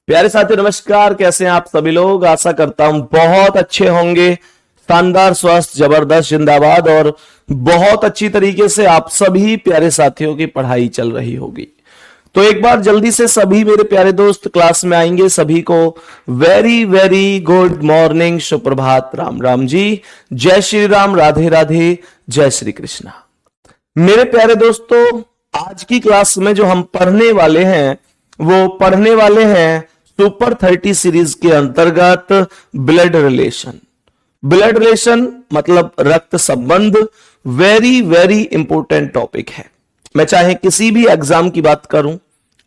प्यारे साथियों नमस्कार। कैसे हैं आप सभी लोग? आशा करता हूं बहुत अच्छे होंगे। शानदार, स्वस्थ, जबरदस्त, जिंदाबाद। और बहुत अच्छी तरीके से आप सभी प्यारे साथियों की पढ़ाई चल रही होगी। तो एक बार जल्दी से सभी मेरे प्यारे दोस्त क्लास में आएंगे। सभी को वेरी वेरी गुड मॉर्निंग, सुप्रभात, राम राम जी, जय श्री राम, राधे राधे, जय श्री कृष्णा। मेरे प्यारे दोस्तों, आज की क्लास में जो हम पढ़ने वाले हैं वो पढ़ने वाले हैं सुपर 30 सीरीज के अंतर्गत ब्लड रिलेशन। ब्लड रिलेशन मतलब रक्त संबंध। वेरी वेरी इंपॉर्टेंट टॉपिक है। मैं चाहे किसी भी एग्जाम की बात करूं,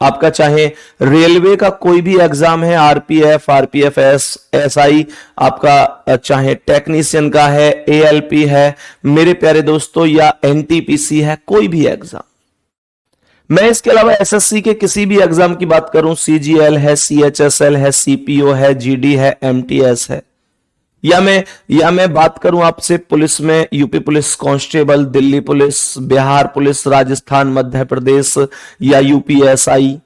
आपका चाहे रेलवे का कोई भी एग्जाम है, आरपीएफ, आरपीएफएस, एसआई, आपका चाहे टेक्नीशियन का है, एएलपी है मेरे प्यारे दोस्तों, या एनटीपीसी है, कोई भी एग्जाम। मैं इसके अलावा एसएससी के किसी भी एग्जाम की बात करूं, सीजीएल है, सीएचएसएल है, सीपीओ है, जीडी है, एमटीएस है, या मैं बात करूं आपसे पुलिस में, UP police constable, Delhi police, Bihar police, Rajasthan, Madhya Pradesh या यूपीएसआई,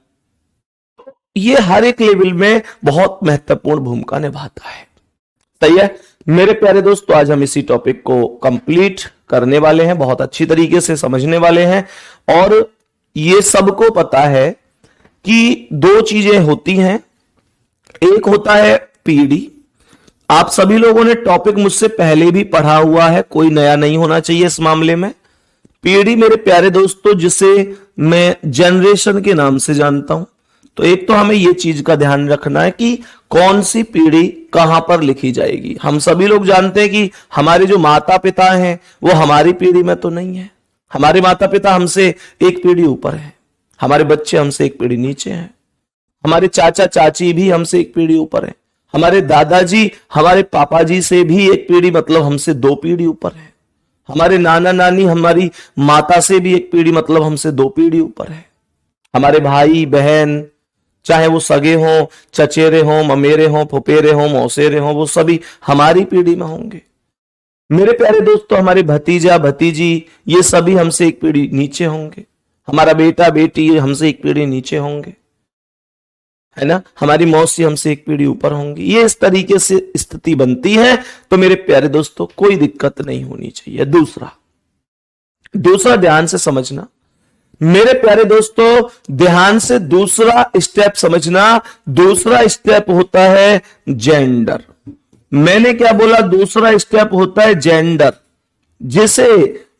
ये हर एक लेवल में बहुत महत्वपूर्ण भूमिका निभाता है। सही है मेरे प्यारे दोस्तों, आज हम इसी टॉपिक को कंप्लीट करने वाले हैं, बहुत अच्छी तरीके से समझने वाले हैं। और ये सबको पता है कि दो चीजें होती हैं। एक होता है पीढ़ी। आप सभी लोगों ने टॉपिक मुझसे पहले भी पढ़ा हुआ है, कोई नया नहीं होना चाहिए इस मामले में। पीढ़ी मेरे प्यारे दोस्तों, जिसे मैं जनरेशन के नाम से जानता हूं। तो एक तो हमें यह चीज का ध्यान रखना है कि कौन सी पीढ़ी कहां पर लिखी जाएगी। हम सभी लोग जानते हैं कि हमारे जो माता पिता हैं वो हमारी पीढ़ी में तो नहीं है। हमारे माता पिता हमसे एक पीढ़ी ऊपर है, हमारे बच्चे हमसे एक पीढ़ी नीचे हैं, हमारे चाचा चाची भी हमसे एक पीढ़ी ऊपर है, हमारे दादाजी हमारे पापा जी से भी एक पीढ़ी मतलब हमसे दो पीढ़ी ऊपर है, हमारे नाना नानी हमारी माता से भी एक पीढ़ी मतलब हमसे दो पीढ़ी ऊपर है, हमारे भाई बहन चाहे वो सगे हों, चचेरे हों, ममेरे हों, फुफेरे हों, मौसेरे हों, वो सभी हमारी पीढ़ी में होंगे। मेरे प्यारे दोस्तों, हमारे भतीजा भतीजी ये सभी हमसे एक पीढ़ी नीचे होंगे, हमारा बेटा बेटी हमसे एक पीढ़ी नीचे होंगे, है ना, हमारी मौसी हमसे एक पीढ़ी ऊपर होंगी। ये इस तरीके से स्थिति बनती है। तो मेरे प्यारे दोस्तों, कोई दिक्कत नहीं होनी चाहिए। दूसरा ध्यान से समझना मेरे प्यारे दोस्तों, ध्यान से दूसरा स्टेप समझना। दूसरा स्टेप होता है जेंडर। मैंने क्या बोला? दूसरा स्टेप होता है जेंडर, जिसे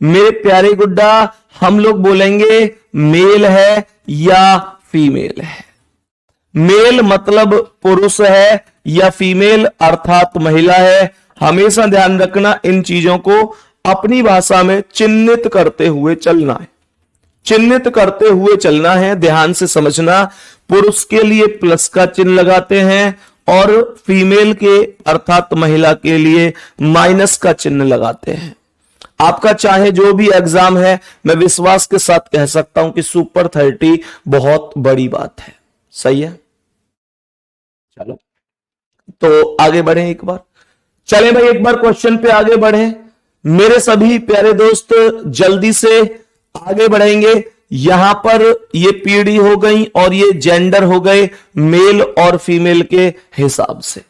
मेरे प्यारे गुड्डा हम लोग बोलेंगे मेल है या फीमेल है। मेल मतलब पुरुष है या फीमेल अर्थात महिला है। हमेशा ध्यान रखना, इन चीजों को अपनी भाषा में चिन्हित करते हुए चलना है, चिन्हित करते हुए चलना है। ध्यान से समझना, पुरुष के लिए प्लस का चिन्ह लगाते हैं और फीमेल के अर्थात महिला के लिए माइनस का चिन्ह लगाते हैं। आपका चाहे जो भी एग्जाम है, मैं विश्वास के साथ कह सकता हूं कि सुपर 30 बहुत बड़ी बात है। सही है, चलो तो आगे बढ़े। एक बार चले भाई, एक बार क्वेश्चन पे आगे बढ़े। मेरे सभी प्यारे दोस्त जल्दी से आगे बढ़ेंगे। यहां पर ये पीढ़ी हो गई और ये जेंडर हो गए, मेल और फीमेल के हिसाब से।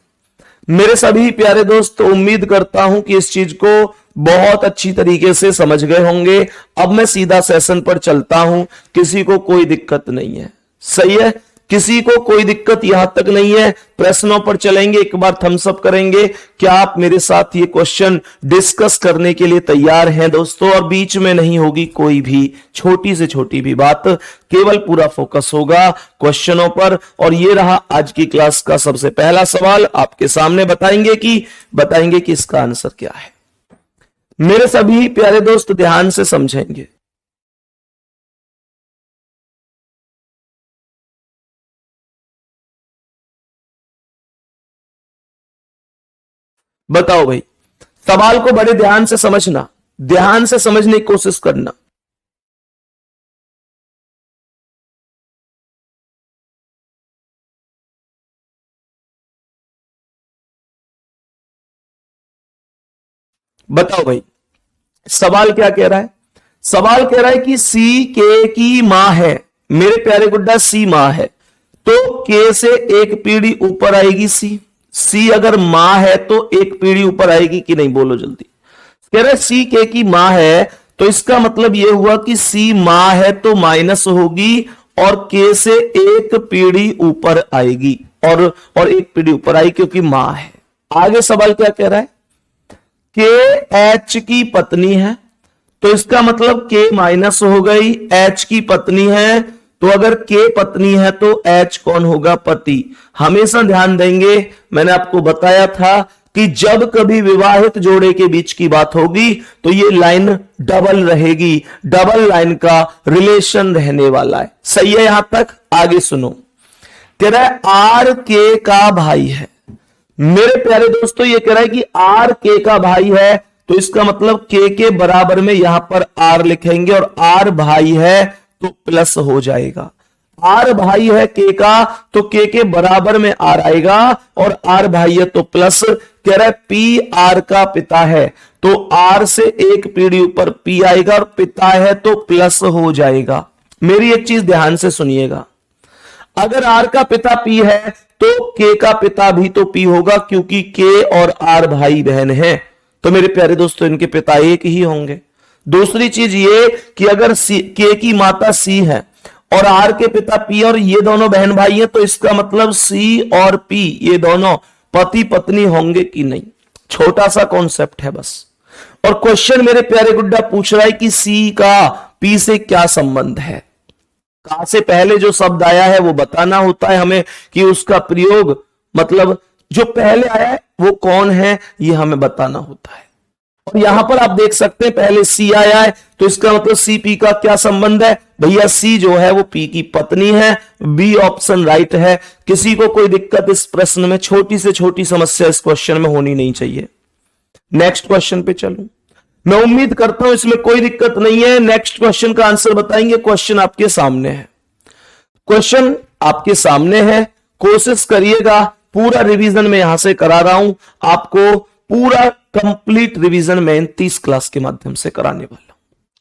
मेरे सभी प्यारे दोस्त, उम्मीद करता हूं कि इस चीज को बहुत अच्छी तरीके से समझ गए होंगे। अब मैं सीधा सेशन पर चलता हूं, किसी को कोई दिक्कत नहीं है। सही है, किसी को कोई दिक्कत यहां तक नहीं है। प्रश्नों पर चलेंगे, एक बार थम्स अप करेंगे। क्या आप मेरे साथ ये क्वेश्चन डिस्कस करने के लिए तैयार हैं दोस्तों? और बीच में नहीं होगी कोई भी छोटी से छोटी भी बात, केवल पूरा फोकस होगा क्वेश्चनों पर। और ये रहा आज की क्लास का सबसे पहला सवाल, आपके सामने बताएंगे कि इसका आंसर क्या है। मेरे सभी प्यारे दोस्त ध्यान से समझेंगे। बताओ भाई, सवाल को बड़े ध्यान से समझना, ध्यान से समझने की कोशिश करना। बताओ भाई, सवाल क्या कह रहा है? सवाल कह रहा है कि सी के की मां है। मेरे प्यारे गुड्डा, सी मां है। तो के से एक पीढ़ी ऊपर आएगी सी। सी अगर मां है तो एक पीढ़ी ऊपर आएगी कि नहीं, बोलो जल्दी। कह रहे सी के की मां है, तो इसका मतलब यह हुआ कि सी मां है तो माइनस होगी और के से एक पीढ़ी ऊपर आएगी और एक पीढ़ी ऊपर आई क्योंकि मां है। आगे सवाल क्या कह रहा है, के एच की पत्नी है, तो इसका मतलब के माइनस हो गई, एच की पत्नी है, तो अगर के पत्नी है तो एच कौन होगा, पति। हमेशा ध्यान देंगे, मैंने आपको बताया था कि जब कभी विवाहित जोड़े के बीच की बात होगी तो ये लाइन डबल रहेगी, डबल लाइन का रिलेशन रहने वाला है। सही है यहां तक? आगे सुनो, कह रहा है आर के का भाई है। मेरे प्यारे दोस्तों ये कह रहा है कि आर के का भाई है, तो इसका मतलब के बराबर में यहां पर आर लिखेंगे और आर भाई है तो प्लस हो जाएगा। आर भाई है के का, तो के बराबर में आर आएगा और आर भाई है तो प्लस। कह रहा है पी आर का पिता है, तो आर से एक पीढ़ी ऊपर पी आएगा और पिता है तो प्लस हो जाएगा। मेरी एक चीज ध्यान से सुनिएगा, अगर आर का पिता पी है तो के का पिता भी तो पी होगा, क्योंकि के और आर भाई बहन है, तो मेरे प्यारे दोस्तों इनके पिता एक ही होंगे। दूसरी चीज ये कि अगर के की माता सी है और आर के पिता पी और ये दोनों बहन भाई हैं, तो इसका मतलब सी और पी ये दोनों पति पत्नी होंगे कि नहीं। छोटा सा कॉन्सेप्ट है बस। और क्वेश्चन मेरे प्यारे गुड्डा पूछ रहा है कि सी का पी से क्या संबंध है। का से पहले जो शब्द आया है वो बताना होता है हमें कि उसका प्रयोग, मतलब जो पहले आया है वो कौन है, ये हमें बताना होता है। और यहां पर आप देख सकते हैं पहले सी आया है, तो इसका मतलब सी पी का क्या संबंध है भैया, सी जो है वो पी की पत्नी है। बी ऑप्शन राइट है। किसी को कोई दिक्कत इस प्रश्न में, छोटी से छोटी समस्या इस क्वेश्चन में होनी नहीं चाहिए। नेक्स्ट क्वेश्चन पे चलूं, मैं उम्मीद करता हूं इसमें कोई दिक्कत नहीं है। नेक्स्ट क्वेश्चन का आंसर बताएंगे। क्वेश्चन आपके सामने है, क्वेश्चन आपके सामने है, कोशिश करिएगा। पूरा रिवीजन में यहां से करा रहा हूं आपको, पूरा कंप्लीट रिवीजन में 30 क्लास के माध्यम से कराने वाला हूं।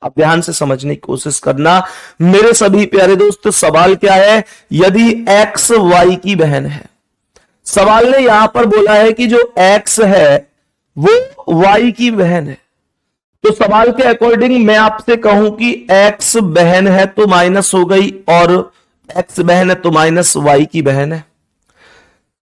आप ध्यान से समझने की कोशिश करना मेरे सभी प्यारे दोस्त। सवाल क्या है, यदि एक्स वाई की बहन है, सवाल ने यहां पर बोला है कि जो एक्स है वो वाई की बहन है, तो सवाल के अकॉर्डिंग मैं आपसे कहूं कि एक्स बहन है तो माइनस हो गई और एक्स बहन है तो माइनस वाई की बहन है।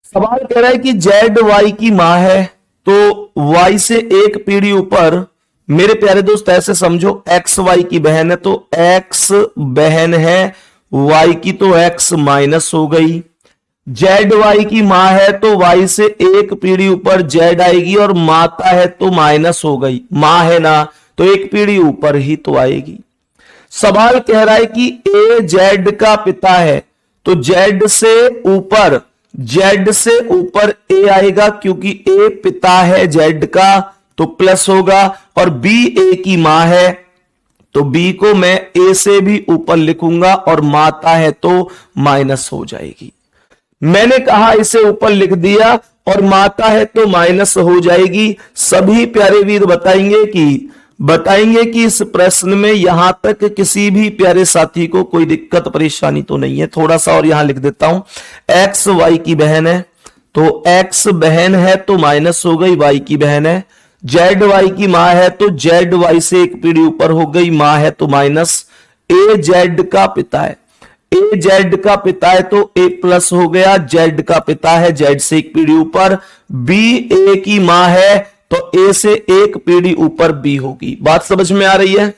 सवाल कह रहा है कि जेड वाई की मां है, तो वाई से एक पीढ़ी ऊपर, मेरे प्यारे दोस्त ऐसे समझो एक्स वाई की बहन है तो एक्स बहन है वाई की, तो एक्स माइनस हो गई। जेड वाई की मां है तो वाई से एक पीढ़ी ऊपर जेड आएगी और माता है तो माइनस हो गई, मां है ना तो एक पीढ़ी ऊपर ही तो आएगी। सवाल कह रहा है कि ए जेड का पिता है, तो जेड से ऊपर ए आएगा क्योंकि ए पिता है जेड का तो प्लस होगा, और बी ए की मां है तो बी को मैं ए से भी ऊपर लिखूंगा और माता है तो माइनस हो जाएगी। मैंने कहा इसे ऊपर लिख दिया और माता है तो माइनस हो जाएगी। सभी प्यारे वीर बताएंगे कि इस प्रश्न में यहां तक किसी भी प्यारे साथी को कोई दिक्कत परेशानी तो नहीं है। थोड़ा सा और यहां लिख देता हूं, एक्स वाई की बहन है तो एक्स बहन है तो माइनस हो गई, वाई की बहन है। जेड वाई की मां है तो जेड वाई से एक पीढ़ी ऊपर हो गई, मां है तो माइनस। ए जेड का पिता है, ए जेड का पिता है तो ए प्लस हो गया, जेड का पिता है जेड से एक पीढ़ी ऊपर। बी ए की मां है तो ए से एक पीढ़ी ऊपर बी होगी। बात समझ में आ रही है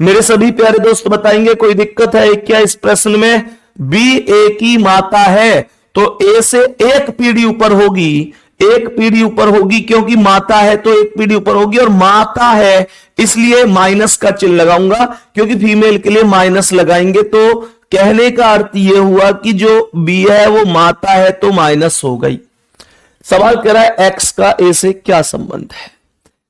मेरे सभी प्यारे दोस्त? बताएंगे कोई दिक्कत है क्या इस प्रश्न में? बी ए की माता है तो ए से एक पीढ़ी ऊपर होगी, एक पीढ़ी ऊपर होगी क्योंकि माता है तो एक पीढ़ी ऊपर होगी, और माता है इसलिए माइनस का चिन्ह लगाऊंगा क्योंकि फीमेल के लिए माइनस लगाएंगे। तो कहने का अर्थ यह हुआ कि जो बी है वो माता है तो माइनस हो गई। सवाल कह रहा है एक्स का ए से क्या संबंध है।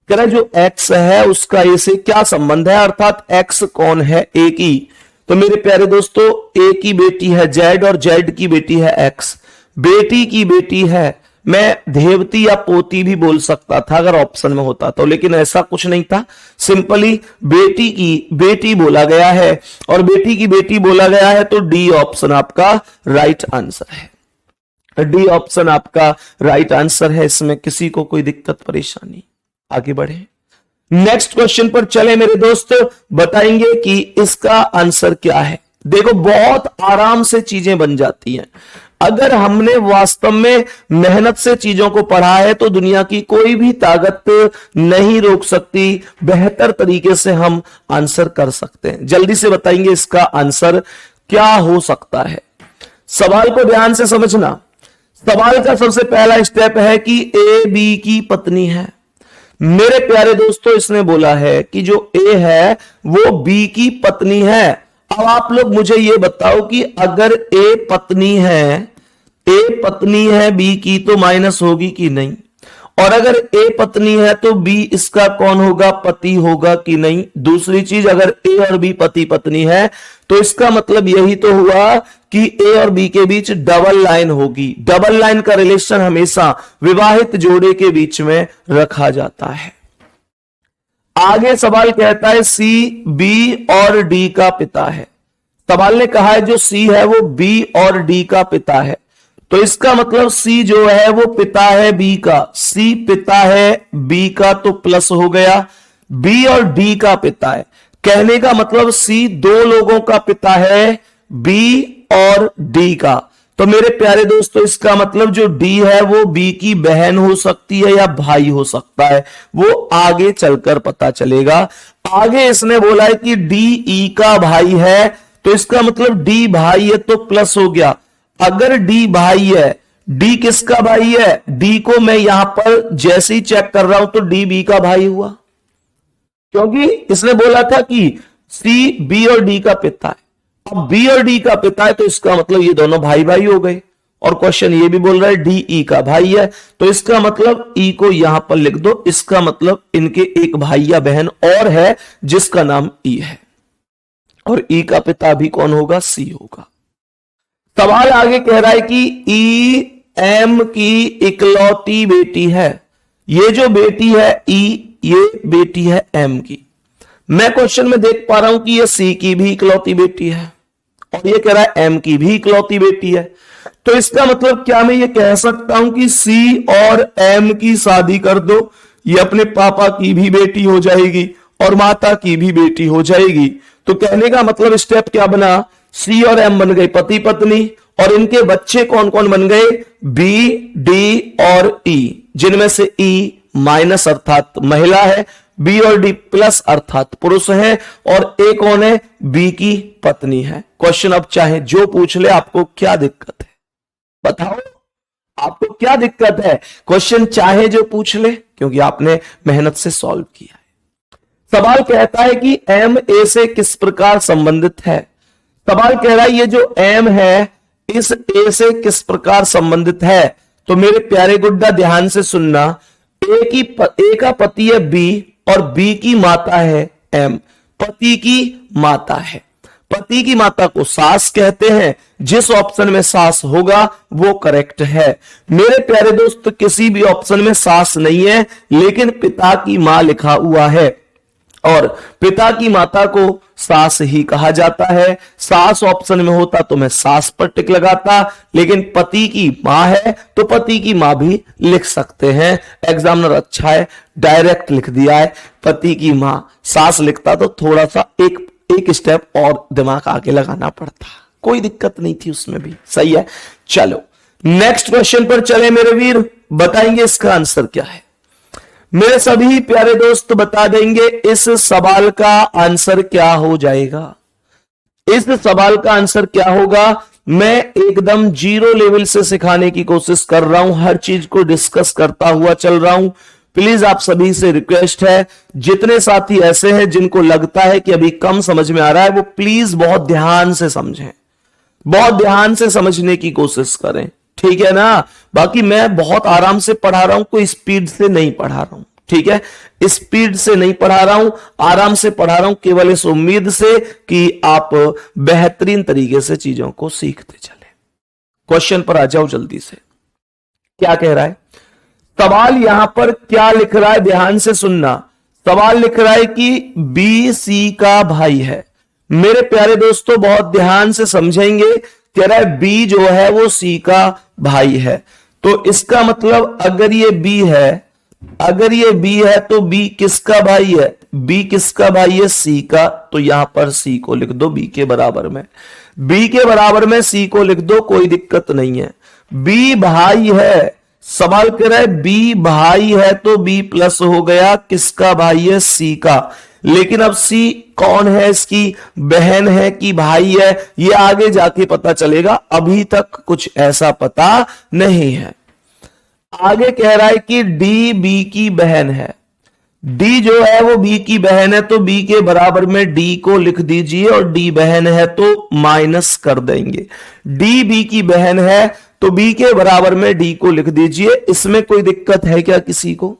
कह रहा है जो एक्स है उसका ए से क्या संबंध है, अर्थात एक्स कौन है, ए की। तो मेरे प्यारे दोस्तों ए की बेटी है जेड और जेड की बेटी है एक्स। बेटी की बेटी है मैं धेवती या पोती भी बोल सकता था अगर ऑप्शन में होता तो, लेकिन ऐसा कुछ नहीं था। सिंपली बेटी की बेटी बोला गया है और बेटी की बेटी बोला गया है, तो डी ऑप्शन आपका राइट आंसर है। डी ऑप्शन आपका राइट आंसर है, इसमें किसी को कोई दिक्कत परेशानी। आगे बढ़े, नेक्स्ट क्वेश्चन पर चले मेरे दोस्त, बताएंगे कि इसका आंसर क्या है। देखो बहुत आराम से चीजें बन जाती हैं अगर हमने वास्तव में मेहनत से चीजों को पढ़ा है, तो दुनिया की कोई भी ताकत नहीं रोक सकती, बेहतर तरीके से हम आंसर कर सकते हैं। जल्दी से बताएंगे इसका आंसर क्या हो सकता है। सवाल को ध्यान से समझना। सवाल का सबसे पहला स्टेप है कि ए बी की पत्नी है। मेरे प्यारे दोस्तों, इसने बोला है कि जो ए है वो बी की पत्नी है। अब आप लोग मुझे ये बताओ कि अगर ए पत्नी है बी की, तो माइनस होगी कि नहीं? और अगर ए पत्नी है तो बी इसका कौन होगा? पति होगा कि नहीं? दूसरी चीज, अगर ए और बी पति पत्नी है तो इसका मतलब यही तो हुआ कि ए और बी के बीच डबल लाइन होगी। डबल लाइन का रिलेशन हमेशा विवाहित जोड़े के बीच में रखा जाता है। आगे सवाल कहता है सी बी और डी का पिता है। सवाल ने कहा है जो सी है वो बी और डी का पिता है, तो इसका मतलब सी जो है वो पिता है बी का। सी पिता है बी का तो प्लस हो गया, बी और डी का पिता है। कहने का मतलब सी दो लोगों का पिता है, बी और डी का। तो मेरे प्यारे दोस्तों, इसका मतलब जो डी है वो बी की बहन हो सकती है या भाई हो सकता है, वो आगे चलकर पता चलेगा। आगे इसने बोला है कि डी ई का भाई है, तो इसका मतलब डी भाई है तो प्लस हो गया। अगर डी भाई है, डी किसका भाई है? डी को मैं यहां पर जैसे ही चेक कर रहा हूं तो डी बी का भाई हुआ, क्योंकि इसने बोला था कि सी बी और डी का पिता है। अब बी और डी का पिता है तो इसका मतलब ये दोनों भाई भाई हो गए। और क्वेश्चन ये भी बोल रहा है डी ई का भाई है, तो इसका मतलब ई को यहां पर लिख दो। इसका मतलब इनके एक भाई या बहन और है जिसका नाम ई है, और ई का पिता भी कौन होगा? सी होगा। सवाल आगे कह रहा है कि ई एम की इकलौती बेटी है। ये जो बेटी है ई, ये बेटी है एम की। मैं क्वेश्चन में देख पा रहा हूं कि ये सी की भी इकलौती बेटी है और ये कह रहा है एम की भी इकलौती बेटी है। तो इसका मतलब क्या मैं ये कह सकता हूं कि सी और एम की शादी कर दो, ये अपने पापा की भी बेटी हो जाएगी और माता की भी बेटी हो जाएगी। तो कहने का मतलब स्टेप क्या बना? सी और एम बन गए पति पत्नी, और इनके बच्चे कौन कौन बन गए? बी, डी और ई, जिनमें से ई माइनस अर्थात महिला है, बी और डी प्लस अर्थात पुरुष है, और ए कौन है? बी की पत्नी है। क्वेश्चन अब चाहे जो पूछ ले, आपको क्या दिक्कत है? बताओ आपको क्या दिक्कत है? क्वेश्चन चाहे जो पूछ ले, क्योंकि आपने मेहनत से सॉल्व किया है। सवाल कहता है कि एम ए से किस प्रकार संबंधित है। सवाल कह रहा है ये जो एम है इस ए से किस प्रकार संबंधित है। तो मेरे प्यारे गुड्डा ध्यान से सुनना, ए का पति है बी और बी की माता है एम। पति की माता है, पति की माता को सास कहते हैं। जिस ऑप्शन में सास होगा वो करेक्ट है। मेरे प्यारे दोस्त, किसी भी ऑप्शन में सास नहीं है, लेकिन पिता की मां लिखा हुआ है, और पिता की माता को सास ही कहा जाता है। सास ऑप्शन में होता तो मैं सास पर टिक लगाता, लेकिन पति की मां है तो पति की मां भी लिख सकते हैं। एग्जामिनर अच्छा है, डायरेक्ट लिख दिया है पति की मां। सास लिखता तो थोड़ा सा एक स्टेप और दिमाग आगे लगाना पड़ता, कोई दिक्कत नहीं थी उसमें भी। सही है, चलो नेक्स्ट क्वेश्चन पर चले मेरे वीर, बताएंगे इसका आंसर क्या है। मेरे सभी प्यारे दोस्त बता देंगे इस सवाल का आंसर क्या हो जाएगा। इस सवाल का आंसर क्या होगा, मैं एकदम जीरो लेवल से सिखाने की कोशिश कर रहा हूं, हर चीज को डिस्कस करता हुआ चल रहा हूं। प्लीज आप सभी से रिक्वेस्ट है, जितने साथी ऐसे हैं जिनको लगता है कि अभी कम समझ में आ रहा है, वो प्लीज बहुत ध्यान से समझें, बहुत ध्यान से समझने की कोशिश करें, ठीक है ना। बाकी मैं बहुत आराम से पढ़ा रहा हूं, कोई स्पीड से नहीं पढ़ा रहा हूं, ठीक है। स्पीड से नहीं पढ़ा रहा हूं, आराम से पढ़ा रहा हूं, केवल इस उम्मीद से कि आप बेहतरीन तरीके से चीजों को सीखते चले। क्वेश्चन पर आ जाओ जल्दी से। क्या कह रहा है सवाल, यहां पर क्या लिख रहा है, ध्यान से सुनना। सवाल लिख रहा है कि बी सी का भाई है। मेरे प्यारे दोस्तों बहुत ध्यान से समझेंगे। कह रहा है बी जो है वो सी का भाई है, तो इसका मतलब अगर ये बी है, अगर ये बी है तो बी किसका भाई है, बी किसका भाई है, सी का। तो यहां पर सी को लिख दो बी के बराबर में, बी के बराबर में सी को लिख दो, कोई दिक्कत नहीं है। बी भाई है, सवाल कर रहा है बी भाई है तो बी प्लस हो गया, किसका भाई है, सी का। लेकिन अब सी कौन है, इसकी बहन है कि भाई है, ये आगे जाके पता चलेगा, अभी तक कुछ ऐसा पता नहीं है। आगे कह रहा है कि डी बी की बहन है, डी जो है वो बी की बहन है, तो बी के बराबर में डी को लिख दीजिए, और डी बहन है तो माइनस कर देंगे। डी बी की बहन है तो बी के बराबर में डी को लिख दीजिए। इसमें कोई दिक्कत है क्या किसी को?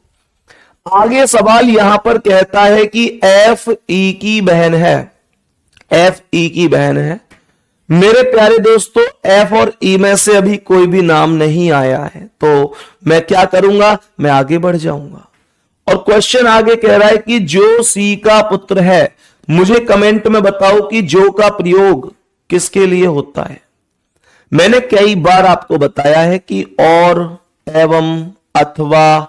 आगे सवाल यहां पर कहता है कि एफ ई की बहन है, एफ ई की बहन है। मेरे प्यारे दोस्तों एफ और ई में से अभी कोई भी नाम नहीं आया है, तो मैं क्या करूंगा, मैं आगे बढ़ जाऊंगा। और क्वेश्चन आगे कह रहा है कि जो सी का पुत्र है, मुझे कमेंट में बताओ कि जो का प्रयोग किसके लिए होता है। मैंने कई बार आपको बताया है कि और, एवं, अथवा,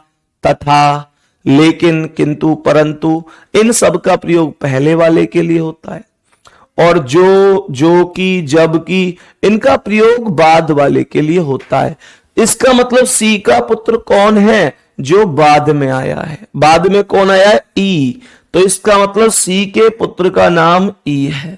तथा, लेकिन, किंतु, परंतु, इन सब का प्रयोग पहले वाले के लिए होता है, और जो की, जब की, इनका प्रयोग बाद वाले के लिए होता है। इसका मतलब सी का पुत्र कौन है, जो बाद में आया है। बाद में कौन आया है, ई, तो इसका मतलब सी के पुत्र का नाम ई है,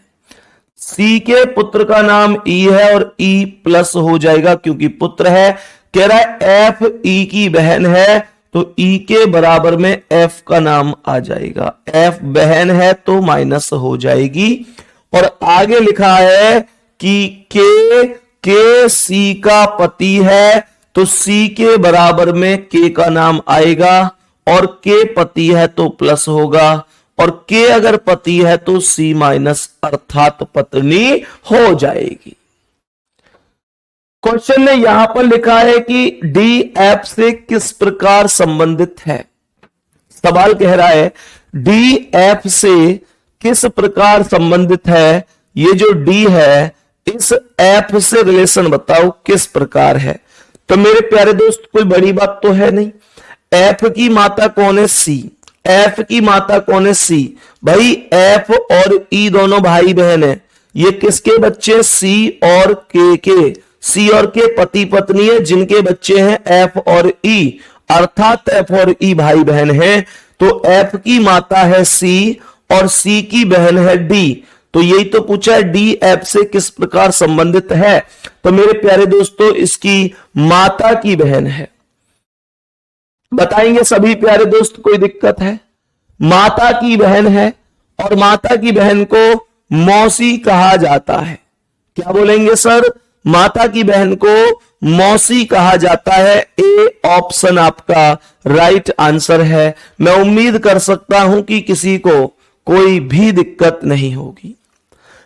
सी के पुत्र का नाम ई है, और ई प्लस हो जाएगा क्योंकि पुत्र है। कह रहा है एफ ई की बहन है, तो ई के बराबर में एफ का नाम आ जाएगा, एफ बहन है तो माइनस हो जाएगी। और आगे लिखा है कि के सी का पति है, तो सी के बराबर में के का नाम आएगा, और के पति है तो प्लस होगा, और के अगर पति है तो सी माइनस अर्थात पत्नी हो जाएगी। क्वेश्चन ने यहां पर लिखा है कि डी एफ से किस प्रकार संबंधित है। सवाल कह रहा है डी एफ से किस प्रकार संबंधित है। ये जो डी है इस एफ से रिलेशन बताओ किस प्रकार है। तो मेरे प्यारे दोस्त कोई बड़ी बात तो है नहीं। एफ की माता कौन है, सी। एफ की माता कौन है, सी। भाई एफ और ई दोनों भाई बहन है। ये किसके बच्चे, सी और के। सी और के पति पत्नी है, जिनके बच्चे हैं एफ और ई, अर्थात एफ और ई भाई बहन है। तो एफ की माता है सी और सी की बहन है डी। तो यही तो पूछा है डी एफ से किस प्रकार संबंधित है। तो मेरे प्यारे दोस्तों इसकी माता की बहन है। बताएंगे सभी प्यारे दोस्त, कोई दिक्कत है? माता की बहन है, और माता की बहन को मौसी कहा जाता है। क्या बोलेंगे सर? माता की बहन को मौसी कहा जाता है। ए ऑप्शन आपका राइट आंसर है। मैं उम्मीद कर सकता हूं कि किसी को कोई भी दिक्कत नहीं होगी।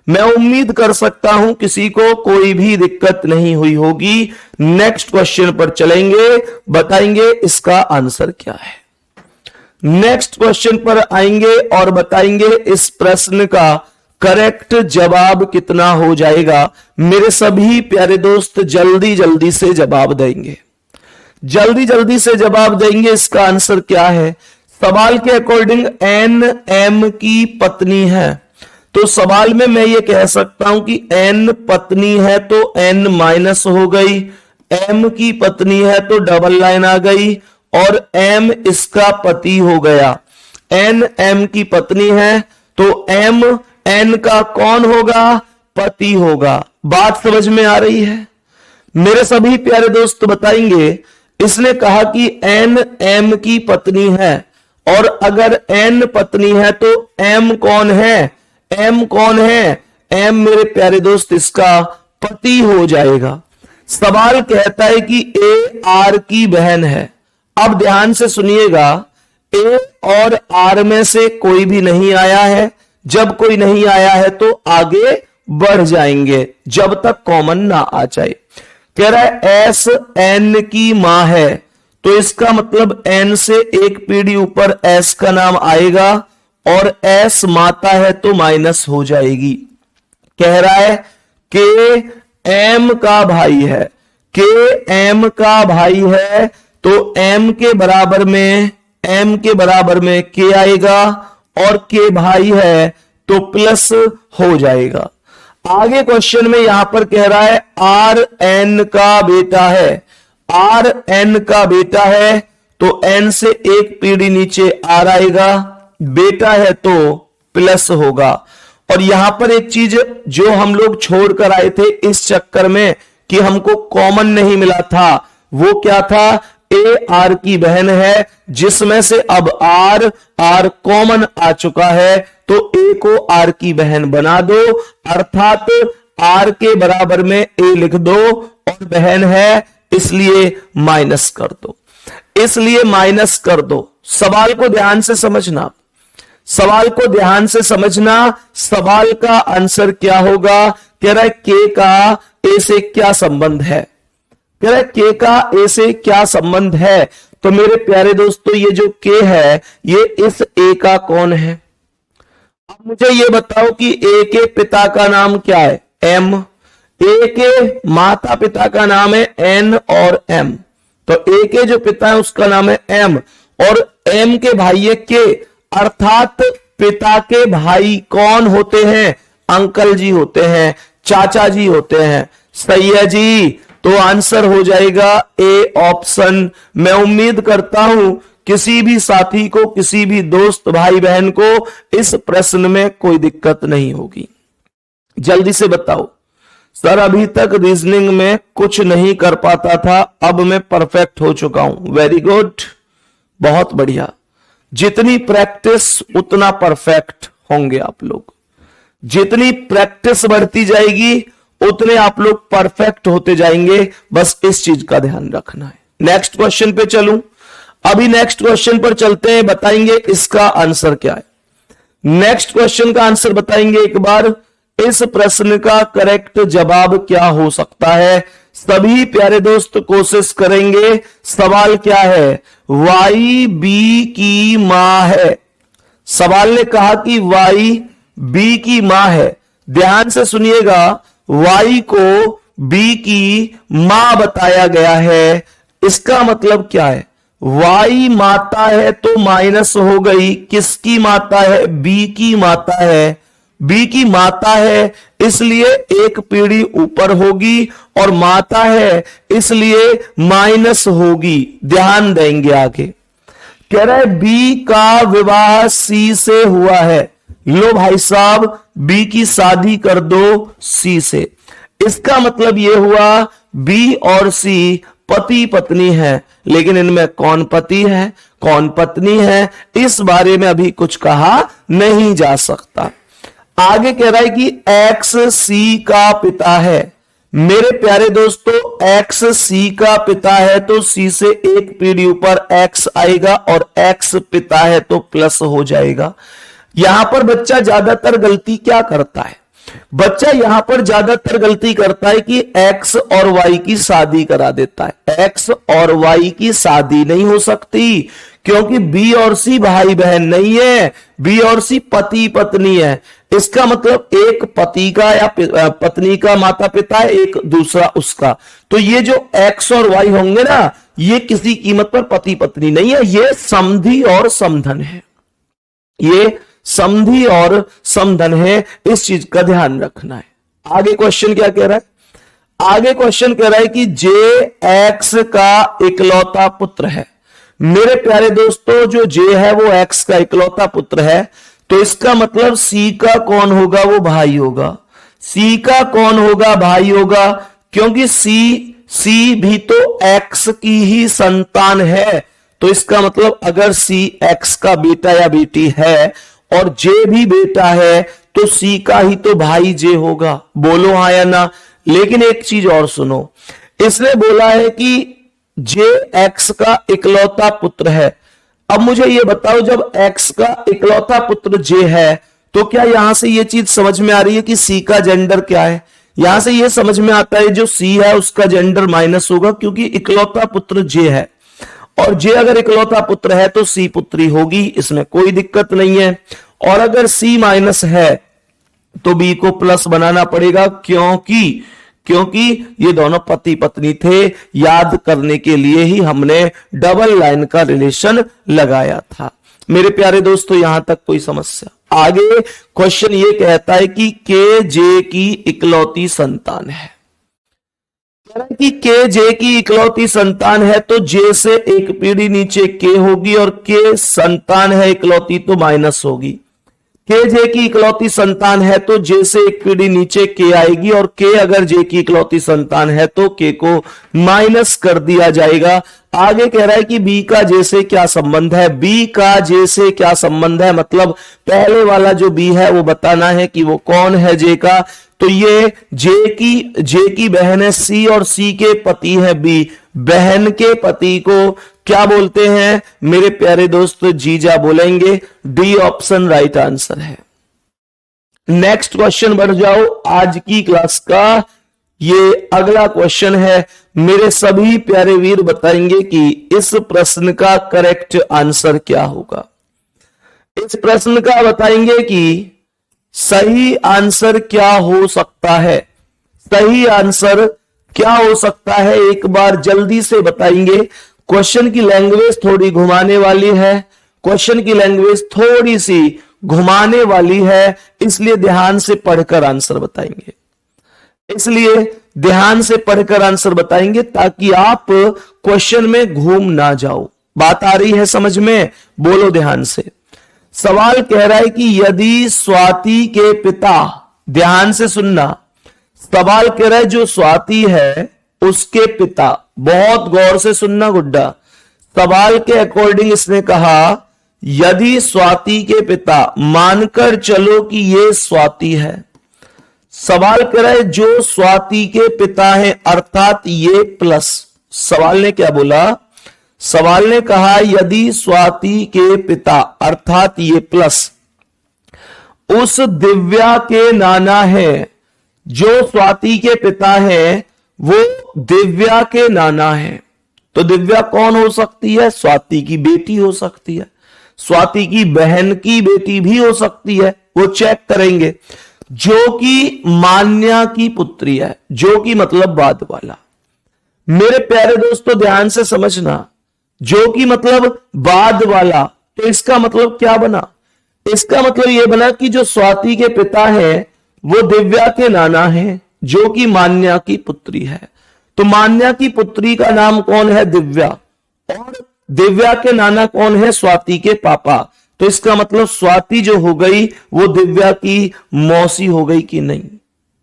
मैं उम्मीद कर सकता हूं किसी को कोई भी दिक्कत नहीं हुई होगी। नेक्स्ट क्वेश्चन पर चलेंगे, बताएंगे इसका आंसर क्या है। नेक्स्ट क्वेश्चन पर आएंगे और बताएंगे इस प्रश्न का करेक्ट जवाब कितना हो जाएगा। मेरे सभी प्यारे दोस्त जल्दी जल्दी से जवाब देंगे, जल्दी जल्दी से जवाब देंगे। इसका आंसर क्या है? सवाल के अकॉर्डिंग एन एम की पत्नी है, तो सवाल में मैं ये कह सकता हूं कि एन पत्नी है तो एन माइनस हो गई, एम की पत्नी है तो डबल लाइन आ गई, और एम इसका पति हो गया। एन एम की पत्नी है तो एम एन का कौन होगा? पति होगा। बात समझ में आ रही है? मेरे सभी प्यारे दोस्त बताएंगे, इसने कहा कि एन एम की पत्नी है, और अगर एन पत्नी है तो एम कौन है? एम कौन है? एम मेरे प्यारे दोस्त इसका पति हो जाएगा। सवाल कहता है कि ए आर की बहन है। अब ध्यान से सुनिएगा, ए और आर में से कोई भी नहीं आया है। जब कोई नहीं आया है तो आगे बढ़ जाएंगे जब तक कॉमन ना आ जाए। कह रहा है एस एन की मां है, तो इसका मतलब एन से एक पीढ़ी ऊपर एस का नाम आएगा और एस माता है तो माइनस हो जाएगी। कह रहा है के एम का भाई है, के एम का भाई है तो एम के बराबर में के आएगा और के भाई है तो प्लस हो जाएगा। आगे क्वेश्चन में यहां पर कह रहा है आर एन का बेटा है, आर एन का बेटा है तो एन से एक पीढ़ी नीचे आर आएगा, बेटा है तो प्लस होगा। और यहां पर एक चीज जो हम लोग छोड़कर आए थे इस चक्कर में कि हमको कॉमन नहीं मिला था, वो क्या था, ए आर की बहन है जिसमें से अब आर कॉमन आ चुका है तो ए को आर की बहन बना दो, अर्थात आर के बराबर में ए लिख दो और बहन है इसलिए माइनस कर दो, इसलिए माइनस कर दो। सवाल को ध्यान से समझना, सवाल को ध्यान से समझना, सवाल का आंसर क्या होगा। कह रहा है के का ए से क्या संबंध है, कह रहा है के का ए से क्या संबंध है। तो मेरे प्यारे दोस्तों ये जो के है ये इस ए का कौन है। अब मुझे ये बताओ कि ए के पिता का नाम क्या है, एम, ए के माता पिता का नाम है एन और एम, तो ए के जो पिता है उसका नाम है एम और एम के भाई है के, अर्थात पिता के भाई कौन होते हैं, अंकल जी होते हैं, चाचा जी होते हैं। सही है जी, तो आंसर हो जाएगा ए ऑप्शन। मैं उम्मीद करता हूं किसी भी साथी को, किसी भी दोस्त भाई बहन को इस प्रश्न में कोई दिक्कत नहीं होगी। जल्दी से बताओ सर, अभी तक रीजनिंग में कुछ नहीं कर पाता था, अब मैं परफेक्ट हो चुका हूं। वेरी गुड, बहुत बढ़िया। जितनी प्रैक्टिस उतना परफेक्ट होंगे आप लोग, जितनी प्रैक्टिस बढ़ती जाएगी उतने आप लोग परफेक्ट होते जाएंगे, बस इस चीज का ध्यान रखना है। नेक्स्ट क्वेश्चन पे चलूं, अभी नेक्स्ट क्वेश्चन पर चलते हैं, बताएंगे इसका आंसर क्या है। नेक्स्ट क्वेश्चन का आंसर बताएंगे एक बार, इस प्रश्न का करेक्ट जवाब क्या हो सकता है। सभी प्यारे दोस्त कोशिश करेंगे। सवाल क्या है, वाई बी की मां है। सवाल ने कहा कि वाई बी की मां है, ध्यान से सुनिएगा, वाई को बी की मां बताया गया है, इसका मतलब क्या है, वाई माता है तो माइनस हो गई, किसकी माता है, बी की माता है, बी की माता है इसलिए एक पीढ़ी ऊपर होगी और माता है इसलिए माइनस होगी। ध्यान देंगे आगे, कह रहा है बी का विवाह सी से हुआ है, लो भाई साहब बी की शादी कर दो सी से। इसका मतलब यह हुआ बी और सी पति पत्नी है, लेकिन इनमें कौन पति है कौन पत्नी है इस बारे में अभी कुछ कहा नहीं जा सकता। आगे कह रहा है कि एक्स सी का पिता है। मेरे प्यारे दोस्तों एक्स सी का पिता है तो सी से एक पीढ़ी ऊपर एक्स आएगा और एक्स पिता है तो प्लस हो जाएगा। यहां पर बच्चा ज्यादातर गलती क्या करता है, बच्चा यहां पर ज्यादातर गलती करता है कि एक्स और वाई की शादी करा देता है। एक्स और वाई की शादी नहीं हो सकती क्योंकि बी और सी भाई बहन नहीं है, बी और सी पति पत्नी है। इसका मतलब एक पति का या पत्नी का माता पिता है, एक दूसरा उसका। तो ये जो एक्स और वाई होंगे ना, ये किसी कीमत पर पति पत्नी नहीं है, ये समधी और समधन है, ये समधी और समधन है। इस चीज का ध्यान रखना है। आगे क्वेश्चन क्या कह रहा है, आगे क्वेश्चन कह रहा है कि जे एक्स का इकलौता पुत्र है। मेरे प्यारे दोस्तों जो जे है वो एक्स का इकलौता पुत्र है, तो इसका मतलब सी का कौन होगा, वो भाई होगा। सी का कौन होगा, भाई होगा, क्योंकि सी भी तो एक्स की ही संतान है। तो इसका मतलब अगर सी एक्स का बेटा या बेटी है और जे भी बेटा है तो सी का ही तो भाई जे होगा। बोलो हाँ या ना। लेकिन एक चीज और सुनो, इसने बोला है कि जे एक्स का इकलौता पुत्र है। अब मुझे यह बताओ, जब एक्स का इकलौता पुत्र जे है तो क्या यहां से यह चीज समझ में आ रही है कि सी का जेंडर क्या है। यहां से ये समझ में आता है जो सी है उसका जेंडर माइनस होगा, क्योंकि इकलौता पुत्र जे है, और जे अगर इकलौता पुत्र है तो सी पुत्री होगी, इसमें कोई दिक्कत नहीं है। और अगर सी माइनस है तो बी को प्लस बनाना पड़ेगा, क्योंकि ये दोनों पति पत्नी थे। याद करने के लिए ही हमने डबल लाइन का रिलेशन लगाया था। मेरे प्यारे दोस्तों, यहां तक कोई समस्या? आगे क्वेश्चन ये कहता है कि के जे की इकलौती संतान है। कि के जे की इकलौती संतान है तो जे से एक पीढ़ी नीचे के होगी, और के संतान है इकलौती तो माइनस होगी। के जे की इकलौती संतान है तो जे से एक पीढ़ी नीचे के आएगी, और के अगर जे की इकलौती संतान है तो के को माइनस कर दिया जाएगा। आगे कह रहा है कि बी का जे से क्या संबंध है। बी का जे से क्या संबंध है, मतलब पहले वाला जो बी है वो बताना है कि वो कौन है जे का। तो ये जे की बहन है सी, और सी के पति है बी। बहन के पति को क्या बोलते हैं मेरे प्यारे दोस्तों? जीजा बोलेंगे। डी ऑप्शन राइट आंसर है। नेक्स्ट क्वेश्चन बढ़ जाओ। आज की क्लास का ये अगला क्वेश्चन है। मेरे सभी प्यारे वीर बताएंगे कि इस प्रश्न का करेक्ट आंसर क्या होगा। इस प्रश्न का बताएंगे कि सही आंसर क्या हो सकता है। सही आंसर क्या हो सकता है, एक बार जल्दी से बताएंगे। क्वेश्चन की लैंग्वेज थोड़ी घुमाने वाली है, क्वेश्चन की लैंग्वेज थोड़ी सी घुमाने वाली है, इसलिए ध्यान से पढ़कर आंसर बताएंगे। इसलिए ध्यान से पढ़कर आंसर बताएंगे ताकि आप क्वेश्चन में घूम ना जाओ। बात आ रही है समझ में? बोलो ध्यान से। सवाल कह रहा है कि यदि स्वाति के पिता, ध्यान से सुनना, सवाल कह रहा है जो स्वाति है उसके पिता, बहुत गौर से सुनना गुड्डा। सवाल के अकॉर्डिंग इसने कहा यदि स्वाति के पिता, मानकर चलो कि ये स्वाति है। सवाल कह रहा है जो स्वाति के पिता है अर्थात ये प्लस। सवाल ने क्या बोला? सवाल ने कहा यदि स्वाति के पिता अर्थात ये प्लस उस दिव्या के नाना है, जो स्वाति के पिता है वो दिव्या के नाना है। तो दिव्या कौन हो सकती है? स्वाति की बेटी हो सकती है, स्वाति की बहन की बेटी भी हो सकती है, वो चेक करेंगे। जो कि मान्या की पुत्री है, जो कि मतलब बाद वाला। मेरे प्यारे दोस्तों ध्यान से समझना, जो कि मतलब बाद वाला, तो इसका मतलब क्या बना? इसका मतलब यह बना कि जो स्वाति के पिता है वो दिव्या के नाना है, जो कि मान्या की पुत्री है। तो मान्या की पुत्री का नाम कौन है? दिव्या। और दिव्या के नाना कौन है? स्वाति के पापा। तो इसका मतलब स्वाति जो हो गई वो दिव्या की मौसी हो गई कि नहीं?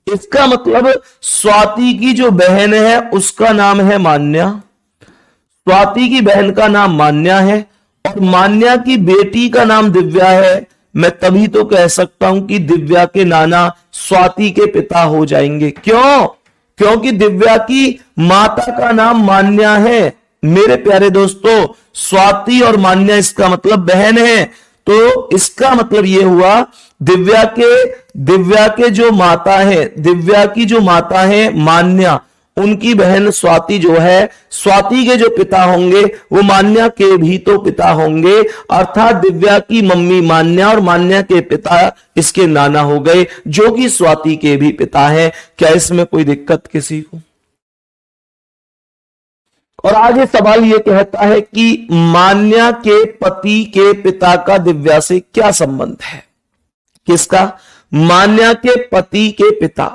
इसका मतलब स्वाति की जो बहन है उसका नाम है मान्या, स्वाति की बहन का नाम मान्या है, और मान्या की बेटी का नाम दिव्या है। मैं तभी तो कह सकता हूं कि दिव्या के नाना स्वाति के पिता हो जाएंगे। क्यों? क्योंकि दिव्या की माता का नाम मान्या है। मेरे प्यारे दोस्तों, स्वाति और मान्या इसका मतलब बहन है। तो इसका मतलब यह हुआ दिव्या के जो माता है, दिव्या की जो माता है मान्या, उनकी बहन स्वाति जो है, स्वाति के जो पिता होंगे वो मान्या के भी तो पिता होंगे। अर्थात दिव्या की मम्मी मान्या और मान्या के पिता इसके नाना हो गए, जो कि स्वाति के भी पिता हैं। क्या इसमें कोई दिक्कत किसी को? और आगे सवाल यह कहता है कि मान्या के पति के पिता का दिव्या से क्या संबंध है? किसका? मान्या के पति के पिता।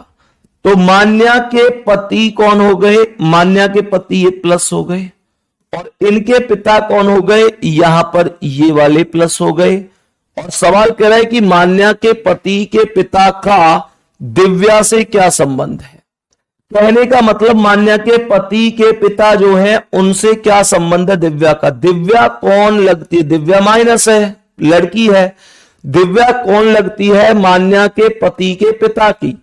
तो मान्या के पति कौन हो गए? मान्या के पति ये प्लस हो गए, और इनके पिता कौन हो गए? यहां पर ये वाले प्लस हो गए। और सवाल कह रहा है कि मान्या के पति के पिता का दिव्या से क्या संबंध है? कहने का मतलब मान्या के पति के पिता जो है उनसे क्या संबंध है दिव्या का? दिव्या कौन लगती है? दिव्या माइनस है, लड़की है। दिव्या कौन लगती है? मान्या के पति के पिता की।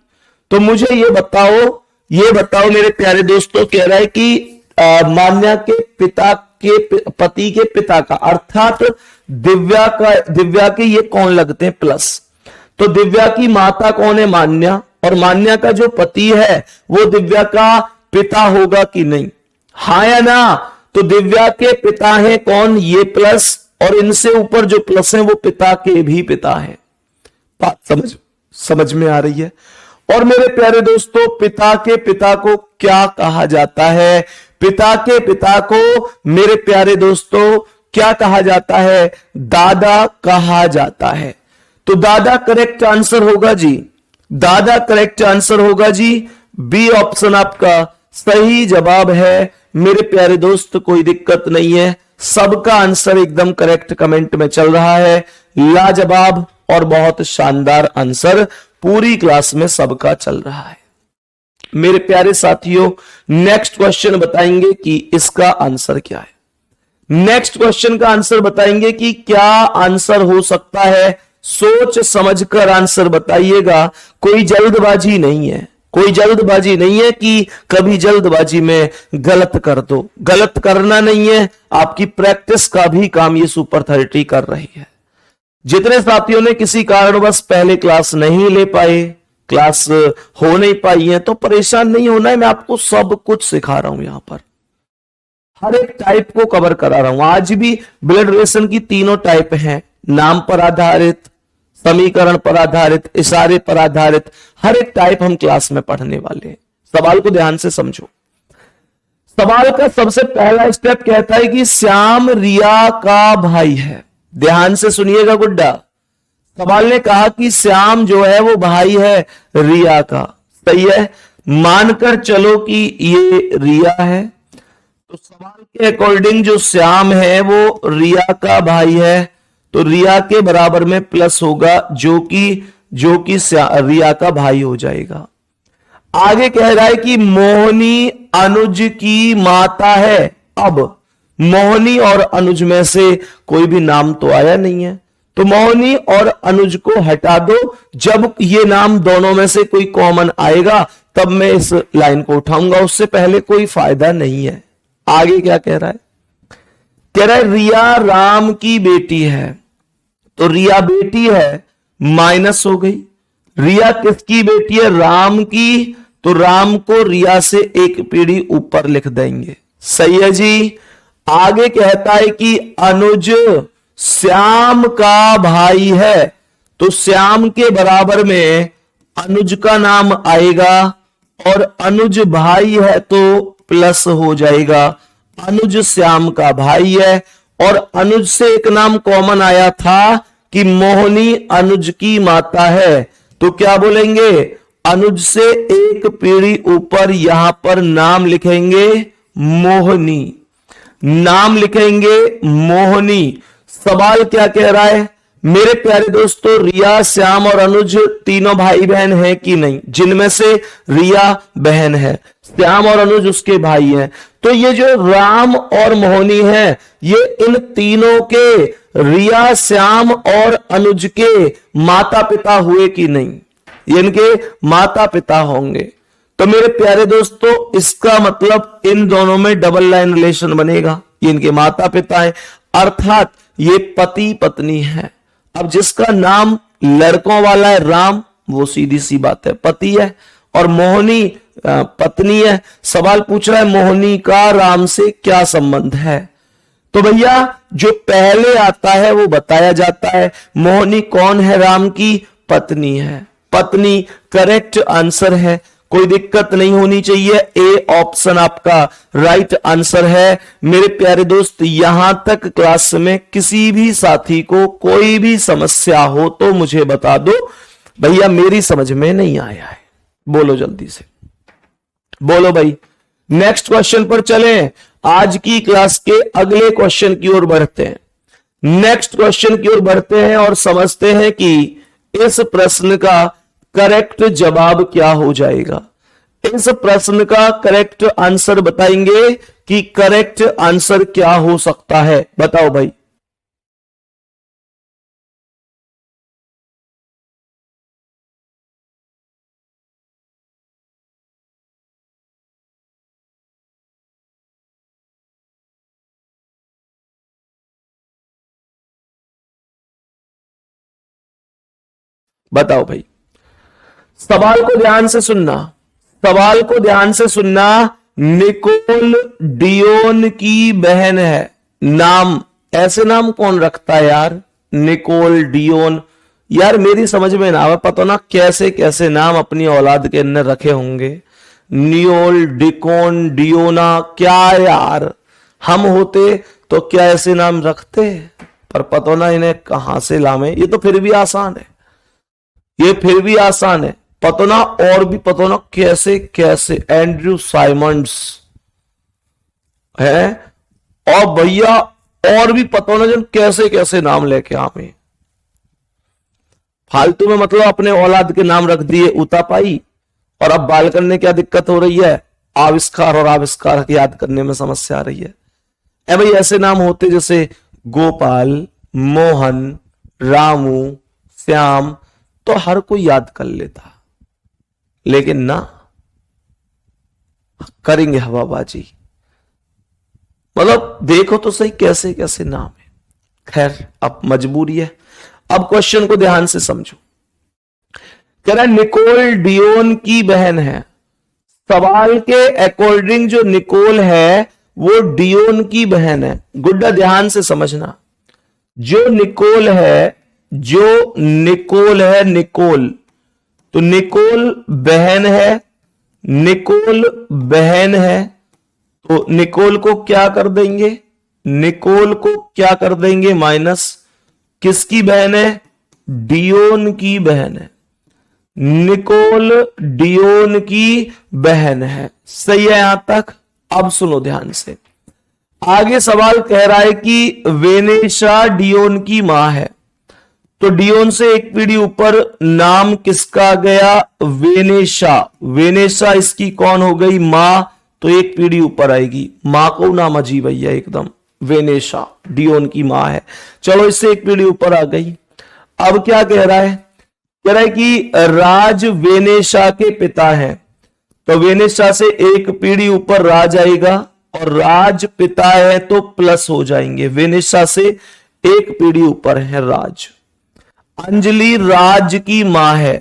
तो मुझे ये बताओ मेरे प्यारे दोस्तों, कह रहा है कि मान्या के पिता के पति के पिता का अर्थात दिव्या के ये कौन लगते हैं? प्लस। तो दिव्या की माता कौन है? मान्या, और मान्या का जो पति है वो दिव्या का पिता होगा कि नहीं? हाँ या ना? तो दिव्या के पिता है कौन? ये प्लस, और इनसे ऊपर जो प्लस है वो पिता के भी पिता है। बात समझ में आ रही है? और मेरे प्यारे दोस्तों, पिता के पिता को क्या कहा जाता है? पिता के पिता को मेरे प्यारे दोस्तों क्या कहा जाता है? दादा कहा जाता है। तो दादा करेक्ट आंसर होगा जी, दादा करेक्ट आंसर होगा जी। बी ऑप्शन आपका सही जवाब है मेरे प्यारे दोस्त, कोई दिक्कत नहीं है, सबका आंसर एकदम करेक्ट कमेंट में चल रहा है। लाजवाब और बहुत शानदार आंसर पूरी क्लास में सबका चल रहा है। मेरे प्यारे साथियों, नेक्स्ट क्वेश्चन बताएंगे कि इसका आंसर क्या है। नेक्स्ट क्वेश्चन का आंसर बताएंगे कि क्या आंसर हो सकता है। सोच समझकर आंसर बताइएगा, कोई जल्दबाजी नहीं है, कोई जल्दबाजी नहीं है कि कभी जल्दबाजी में गलत कर दो। गलत करना नहीं है, आपकी प्रैक्टिस का भी काम ये सुपर 30 कर रही है। जितने साथियों ने किसी कारणवश पहले क्लास नहीं ले पाए, क्लास हो नहीं पाई है, तो परेशान नहीं होना है, मैं आपको सब कुछ सिखा रहा हूं। यहां पर हर एक टाइप को कवर करा रहा हूं। आज भी ब्लड रिलेशन की तीनों टाइप हैं, नाम पर आधारित, समीकरण पर आधारित, इशारे पर आधारित, हर एक टाइप हम क्लास में पढ़ने वाले हैं। सवाल को ध्यान से समझो। सवाल का सबसे पहला स्टेप कहता है कि श्याम रिया का भाई है। ध्यान से सुनिएगा गुड्डा, सवाल ने कहा कि श्याम जो है वो भाई है रिया का, सही है। मानकर चलो कि ये रिया है, तो सवाल के अकॉर्डिंग जो श्याम है वो रिया का भाई है, तो रिया के बराबर में प्लस होगा जो कि रिया का भाई हो जाएगा। आगे कह रहा है कि मोहिनी अनुज की माता है। अब मोहिनी और अनुज में से कोई भी नाम तो आया नहीं है, तो मोहिनी और अनुज को हटा दो। जब ये नाम दोनों में से कोई कॉमन आएगा तब मैं इस लाइन को उठाऊंगा, उससे पहले कोई फायदा नहीं है। आगे क्या कह रहा है? कह रहा है रिया राम की बेटी है, तो रिया बेटी है, माइनस हो गई। रिया किसकी बेटी है? राम की, तो राम को रिया से एक पीढ़ी ऊपर लिख देंगे, सही है जी। आगे कहता है कि अनुज श्याम का भाई है, तो श्याम के बराबर में अनुज का नाम आएगा, और अनुज भाई है तो प्लस हो जाएगा। अनुज श्याम का भाई है, और अनुज से एक नाम कॉमन आया था कि मोहिनी अनुज की माता है, तो क्या बोलेंगे? अनुज से एक पीढ़ी ऊपर यहां पर नाम लिखेंगे मोहिनी, नाम लिखेंगे मोहिनी। सवाल क्या कह रहा है मेरे प्यारे दोस्तों? रिया, श्याम और अनुज तीनों भाई बहन हैं कि नहीं? जिनमें से रिया बहन है, श्याम और अनुज उसके भाई हैं, तो ये जो राम और मोहिनी है, ये इन तीनों के, रिया, श्याम और अनुज के माता पिता हुए कि नहीं? ये इनके माता पिता होंगे। तो मेरे प्यारे दोस्तों, इसका मतलब इन दोनों में डबल लाइन रिलेशन बनेगा, ये इनके माता पिता है, अर्थात ये पति पत्नी है। अब जिसका नाम लड़कों वाला है राम, वो सीधी सी बात है पति है, और मोहिनी पत्नी है। सवाल पूछ रहा है मोहिनी का राम से क्या संबंध है, तो भैया जो पहले आता है वो बताया जाता है। मोहिनी कौन है? राम की पत्नी है, पत्नी करेक्ट आंसर है, कोई दिक्कत नहीं होनी चाहिए। ए ऑप्शन आपका राइट आंसर है। मेरे प्यारे दोस्त, यहां तक क्लास में किसी भी साथी को कोई भी समस्या हो तो मुझे बता दो, भैया मेरी समझ में नहीं आया है, बोलो जल्दी से, बोलो भाई। नेक्स्ट क्वेश्चन पर चलें, आज की क्लास के अगले क्वेश्चन की ओर बढ़ते हैं। नेक्स्ट क्वेश्चन की ओर बढ़ते हैं और समझते हैं कि इस प्रश्न का करेक्ट जवाब क्या हो जाएगा। इस प्रश्न का करेक्ट आंसर बताएंगे कि करेक्ट आंसर क्या हो सकता है, बताओ भाई। बताओ भाई, सवाल को ध्यान से सुनना, सवाल को ध्यान से सुनना। निकोल डियोन की बहन है। नाम, ऐसे नाम कौन रखता है यार? निकोल डियोन, यार मेरी समझ में ना आवे, पता ना कैसे कैसे नाम अपनी औलाद के अंदर रखे होंगे। नियोल, डिकोन, डियोना, क्या यार, हम होते तो क्या ऐसे नाम रखते? पर पता ना इन्हें कहां से लामे। ये तो फिर भी आसान है, ये फिर भी आसान है। पता ना, और भी पता ना कैसे कैसे एंड्रयू साइमंड्स है, और भैया और भी पता ना जन कैसे कैसे नाम लेके आवे। फालतू में मतलब अपने औलाद के नाम रख दिए उतापाई, और अब बाल करने क्या दिक्कत हो रही है? आविष्कार और आविष्कार याद करने में समस्या आ रही है। ए भाई ऐसे नाम होते जैसे गोपाल, मोहन, रामू, श्याम, तो हर कोई याद कर लेता, लेकिन ना, करेंगे हवाबाजी। मतलब देखो तो सही कैसे कैसे नाम है। खैर अब मजबूरी है। अब क्वेश्चन को ध्यान से समझो। कह रहा है निकोल डियोन की बहन है। सवाल के अकॉर्डिंग जो निकोल है वो डियोन की बहन है। गुड्डा ध्यान से समझना, जो निकोल है, जो निकोल है, निकोल, तो निकोल बहन है, निकोल बहन है, तो निकोल को क्या कर देंगे? निकोल को क्या कर देंगे? माइनस, किसकी बहन है? डियोन की बहन है। निकोल डियोन की बहन है। सही है यहां तक? अब सुनो ध्यान से, आगे सवाल कह रहा है कि वेनेशा डियोन की मां है। तो डियोन से एक पीढ़ी ऊपर नाम किसका गया? वेनेशा। वेनेशा इसकी कौन हो गई? मां। तो एक पीढ़ी ऊपर आएगी। मां को नाम अजीब है एकदम, वेनेशा डियोन की मां है। चलो इससे एक पीढ़ी ऊपर आ गई। अब क्या कह रहा है? कह रहा है कि राज वेनेशा के पिता हैं। तो वेनेशा से एक पीढ़ी ऊपर राज आएगा, और राज पिता है तो प्लस हो जाएंगे। वेनेशा से एक पीढ़ी ऊपर है राज। अंजलि राज की मां है।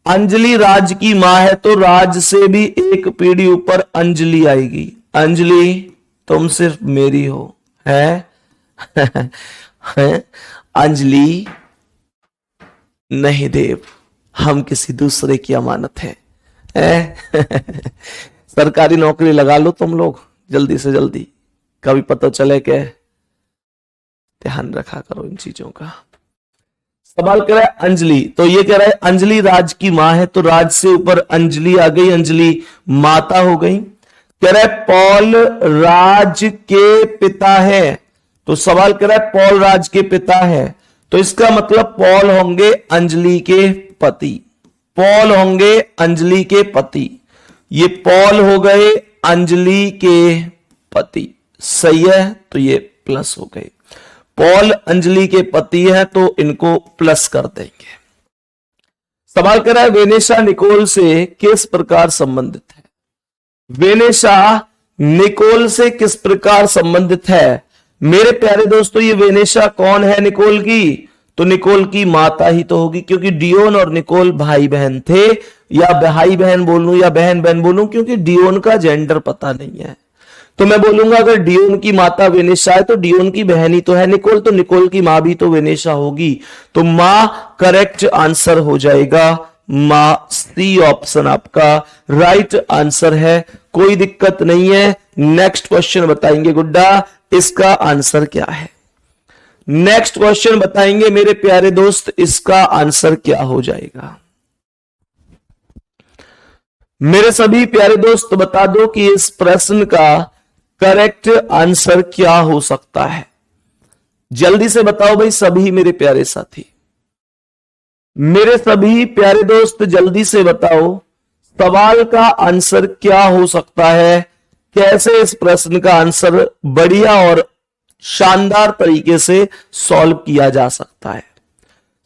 अंजलि राज की मां है तो राज से भी एक पीढ़ी ऊपर अंजलि आएगी। अंजलि तुम सिर्फ मेरी हो, है? अंजलि नहीं देव, हम किसी दूसरे की अमानत है। सरकारी नौकरी लगा लो तुम लोग जल्दी से जल्दी, कभी पता चले के। ध्यान रखा करो इन चीजों का। सवाल कह रहा है अंजलि, तो ये कह रहा है अंजलि राज की मां है, तो राज से ऊपर अंजलि आ गई, अंजलि माता हो गई। कह रहा है पॉल राज के पिता है। तो सवाल कह रहा है पॉल राज के पिता है, तो इसका मतलब पॉल होंगे अंजलि के पति। पॉल होंगे अंजलि के पति। ये पॉल हो गए अंजलि के पति। सही है, तो ये प्लस हो गए। पॉल अंजलि के पति है तो इनको प्लस कर देंगे। सवाल कर रहा है वेनेशा निकोल से किस प्रकार संबंधित है? वेनेशा निकोल से किस प्रकार संबंधित है? मेरे प्यारे दोस्तों, ये वेनेशा कौन है निकोल की? तो निकोल की माता ही तो होगी, क्योंकि डियोन और निकोल भाई बहन थे। या भाई बहन बोलूं या बहन बहन बोलूं, क्योंकि डियोन का जेंडर पता नहीं है, तो मैं बोलूंगा अगर डियोन की माता वेनेशा है तो डियोन की बहन ही तो है निकोल, तो निकोल की मां भी तो वेनेशा होगी। तो मां करेक्ट आंसर हो जाएगा। मां, सी ऑप्शन आपका राइट आंसर है, कोई दिक्कत नहीं है। नेक्स्ट क्वेश्चन बताएंगे गुड्डा, इसका आंसर क्या है? नेक्स्ट क्वेश्चन बताएंगे मेरे प्यारे दोस्त, इसका आंसर क्या हो जाएगा? मेरे सभी प्यारे दोस्त बता दो कि इस प्रश्न का करेक्ट आंसर क्या हो सकता है? जल्दी से बताओ भाई सभी मेरे प्यारे साथी, मेरे सभी प्यारे दोस्त जल्दी से बताओ सवाल का आंसर क्या हो सकता है? कैसे इस प्रश्न का आंसर बढ़िया और शानदार तरीके से सॉल्व किया जा सकता है?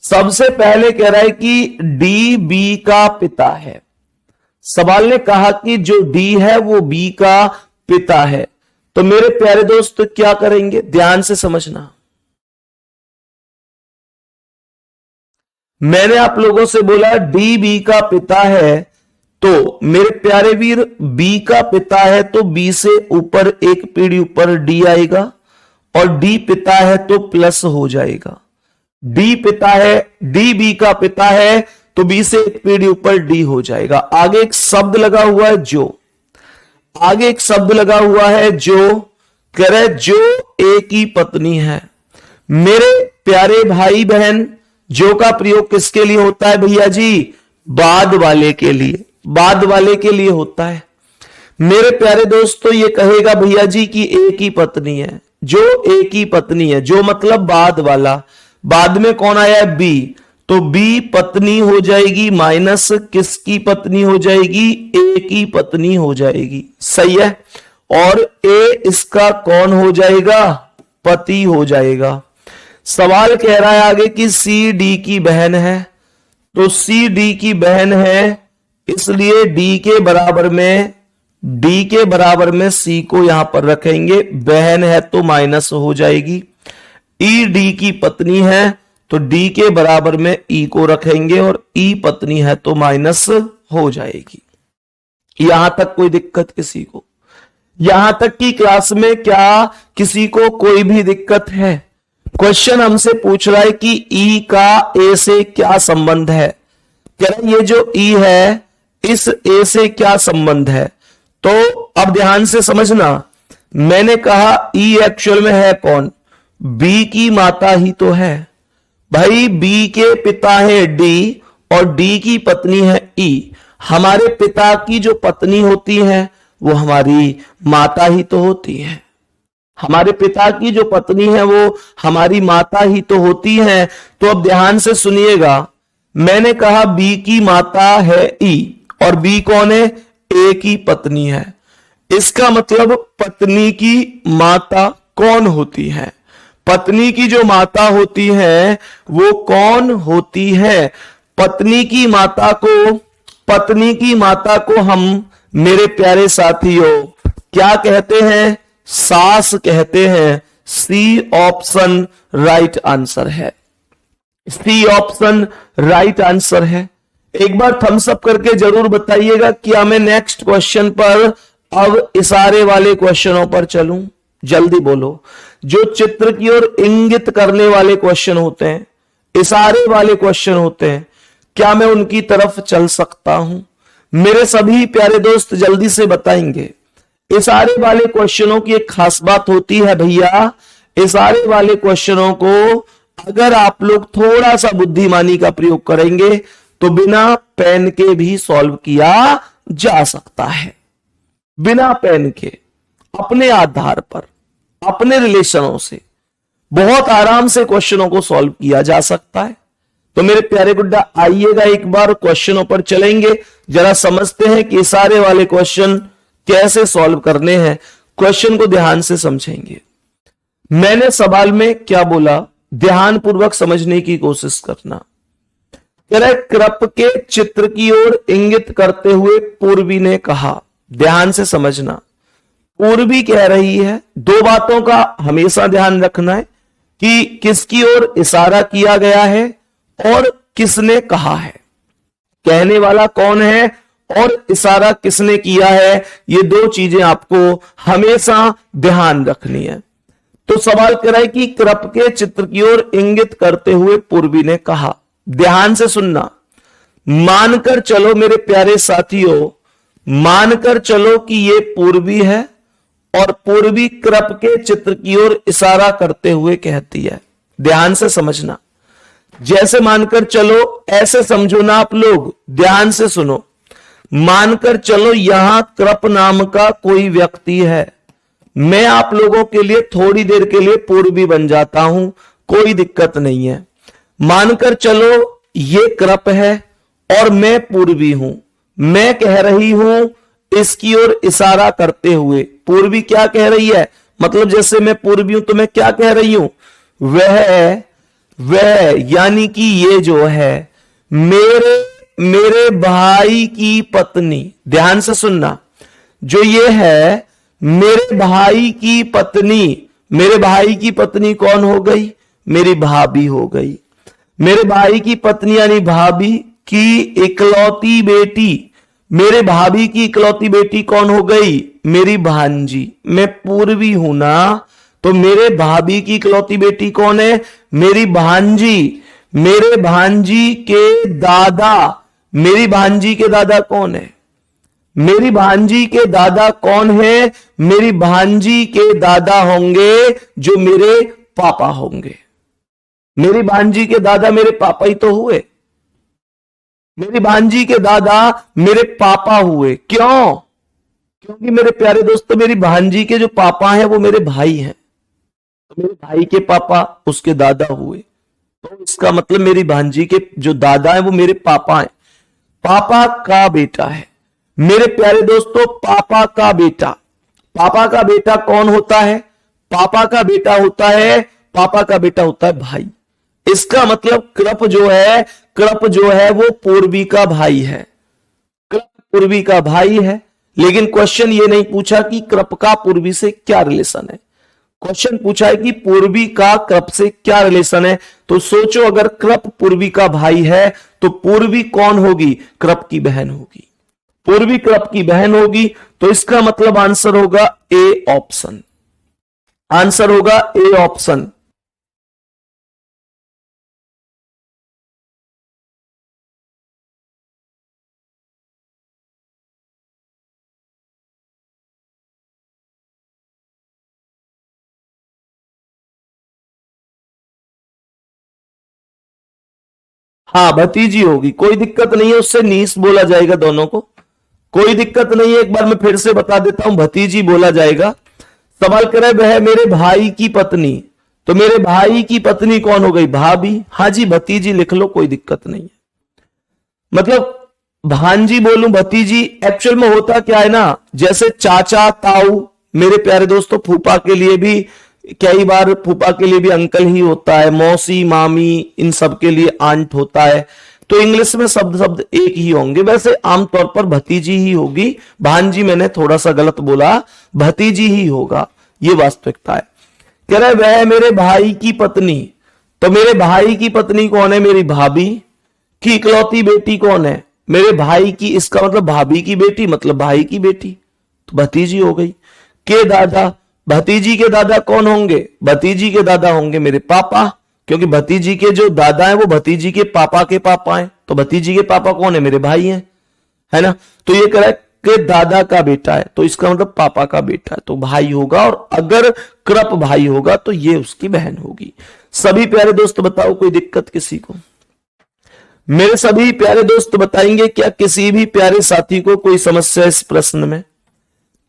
सबसे पहले कह रहा है कि डी बी का पिता है। सवाल ने कहा कि जो डी है वो बी का पिता है, तो मेरे प्यारे दोस्त क्या करेंगे? ध्यान से समझना। मैंने आप लोगों से बोला डी बी का पिता है, तो मेरे प्यारे वीर बी का पिता है तो बी से ऊपर एक पीढ़ी ऊपर डी आएगा, और डी पिता है तो प्लस हो जाएगा। डी पिता है, डी बी का पिता है तो बी से एक पीढ़ी ऊपर डी हो जाएगा। आगे एक शब्द लगा हुआ है जो, आगे एक शब्द लगा हुआ है जो, कह रहे जो ए की पत्नी है। मेरे प्यारे भाई बहन, जो का प्रयोग किसके लिए होता है भैया जी? बाद वाले के लिए, बाद वाले के लिए होता है। मेरे प्यारे दोस्तों ये कहेगा भैया जी कि ए की पत्नी है, जो ए की पत्नी है, जो मतलब बाद वाला। बाद में कौन आया है? बी, तो बी पत्नी हो जाएगी माइनस किसकी पत्नी हो जाएगी? ए की पत्नी हो जाएगी। सही है। और ए इसका कौन हो जाएगा? पति हो जाएगा। सवाल कह रहा है आगे कि सी डी की बहन है, तो सी डी की बहन है, इसलिए डी के बराबर में, डी के बराबर में सी को यहां पर रखेंगे। बहन है तो माइनस हो जाएगी। ई डी की पत्नी है तो डी के बराबर में ई को रखेंगे, और ई पत्नी है तो माइनस हो जाएगी। यहां तक कोई दिक्कत किसी को? यहां तक की क्लास में क्या किसी को कोई भी दिक्कत है? क्वेश्चन हमसे पूछ रहा है कि ई का ए से क्या संबंध है। कह रहा है ये जो ई है इस ए से क्या संबंध है। तो अब ध्यान से समझना, मैंने कहा ई एक्चुअल में है कौन? बी की माता ही तो है भाई। बी के पिता है डी और डी की पत्नी है ई। हमारे पिता की जो पत्नी होती है वो हमारी माता ही तो होती है। हमारे पिता की जो पत्नी है वो हमारी माता ही तो होती है। तो अब ध्यान से सुनिएगा, मैंने कहा बी की माता है ई, और बी कौन है? ए की पत्नी है। इसका मतलब पत्नी की माता कौन होती है? पत्नी की जो माता होती है वो कौन होती है? पत्नी की माता को, पत्नी की माता को हम मेरे प्यारे साथियों क्या कहते हैं? सास कहते हैं। सी ऑप्शन राइट आंसर है। सी ऑप्शन राइट आंसर है। एक बार थम्स अप करके जरूर बताइएगा क्या मैं नेक्स्ट क्वेश्चन पर अब इशारे वाले क्वेश्चनों पर चलूं? जल्दी बोलो। जो चित्र की ओर इंगित करने वाले क्वेश्चन होते हैं, इशारे वाले क्वेश्चन होते हैं, क्या मैं उनकी तरफ चल सकता हूं? मेरे सभी प्यारे दोस्त जल्दी से बताएंगे। इशारे वाले क्वेश्चनों की एक खास बात होती है भैया, इशारे वाले क्वेश्चनों को अगर आप लोग थोड़ा सा बुद्धिमानी का प्रयोग करेंगे तो बिना पेन के भी सॉल्व किया जा सकता है। बिना पेन के, अपने आधार पर, अपने रिलेशनों से बहुत आराम से क्वेश्चनों को सॉल्व किया जा सकता है। तो मेरे प्यारे गुड्डा आइएगा एक बार क्वेश्चनों पर चलेंगे, जरा समझते हैं कि इशारे वाले क्वेश्चन कैसे सॉल्व करने हैं। क्वेश्चन को ध्यान से समझेंगे। मैंने सवाल में क्या बोला, ध्यान पूर्वक समझने की कोशिश करना। कह रहा है कृप के चित्र की ओर इंगित करते हुए पूर्वी ने कहा। ध्यान से समझना, पूर्वी कह रही है, दो बातों का हमेशा ध्यान रखना है कि किसकी ओर इशारा किया गया है और किसने कहा है। कहने वाला कौन है और इशारा किसने किया है, ये दो चीजें आपको हमेशा ध्यान रखनी है। तो सवाल कर रहा है कि कृप के चित्र की ओर इंगित करते हुए पूर्वी ने कहा। ध्यान से सुनना, मानकर चलो मेरे प्यारे साथियों, मानकर चलो कि ये पूर्वी है और पूर्वी कृप के चित्र की ओर इशारा करते हुए कहती है। ध्यान से समझना, जैसे मानकर चलो ऐसे समझो ना आप लोग। ध्यान से सुनो, मानकर चलो यहां कृप नाम का कोई व्यक्ति है, मैं आप लोगों के लिए थोड़ी देर के लिए पूर्वी बन जाता हूं, कोई दिक्कत नहीं है। मानकर चलो ये कृप है और मैं पूर्वी हूं, मैं कह रही हूं इसकी ओर इशारा करते हुए। पूर्वी क्या कह रही है, मतलब जैसे मैं पूर्वी हूं तो मैं क्या कह रही हूं, वह यानी कि ये जो है मेरे भाई की पत्नी। ध्यान से सुनना, जो ये है मेरे भाई की पत्नी। मेरे भाई की पत्नी कौन हो गई, मेरी भाभी हो गई। मेरे भाई की पत्नी यानी भाभी की इकलौती बेटी, मेरे भाभी की इकलौती बेटी कौन हो गई? मेरी भांजी। मैं पूर्वी हूं ना, तो मेरे भाभी की इकलौती बेटी कौन है? मेरी भांजी। मेरे भांजी के दादा, मेरी भांजी के दादा कौन है? मेरी भांजी के दादा कौन है? मेरी भांजी के दादा होंगे जो मेरे पापा होंगे। मेरी भांजी के दादा मेरे पापा ही तो हुए। मेरी भांजी के दादा मेरे पापा हुए। क्यों? क्योंकि मेरे प्यारे दोस्तों, मेरी भांजी के जो पापा हैं वो मेरे भाई हैं, तो मेरे भाई के पापा उसके दादा हुए, तो इसका मतलब मेरी भांजी के जो दादा है वो मेरे पापा हैं, पापा का बेटा है। मेरे प्यारे दोस्तों, पापा का बेटा, पापा का बेटा कौन होता है? पापा का बेटा होता है, पापा का बेटा होता है भाई। इसका मतलब कृप जो है, कृप जो है वो पूर्वी का भाई है, कृप पूर्वी का भाई है। लेकिन क्वेश्चन ये नहीं पूछा कि कृप का पूर्वी से क्या रिलेशन है, क्वेश्चन पूछा है कि पूर्वी का कृप से क्या रिलेशन है। तो सोचो, अगर कृप पूर्वी का भाई है तो पूर्वी कौन होगी? कृप की बहन होगी, पूर्वी कृप की बहन होगी। तो इसका मतलब आंसर होगा ए ऑप्शन, आंसर होगा ए ऑप्शन। हाँ, भतीजी होगी, कोई दिक्कत नहीं है, उससे नीस बोला जाएगा दोनों को, कोई दिक्कत नहीं है। एक बार मैं फिर से बता देता हूं, भतीजी बोला जाएगा। सवाल करे वह मेरे भाई की पत्नी, तो मेरे भाई की पत्नी कौन हो गई? भाभी। हाँ जी, भतीजी लिख लो, कोई दिक्कत नहीं है। मतलब भांजी बोलूं भतीजी, एक्चुअल में होता क्या है ना, जैसे चाचा ताऊ, मेरे प्यारे दोस्तों फूफा के लिए भी कई बार फूफा के लिए भी अंकल ही होता है, मौसी मामी इन सब के लिए आंट होता है, तो इंग्लिश में शब्द शब्द एक ही होंगे। वैसे आमतौर पर भतीजी ही होगी, भांजी मैंने थोड़ा सा गलत बोला, भतीजी ही होगा, ये वास्तविकता है। कह रहे वह मेरे भाई की पत्नी, तो मेरे भाई की पत्नी कौन है? मेरी भाभी की इकलौती बेटी कौन है? मेरे भाई की, इसका मतलब भाभी की बेटी, मतलब भाई की बेटी, तो भतीजी हो गई। के दादा, भतीजी के दादा कौन होंगे? भतीजी के दादा होंगे मेरे पापा, क्योंकि भतीजी के जो दादा हैं वो भतीजी के पापा हैं, तो भतीजी के पापा कौन है? मेरे भाई हैं, है ना। तो ये कह रहा है कि दादा का बेटा है, तो इसका मतलब पापा का बेटा है, तो भाई होगा। और अगर कृप भाई होगा तो ये उसकी बहन होगी। सभी प्यारे दोस्त बताओ, कोई दिक्कत किसी को? मेरे सभी प्यारे दोस्त बताएंगे क्या किसी भी प्यारे साथी को कोई समस्या इस प्रश्न में?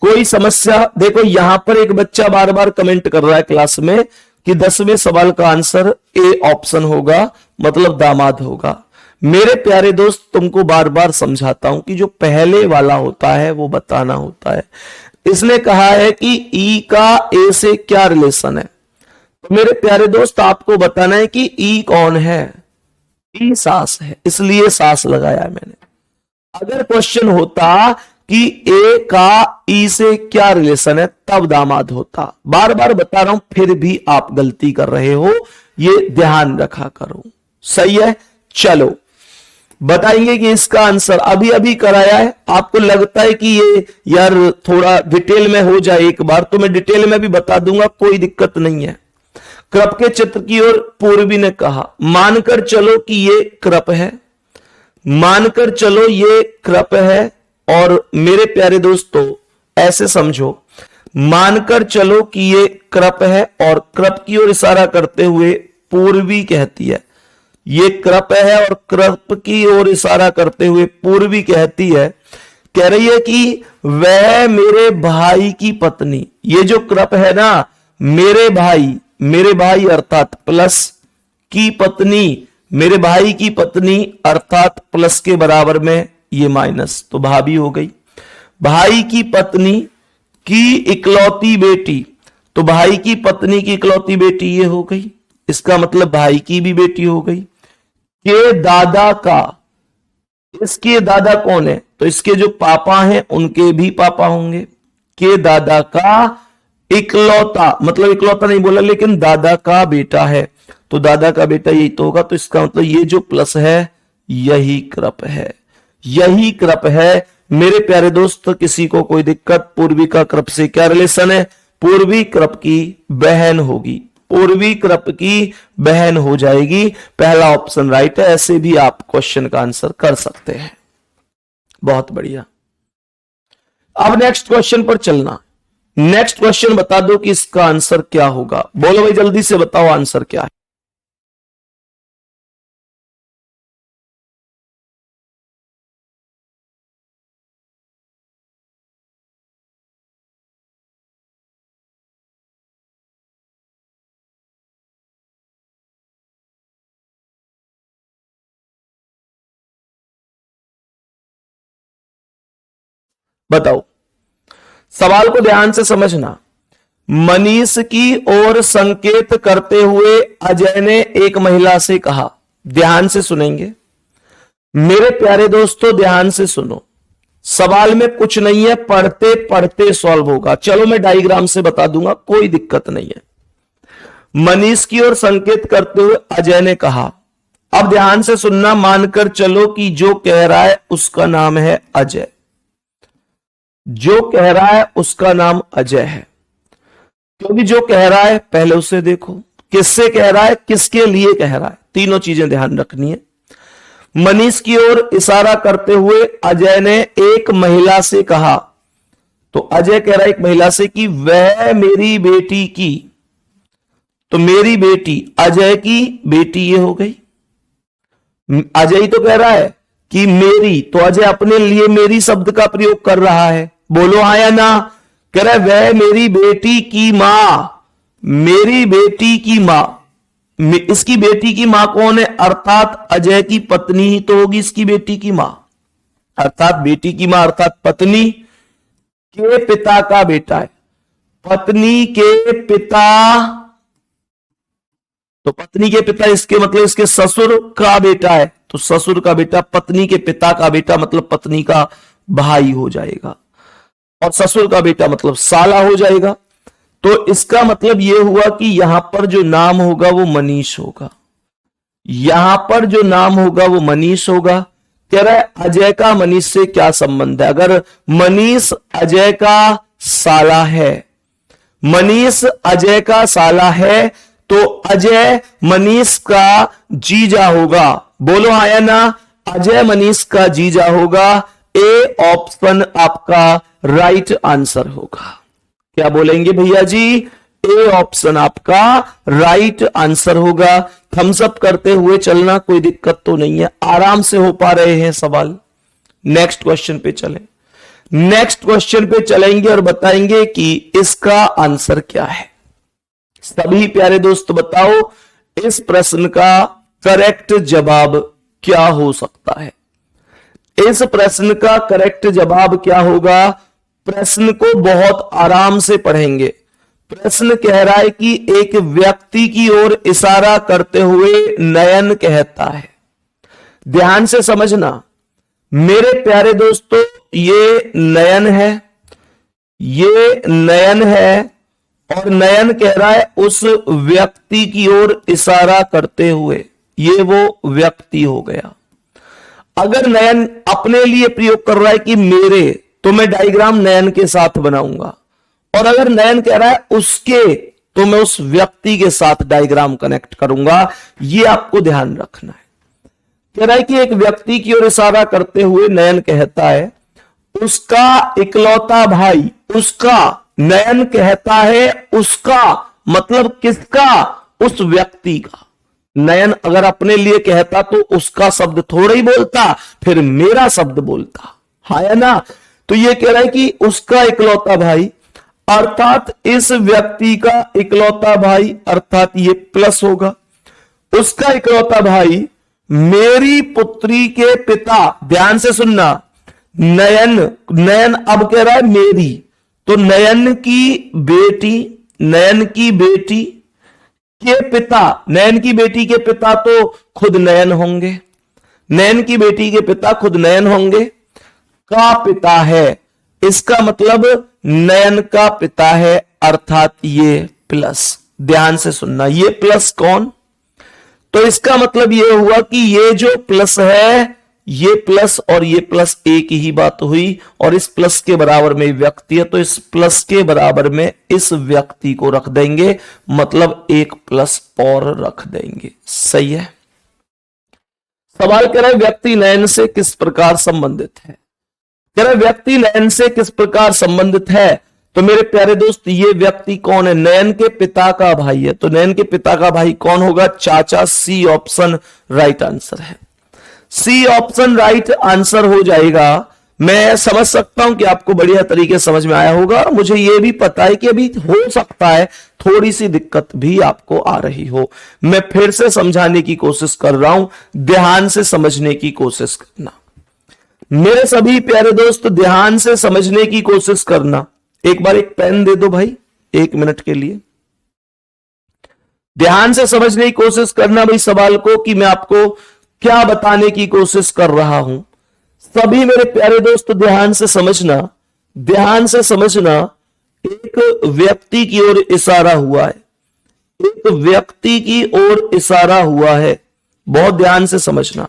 कोई समस्या? देखो यहां पर एक बच्चा बार बार कमेंट कर रहा है क्लास में कि 10वें सवाल का आंसर ए ऑप्शन होगा, मतलब दामाद होगा। मेरे प्यारे दोस्त, तुमको बार बार समझाता हूं कि जो पहले वाला होता है वो बताना होता है। इसने कहा है कि ई का ए से क्या रिलेशन है, तो मेरे प्यारे दोस्त आपको बताना है कि ई कौन है? ई सास है, इसलिए सास लगाया है मैंने। अगर क्वेश्चन होता कि ए का ई से क्या रिलेशन है, तब दामाद होता। बार बार बता रहा हूं, फिर भी आप गलती कर रहे हो, ये ध्यान रखा करो, सही है। चलो बताएंगे कि इसका आंसर अभी अभी कराया है। आपको लगता है कि ये यार थोड़ा डिटेल में हो जाए एक बार, तो मैं डिटेल में भी बता दूंगा, कोई दिक्कत नहीं है। कृप के चित्र की ओर पूर्वी ने कहा, मानकर चलो कि ये कृप है, मानकर चलो ये कृप है। और मेरे प्यारे दोस्तों ऐसे समझो, मानकर चलो कि ये कृप है, और कृप की ओर इशारा करते हुए पूर्वी कहती है, ये कृप है, और कृप की ओर इशारा करते हुए पूर्वी कहती है, कह रही है कि वह मेरे भाई की पत्नी। ये जो कृप है ना, मेरे भाई अर्थात प्लस की पत्नी, मेरे भाई की पत्नी अर्थात प्लस के बराबर में ये माइनस, तो भाभी हो गई। भाई की पत्नी की इकलौती बेटी, तो भाई की पत्नी की इकलौती बेटी ये हो गई, इसका मतलब भाई की भी बेटी हो गई। के दादा का, इसके दादा कौन है? तो इसके जो पापा हैं उनके भी पापा होंगे। के दादा का इकलौता, मतलब इकलौता नहीं बोला, लेकिन दादा का बेटा है, तो दादा का बेटा यही तो होगा। तो इसका मतलब ये जो प्लस है यही कृप है, यही कृप है। मेरे प्यारे दोस्त, किसी को कोई दिक्कत? पूर्वी का कृप से क्या रिलेशन है? पूर्वी कृप की बहन होगी, पूर्वी कृप की बहन हो जाएगी। पहला ऑप्शन राइट है। ऐसे भी आप क्वेश्चन का आंसर कर सकते हैं। बहुत बढ़िया। अब नेक्स्ट क्वेश्चन पर चलना। नेक्स्ट क्वेश्चन बता दो कि इसका आंसर क्या होगा। बोलो भाई, जल्दी से बताओ आंसर क्या है। बताओ, सवाल को ध्यान से समझना। मनीष की ओर संकेत करते हुए अजय ने एक महिला से कहा। ध्यान से सुनेंगे मेरे प्यारे दोस्तों, ध्यान से सुनो। सवाल में कुछ नहीं है, पढ़ते पढ़ते सॉल्व होगा। चलो मैं डायग्राम से बता दूंगा, कोई दिक्कत नहीं है। मनीष की ओर संकेत करते हुए अजय ने कहा। अब ध्यान से सुनना, मानकर चलो कि जो कह रहा है उसका नाम है अजय, जो कह रहा है उसका नाम अजय है। क्योंकि जो कह रहा है, पहले उसे देखो, किससे कह रहा है, किसके लिए कह रहा है, तीनों चीजें ध्यान रखनी है। मनीष की ओर इशारा करते हुए अजय ने एक महिला से कहा। तो अजय कह रहा है एक महिला से कि वह मेरी बेटी की, तो मेरी बेटी, अजय की बेटी ये हो गई। अजय ही तो कह रहा है कि मेरी, तो अजय अपने लिए मेरी शब्द का प्रयोग कर रहा है। बोलो हाँ या ना। कह रहा है वह मेरी बेटी की मां, मेरी बेटी की मां। इसकी बेटी की मां कौन है? अर्थात अजय की पत्नी ही तो होगी इसकी बेटी की मां। अर्थात बेटी की मां अर्थात पत्नी के पिता का बेटा है, पत्नी के पिता। तो पत्नी के पिता, इसके मतलब इसके ससुर का बेटा है, तो ससुर का बेटा पत्नी के पिता का बेटा मतलब पत्नी का भाई हो जाएगा, और ससुर का बेटा मतलब साला हो जाएगा। तो इसका मतलब यह हुआ कि यहां पर जो नाम होगा वो मनीष होगा, यहां पर जो नाम होगा वो मनीष होगा। कह रहा है अजय का मनीष से क्या संबंध है? अगर मनीष अजय का साला है, मनीष अजय का साला है, तो अजय मनीष का जीजा होगा। बोलो हाँ या ना। अजय मनीष का जीजा होगा। ए ऑप्शन आपका राइट आंसर होगा। क्या बोलेंगे भैया जी? ए ऑप्शन आपका राइट आंसर होगा। थम्स अप करते हुए चलना, कोई दिक्कत तो नहीं है, आराम से हो पा रहे हैं सवाल। नेक्स्ट क्वेश्चन पे चलें। नेक्स्ट क्वेश्चन पे चलेंगे और बताएंगे कि इसका आंसर क्या है। सभी प्यारे दोस्त बताओ, इस प्रश्न का करेक्ट जवाब क्या हो सकता है? इस प्रश्न का करेक्ट जवाब क्या होगा? प्रश्न को बहुत आराम से पढ़ेंगे। प्रश्न कह रहा है कि एक व्यक्ति की ओर इशारा करते हुए नयन कहता है। ध्यान से समझना मेरे प्यारे दोस्तों, ये नयन है, ये नयन है, और नयन कह रहा है उस व्यक्ति की ओर इशारा करते हुए, ये वो व्यक्ति हो गया। अगर नयन अपने लिए प्रयोग कर रहा है कि मेरे, तो मैं डायग्राम नयन के साथ बनाऊंगा, और अगर नयन कह रहा है उसके, तो मैं उस व्यक्ति के साथ डायग्राम कनेक्ट करूंगा। ये आपको ध्यान रखना है। कह रहा है कि एक व्यक्ति की ओर इशारा करते हुए नयन कहता है उसका इकलौता भाई, उसका, नयन कहता है उसका मतलब किसका? उस व्यक्ति का। नयन अगर अपने लिए कहता तो उसका शब्द थोड़ा ही बोलता, फिर मेरा शब्द बोलता, हाँ या ना। तो ये कह रहा है कि उसका इकलौता भाई, अर्थात इस व्यक्ति का इकलौता भाई, अर्थात ये प्लस होगा। उसका इकलौता भाई मेरी पुत्री के पिता, ध्यान से सुनना, नयन, नयन अब कह रहा है मेरी, तो नयन की बेटी, नयन की बेटी के पिता, नयन की बेटी के पिता तो खुद नयन होंगे, नयन की बेटी के पिता खुद नयन होंगे, का पिता है, इसका मतलब नयन का पिता है, अर्थात ये प्लस। ध्यान से सुनना, ये प्लस कौन? तो इसका मतलब ये हुआ कि ये जो प्लस है, ये प्लस और ये प्लस एक ही बात हुई, और इस प्लस के बराबर में व्यक्ति है तो इस प्लस के बराबर में इस व्यक्ति को रख देंगे, मतलब एक प्लस और रख देंगे। सही है। सवाल कह रहा है व्यक्ति नयन से किस प्रकार संबंधित है। कह रहा है व्यक्ति नयन से किस प्रकार संबंधित है। तो मेरे प्यारे दोस्त, ये व्यक्ति कौन है? नयन के पिता का भाई है। तो नयन के पिता का भाई कौन होगा? चाचा। सी ऑप्शन राइट आंसर है। सी ऑप्शन राइट आंसर हो जाएगा। मैं समझ सकता हूं कि आपको बढ़िया तरीके से समझ में आया होगा। मुझे यह भी पता है कि अभी हो सकता है थोड़ी सी दिक्कत भी आपको आ रही हो। मैं फिर से समझाने की कोशिश कर रहा हूं, ध्यान से समझने की कोशिश करना। मेरे सभी प्यारे दोस्त, ध्यान से समझने की कोशिश करना। एक बार एक पेन दे दो भाई, 1 मिनट के लिए। ध्यान से समझने की कोशिश करना भाई सवाल को, कि मैं आपको क्या बताने की कोशिश कर रहा हूं। सभी मेरे प्यारे दोस्त ध्यान से समझना, ध्यान से समझना। एक व्यक्ति की ओर इशारा हुआ है, एक व्यक्ति की ओर इशारा हुआ है। बहुत ध्यान से समझना।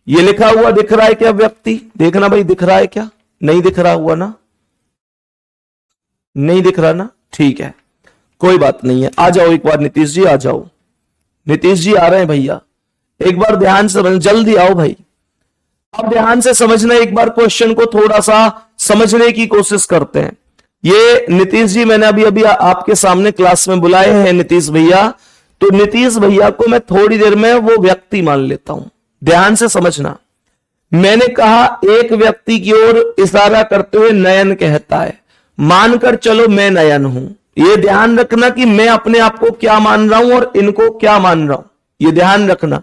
ये लिखा हुआ दिख रहा है क्या व्यक्ति? देखना भाई, दिख रहा है क्या? नहीं दिख रहा हुआ ना? नहीं दिख रहा ना? ठीक है, कोई बात नहीं है। आ जाओ एक बार नीतीश जी, आ जाओ। नीतीश जी आ रहे हैं भैया, एक बार ध्यान से समझ, जल्दी आओ भाई। अब ध्यान से समझना, एक बार क्वेश्चन को थोड़ा सा समझने की कोशिश करते हैं। ये नीतीश जी मैंने अभी अभी आपके सामने क्लास में बुलाए हैं नीतीश भैया, तो नीतीश भैया को मैं थोड़ी देर में वो व्यक्ति मान लेता हूं। ध्यान से समझना। मैंने कहा एक व्यक्ति की ओर इशारा करते हुए नयन कहता है, मानकर चलो मैं नयन हूं। यह ध्यान रखना कि मैं अपने आप को क्या मान रहा हूं और इनको क्या मान रहा हूं, यह ध्यान रखना।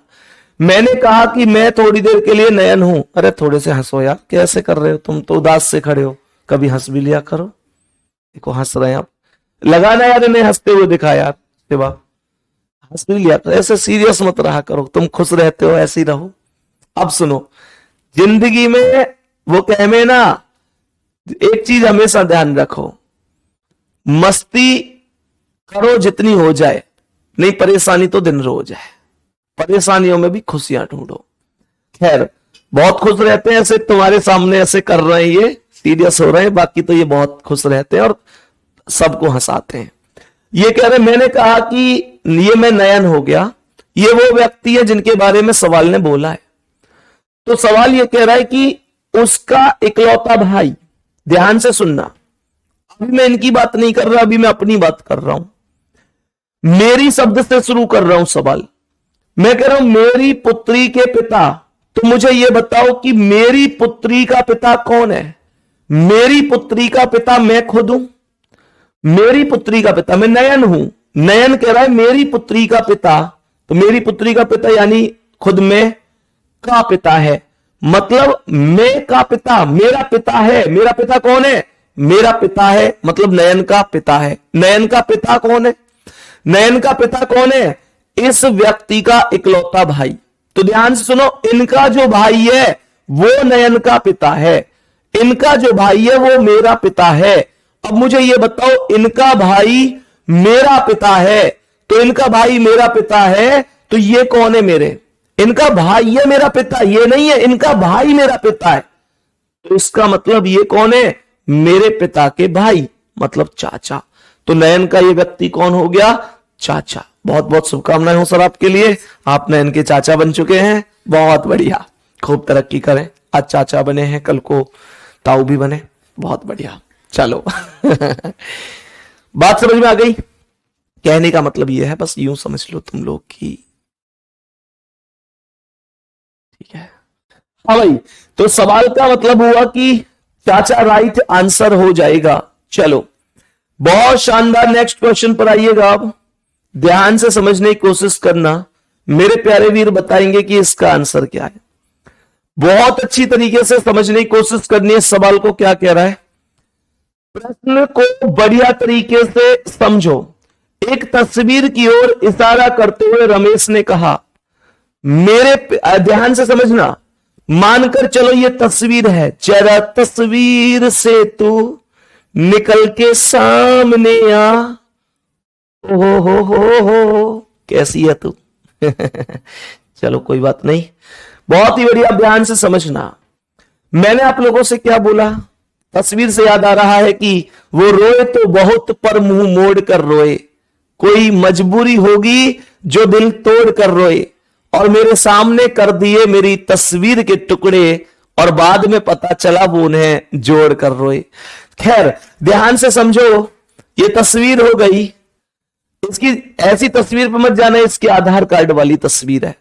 मैंने कहा कि मैं थोड़ी देर के लिए नयन हूं। अरे थोड़े से हंसो यार, कैसे कर रहे हो तुम तो, उदास से खड़े हो, कभी हंस भी लिया करो। देखो हंस रहे हैं आप, लगाना यार इन्हें हंसते हुए दिखा यार, शिवा हंस भी लिया करो, ऐसे सीरियस मत रहा करो। तुम खुश रहते हो, ऐसे ही रहो। अब सुनो, जिंदगी में वो कह में ना, एक चीज हमेशा ध्यान रखो, मस्ती करो जितनी हो जाए, नहीं परेशानी तो दिन रोज है। परेशानियों में भी खुशियां ढूंढो। खैर, बहुत खुश रहते हैं ऐसे, तुम्हारे सामने ऐसे कर रहे हैं, ये सीरियस हो रहे हैं, बाकी तो ये बहुत खुश रहते हैं और सबको हंसाते हैं। ये कह रहे, मैंने कहा कि ये मैं नयन हो गया। ये वो व्यक्ति है जिनके बारे में सवाल ने बोला है। तो सवाल ये कह रहा है कि उसका इकलौता भाई, ध्यान से सुनना, अभी मैं इनकी बात नहीं कर रहा, अभी मैं अपनी बात कर रहा हूं। मेरी शब्द से शुरू कर रहा हूं सवाल। मैं कह रहा हूं मेरी पुत्री के पिता, तो मुझे यह बताओ कि मेरी पुत्री का पिता कौन है? मेरी पुत्री का पिता मैं खुद हूं। मेरी पुत्री का पिता मैं नयन हूं। नयन कह रहा है मेरी पुत्री का पिता, तो मेरी पुत्री का पिता यानी खुद मैं का पिता है, मतलब मैं का पिता मेरा पिता है। मेरा पिता कौन है? मेरा पिता है, मतलब नयन का पिता है। नयन का पिता कौन है? नयन का पिता कौन है? इस व्यक्ति का इकलौता भाई। तो ध्यान से सुनो, इनका जो भाई है वो नयन का पिता है, इनका जो भाई है वो मेरा पिता है। अब मुझे ये बताओ, इनका भाई मेरा पिता है, तो इनका भाई मेरा पिता है, तो ये कौन है मेरे? इनका भाई है मेरा पिता, ये नहीं है इनका भाई मेरा पिता है। तो इसका मतलब ये कौन है? मेरे पिता के भाई, मतलब चाचा। तो नयन का ये व्यक्ति कौन हो गया? चाचा। बहुत बहुत शुभकामनाएं हो सर आपके लिए, आप नयन के चाचा बन चुके हैं। बहुत बढ़िया, खूब तरक्की करें। आज चाचा बने हैं, कल को ताऊ भी बने, बहुत बढ़िया। चलो बात समझ में आ गई? कहने का मतलब यह है, बस यूं समझ लो तुम लोग की, ठीक है? हाँ भाई, तो सवाल का मतलब हुआ कि चाचा राइट आंसर हो जाएगा। चलो बहुत शानदार, नेक्स्ट क्वेश्चन पर आइएगा। आप ध्यान से समझने की कोशिश करना, मेरे प्यारे वीर बताएंगे कि इसका आंसर क्या है। बहुत अच्छी तरीके से समझने की कोशिश करनी है सवाल को क्या कह रहा है। प्रश्न को बढ़िया तरीके से समझो। एक तस्वीर की ओर इशारा करते हुए रमेश ने कहा, मेरे, ध्यान से समझना, मानकर चलो ये तस्वीर है, जरा तस्वीर से तू निकल के सामने आ। हो कैसी है तू? चलो कोई बात नहीं, बहुत ही बढ़िया, ध्यान से समझना। मैंने आप लोगों से क्या बोला, तस्वीर से याद आ रहा है कि वो रोए तो बहुत पर मुंह मोड़ कर रोए, कोई मजबूरी होगी जो दिल तोड़ कर रोए, और मेरे सामने कर दिए मेरी तस्वीर के टुकड़े, और बाद में पता चला वो उन्हें जोड़ कर रोए। खैर ध्यान से समझो, ये तस्वीर हो गई, इसकी ऐसी तस्वीर पर मत जाना, इसके आधार कार्ड वाली तस्वीर है।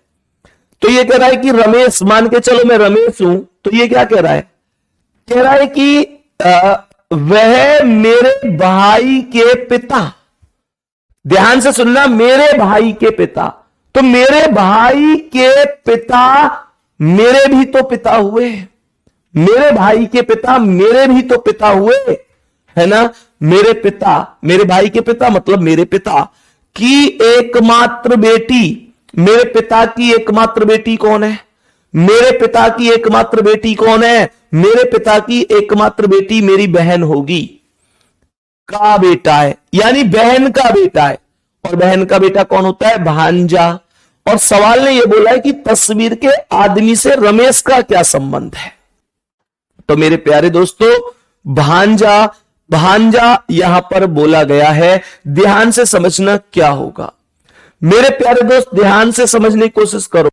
तो ये कह रहा है कि रमेश, मान के चलो मैं रमेश हूं, तो ये क्या कह रहा है, कह रहा है कि वह मेरे भाई के पिता, ध्यान से सुनना, मेरे भाई के पिता, तो मेरे भाई के पिता मेरे भी तो पिता हुए, मेरे भाई के पिता मेरे भी तो पिता हुए, है ना। मेरे पिता, मेरे भाई के पिता मतलब मेरे पिता की एकमात्र बेटी, मेरे पिता की एकमात्र बेटी कौन है, मेरे पिता की एकमात्र बेटी कौन है, मेरे पिता की एकमात्र बेटी मेरी बहन होगी, का बेटा है, यानी बहन का बेटा है, और बहन का बेटा कौन होता है, भांजा। और सवाल ने यह बोला है कि तस्वीर के आदमी से रमेश का क्या संबंध है। तो मेरे प्यारे दोस्तों, भांजा, भांजा यहां पर बोला गया है, ध्यान से समझना क्या होगा। मेरे प्यारे दोस्त ध्यान से समझने की कोशिश करो।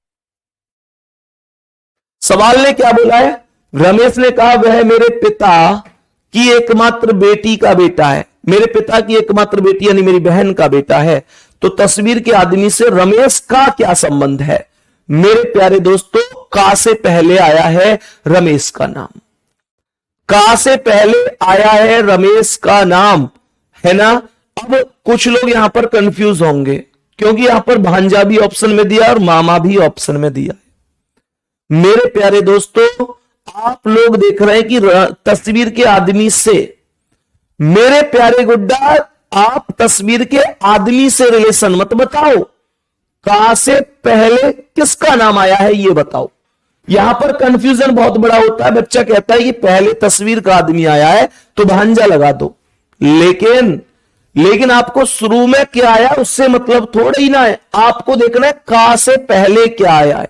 सवाल ने क्या बोला है, रमेश ने कहा वह मेरे पिता की एकमात्र बेटी का बेटा है, मेरे पिता की एकमात्र बेटी यानी मेरी बहन का बेटा है, तो तस्वीर के आदमी से रमेश का क्या संबंध है। मेरे प्यारे दोस्तों, का से पहले आया है रमेश का नाम, का से पहले आया है रमेश का नाम, है ना। अब कुछ लोग यहां पर कंफ्यूज होंगे, क्योंकि यहां पर भांजा भी ऑप्शन में दिया और मामा भी ऑप्शन में दिया। मेरे प्यारे दोस्तों, आप लोग देख रहे हैं कि तस्वीर के आदमी से, मेरे प्यारे गुड्डा, आप तस्वीर के आदमी से रिलेशन मत बताओ, का से पहले किसका नाम आया है ये बताओ। यहां पर कंफ्यूजन बहुत बड़ा होता है, बच्चा कहता है कि पहले तस्वीर का आदमी आया है तो भांजा लगा दो, लेकिन आपको शुरू में क्या आया उससे मतलब थोड़ा ही ना है, आपको देखना है का से पहले क्या आया है।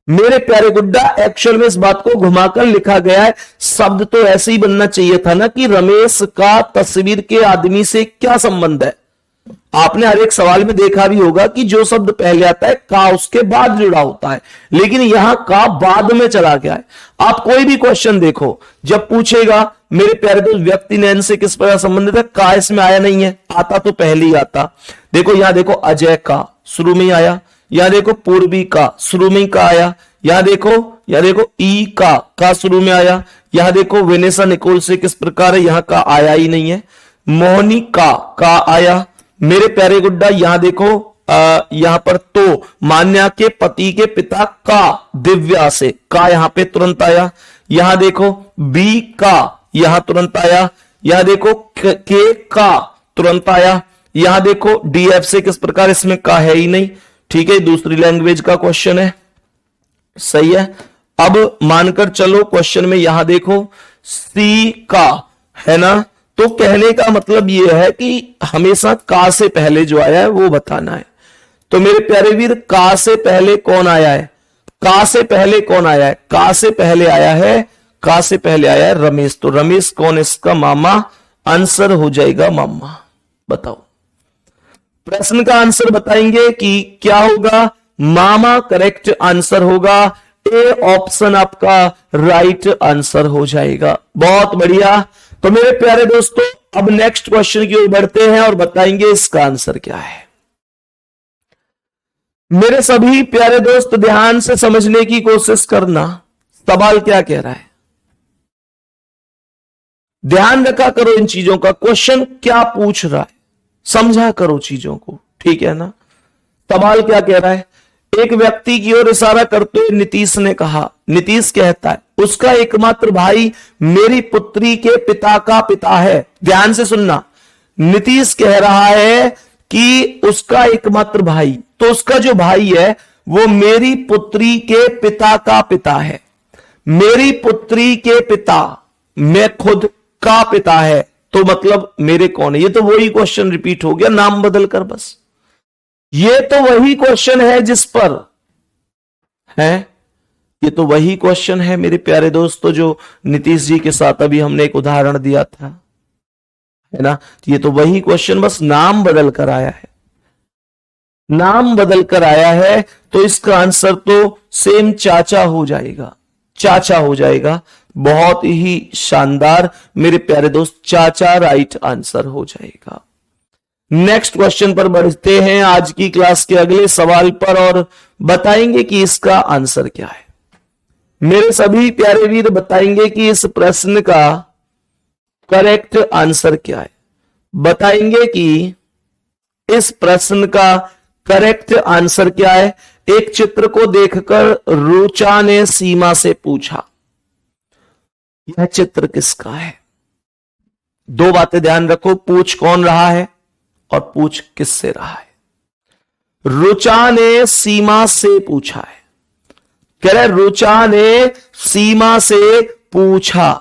मेरे प्यारे गुड्डा, एक्चुअल में इस बात को घुमाकर लिखा गया है, शब्द तो ऐसे ही बनना चाहिए था ना कि रमेश का तस्वीर के आदमी से क्या संबंध है। आपने हर एक सवाल में देखा भी होगा कि जो शब्द पहले आता है का उसके बाद जुड़ा होता है, लेकिन यहां का बाद में चला गया है। आप कोई भी क्वेश्चन देखो, जब पूछेगा मेरे प्यारे दोस्त व्यक्ति नयन से किस प्रकार संबंधित है, का इसमें आया नहीं है, आता तो पहले ही आता। देखो यहां देखो अजय का शुरू में ही आया, यहां देखो पूर्वी का शुरू में ही का आया, यहां देखो ई का शुरू में आया, यहां देखो वेनेसा निकोल से किस प्रकार है, यहां का आया ही नहीं है। मोहनी का आया। मेरे प्यारे गुड्डा यहां देखो, यहां पर तो मान्या के पति के पिता का दिव्या से का यहां पे तुरंत आया। यहां देखो बी का यहां तुरंत आया, यहां देखो के का तुरंत आया, यहां देखो डीएफ से किस प्रकार, इसमें का है ही नहीं। ठीक है, दूसरी लैंग्वेज का क्वेश्चन है, सही है। अब मानकर चलो क्वेश्चन में यहां देखो सी का है ना, तो कहने का मतलब यह है कि हमेशा का से पहले जो आया है वो बताना है। तो मेरे प्यारे वीर, का से पहले कौन आया है, का से पहले कौन आया है, का से पहले आया है, का से पहले आया है रमेश। तो रमेश कौन, इसका मामा, आंसर हो जाएगा मामा। बताओ, प्रश्न का आंसर बताएंगे कि क्या होगा, मामा करेक्ट आंसर होगा, ए ऑप्शन आपका राइट आंसर हो जाएगा। बहुत बढ़िया। तो मेरे प्यारे दोस्तों, अब नेक्स्ट क्वेश्चन की ओर बढ़ते हैं और बताएंगे इसका आंसर क्या है। मेरे सभी प्यारे दोस्त ध्यान से समझने की कोशिश करना, सवाल क्या कह रहा है, ध्यान रखा करो इन चीजों का, क्वेश्चन क्या पूछ रहा है समझा करो चीजों को, ठीक है ना। सवाल क्या कह रहा है, एक व्यक्ति की ओर इशारा करते हुए नीतीश ने कहा, नीतीश कहता है उसका एकमात्र भाई मेरी पुत्री के पिता का पिता है। ध्यान से सुनना, नीतीश कह रहा है कि उसका एकमात्र भाई, तो उसका जो भाई है वो मेरी पुत्री के पिता का पिता है। मेरी पुत्री के पिता, मैं खुद का पिता है, तो मतलब मेरे कौन है, ये तो वही क्वेश्चन रिपीट हो गया, नाम बदल कर बस। ये तो वही क्वेश्चन है जिस पर है, ये तो वही क्वेश्चन है मेरे प्यारे दोस्तों जो नीतीश जी के साथ अभी हमने एक उदाहरण दिया था, है ना। ये तो वही क्वेश्चन, बस नाम बदल कर आया है, नाम बदल कर आया है, तो इसका आंसर तो सेम चाचा हो जाएगा, चाचा हो जाएगा। बहुत ही शानदार मेरे प्यारे दोस्त, चाचा राइट आंसर हो जाएगा। नेक्स्ट क्वेश्चन पर बढ़ते हैं आज की क्लास के अगले सवाल पर और बताएंगे कि इसका आंसर क्या है। मेरे सभी प्यारे वीर बताएंगे कि इस प्रश्न का करेक्ट आंसर क्या है, बताएंगे कि इस प्रश्न का करेक्ट आंसर क्या है। एक चित्र को देखकर रुचा ने सीमा से पूछा, यह चित्र किसका है। दो बातें ध्यान रखो, पूछ कौन रहा है और पूछ किससे रहा है। रुचा ने सीमा से पूछा है, कह रहे रुचा ने सीमा से पूछा,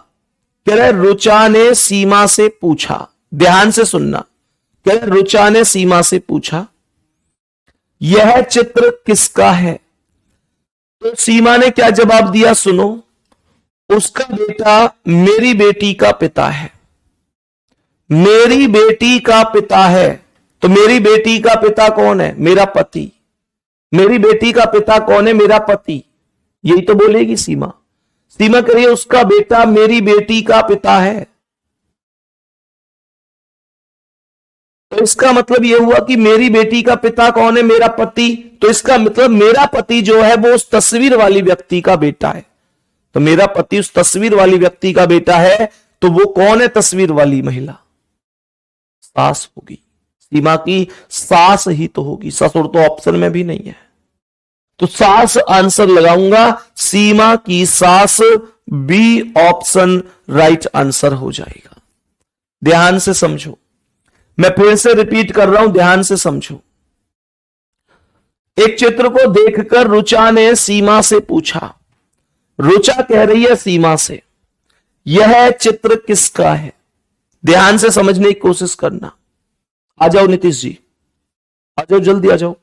कह रहे रुचा ने सीमा से पूछा, ध्यान से सुनना, कह रहे रुचा ने सीमा से पूछा यह चित्र किसका है। तो सीमा ने क्या जवाब दिया सुनो, उसका बेटा मेरी बेटी का पिता है, मेरी बेटी का पिता है। तो मेरी बेटी का पिता कौन है, मेरा पति। मेरी बेटी का पिता कौन है, मेरा पति। यही तो बोलेगी सीमा। सीमा करिए उसका बेटा मेरी बेटी का पिता है, तो इसका मतलब यह हुआ कि मेरी बेटी का पिता कौन है, मेरा पति। तो इसका मतलब मेरा पति जो है वो उस तस्वीर वाली व्यक्ति का बेटा है। तो मेरा पति उस तस्वीर वाली व्यक्ति का बेटा है, तो वो कौन है, तस्वीर वाली महिला, सास होगी। सीमा की सास ही तो होगी, ससुर तो ऑप्शन में भी नहीं है, तो सास आंसर लगाऊंगा। सीमा की सास, बी ऑप्शन राइट आंसर हो जाएगा। ध्यान से समझो, मैं फिर से रिपीट कर रहा हूं, ध्यान से समझो। एक चित्र को देखकर रुचा ने सीमा से पूछा, रुचा कह रही है सीमा से यह चित्र किसका है। ध्यान से समझने की कोशिश करना। आ जाओ नीतीश जी, आ जाओ, जल्दी आ जाओ।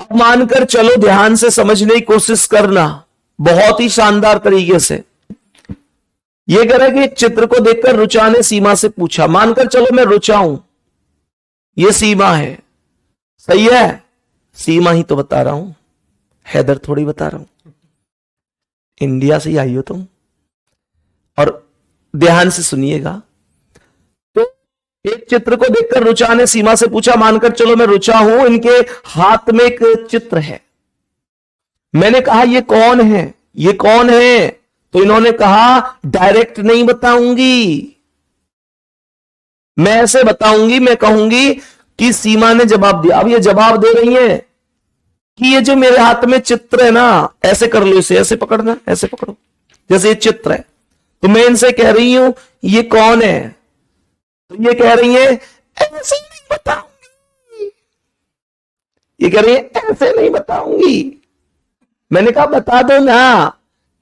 अब मानकर चलो, ध्यान से समझने की कोशिश करना बहुत ही शानदार तरीके से। यह कह रहा है कि एक चित्र को देखकर रुचा ने सीमा से पूछा, मानकर चलो मैं रुचा हूं, यह सीमा है, सही है। सीमा ही तो बता रहा हूं, हैदर थोड़ी बता रहा हूं, इंडिया से ही आई हो तुम। और ध्यान से सुनिएगा, तो एक चित्र को देखकर रुचा ने सीमा से पूछा, मानकर चलो मैं रुचा हूं, इनके हाथ में एक चित्र है। मैंने कहा ये कौन है, ये कौन है। तो इन्होंने कहा डायरेक्ट नहीं बताऊंगी, मैं ऐसे बताऊंगी, मैं कहूंगी कि सीमा ने जवाब दिया। अब ये जवाब दे रही है कि ये जो मेरे हाथ में चित्र है ना, ऐसे कर लो, इसे ऐसे पकड़ना, ऐसे पकड़ो, जैसे ये चित्र है। तो मैं इनसे कह रही हूं ये कौन है, तो ये कह रही है ऐसे नहीं बताऊंगी, ये कह रही है ऐसे नहीं बताऊंगी। मैंने कहा बता दो ना,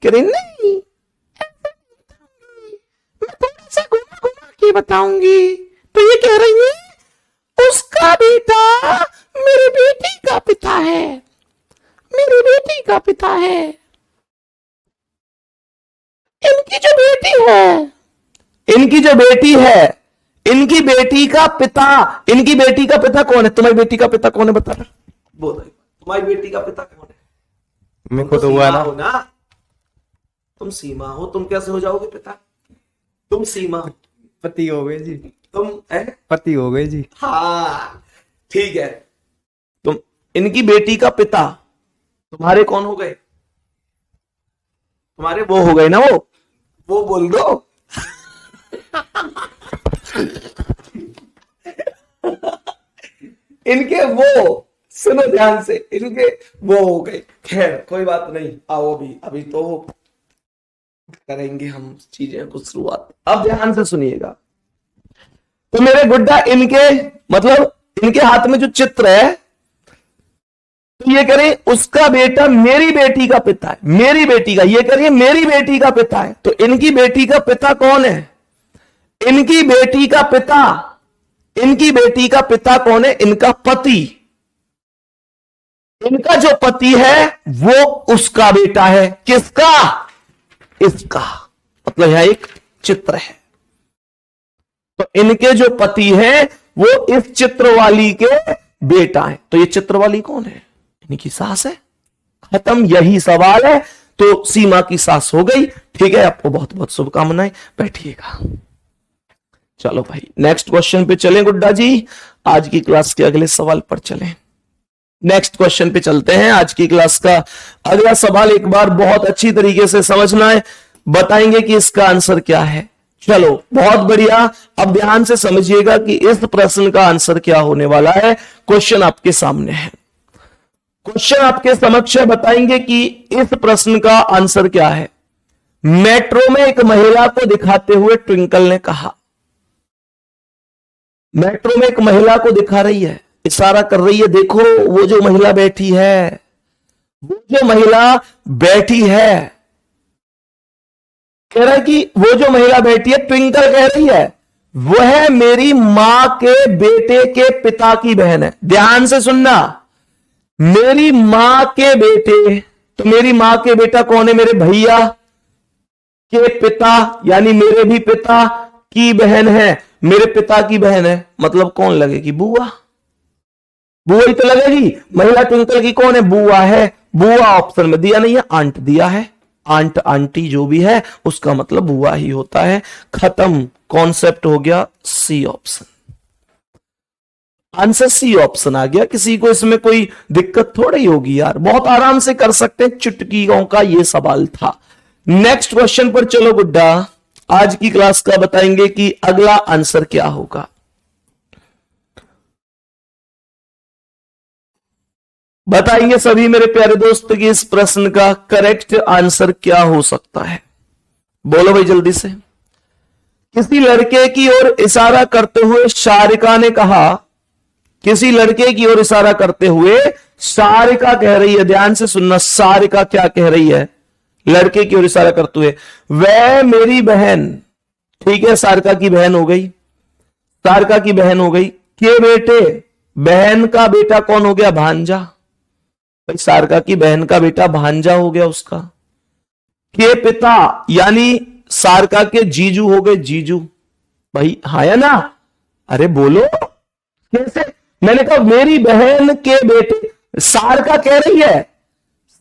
कह रही नहीं ऐसे नहीं बताऊंगी, मैं थोड़ा सा घुमा घुमा के बताऊंगी। तो ये कह रही है उसका बेटा मेरी बेटी का पिता है, मेरी बेटी का पिता है। इनकी जो बेटी है, इनकी जो बेटी है, इनकी बेटी का पिता, इनकी बेटी का पिता कौन है। तुम्हारी बेटी का पिता कौन है, बता रहा बोलो, तुम्हारी बेटी का पिता कौन है। मेरे को तो हुआ ना, तुम सीमा हो, तुम कैसे हो जाओगे पिता, तुम सीमा पति हो गए जी, तुम पति हो गए जी। हाँ ठीक है, तुम इनकी बेटी का पिता, तुम्हारे कौन हो गए, तुम्हारे वो हो गए ना, वो बोल दो। इनके वो, सुनो ध्यान से, इनके वो हो गए। खैर कोई बात नहीं, आओ अभी तो करेंगे हम चीजें कुछ शुरुआत। अब ध्यान से सुनिएगा, तो मेरे गुड्डा इनके मतलब इनके हाथ में जो चित्र है, तो ये करें उसका बेटा मेरी बेटी का पिता है, मेरी बेटी का, ये करिए मेरी बेटी का पिता है। तो इनकी बेटी का पिता कौन है, इनकी बेटी का पिता इनकी बेटी का पिता कौन है? इनका पति। इनका जो पति है वो उसका बेटा है। किसका? इसका। मतलब यह एक चित्र है। तो इनके जो पति हैं वो इस चित्र वाली के बेटा है। तो ये चित्र वाली कौन है? इनकी सास है। खत्म, यही सवाल है। तो सीमा की सास हो गई। ठीक है, आपको बहुत बहुत शुभकामनाएं। बैठिएगा। चलो भाई, नेक्स्ट क्वेश्चन पे चलें गुड्डा जी। आज की क्लास के अगले सवाल पर चलें। नेक्स्ट क्वेश्चन पे चलते हैं। आज की क्लास का अगला सवाल एक बार बहुत अच्छी तरीके से समझना है, बताएंगे कि इसका आंसर क्या है। चलो, बहुत बढ़िया। अब ध्यान से समझिएगा कि इस प्रश्न का आंसर क्या होने वाला है। क्वेश्चन आपके सामने है। क्वेश्चन आपके समक्ष है, बताएंगे कि इस प्रश्न का आंसर क्या है। मेट्रो में एक महिला को दिखाते हुए ट्विंकल ने कहा। मेट्रो में एक महिला को दिखा रही है, इशारा कर रही है, देखो वो जो महिला बैठी है, वो जो महिला बैठी है। कह रहा है कि वो जो महिला बैठी है, ट्विंकल कह रही है, वह मेरी मां के बेटे के पिता की बहन है। ध्यान से सुनना, मेरी मां के बेटे। तो मेरी मां के बेटा कौन है? मेरे भैया के पिता, यानी मेरे भी पिता की बहन है। मेरे पिता की बहन है, मतलब कौन लगेगी? बुआ। बुआ ही तो लगेगी। महिला ट्विंकल की कौन है? बुआ है। बुआ ऑप्शन में दिया नहीं है, आंट दिया है। आंट, आंटी जो भी है उसका मतलब बुआ ही होता है। खत्म, कॉन्सेप्ट हो गया। C option, answer C option आ गया। किसी को इसमें कोई दिक्कत थोड़ी होगी यार, बहुत आराम से कर सकते हैं। चुटकियों का ये सवाल था। नेक्स्ट क्वेश्चन पर चलो गुड्डा। आज की क्लास का बताएंगे कि अगला आंसर क्या होगा। बताएंगे सभी मेरे प्यारे दोस्त कि इस प्रश्न का करेक्ट आंसर क्या हो सकता है। बोलो भाई जल्दी से। किसी लड़के की ओर इशारा करते हुए सारिका ने कहा। किसी लड़के की ओर इशारा करते हुए सारिका कह रही है, ध्यान से सुनना, सारिका क्या कह रही है? लड़के की ओर इशारा करते हुए, वह मेरी बहन। ठीक है, सारिका की बहन हो गई। सारिका की बहन हो गई। के बेटे, बहन का बेटा कौन हो गया? भांजा। भाई सारिका की बहन का बेटा भांजा हो गया उसका। के पिता, यानी सारिका के जीजू हो गए। जीजू भाई, हाँ या ना? अरे बोलो कैसे? मैंने कहा मेरी बहन के बेटे। सारिका कह रही है,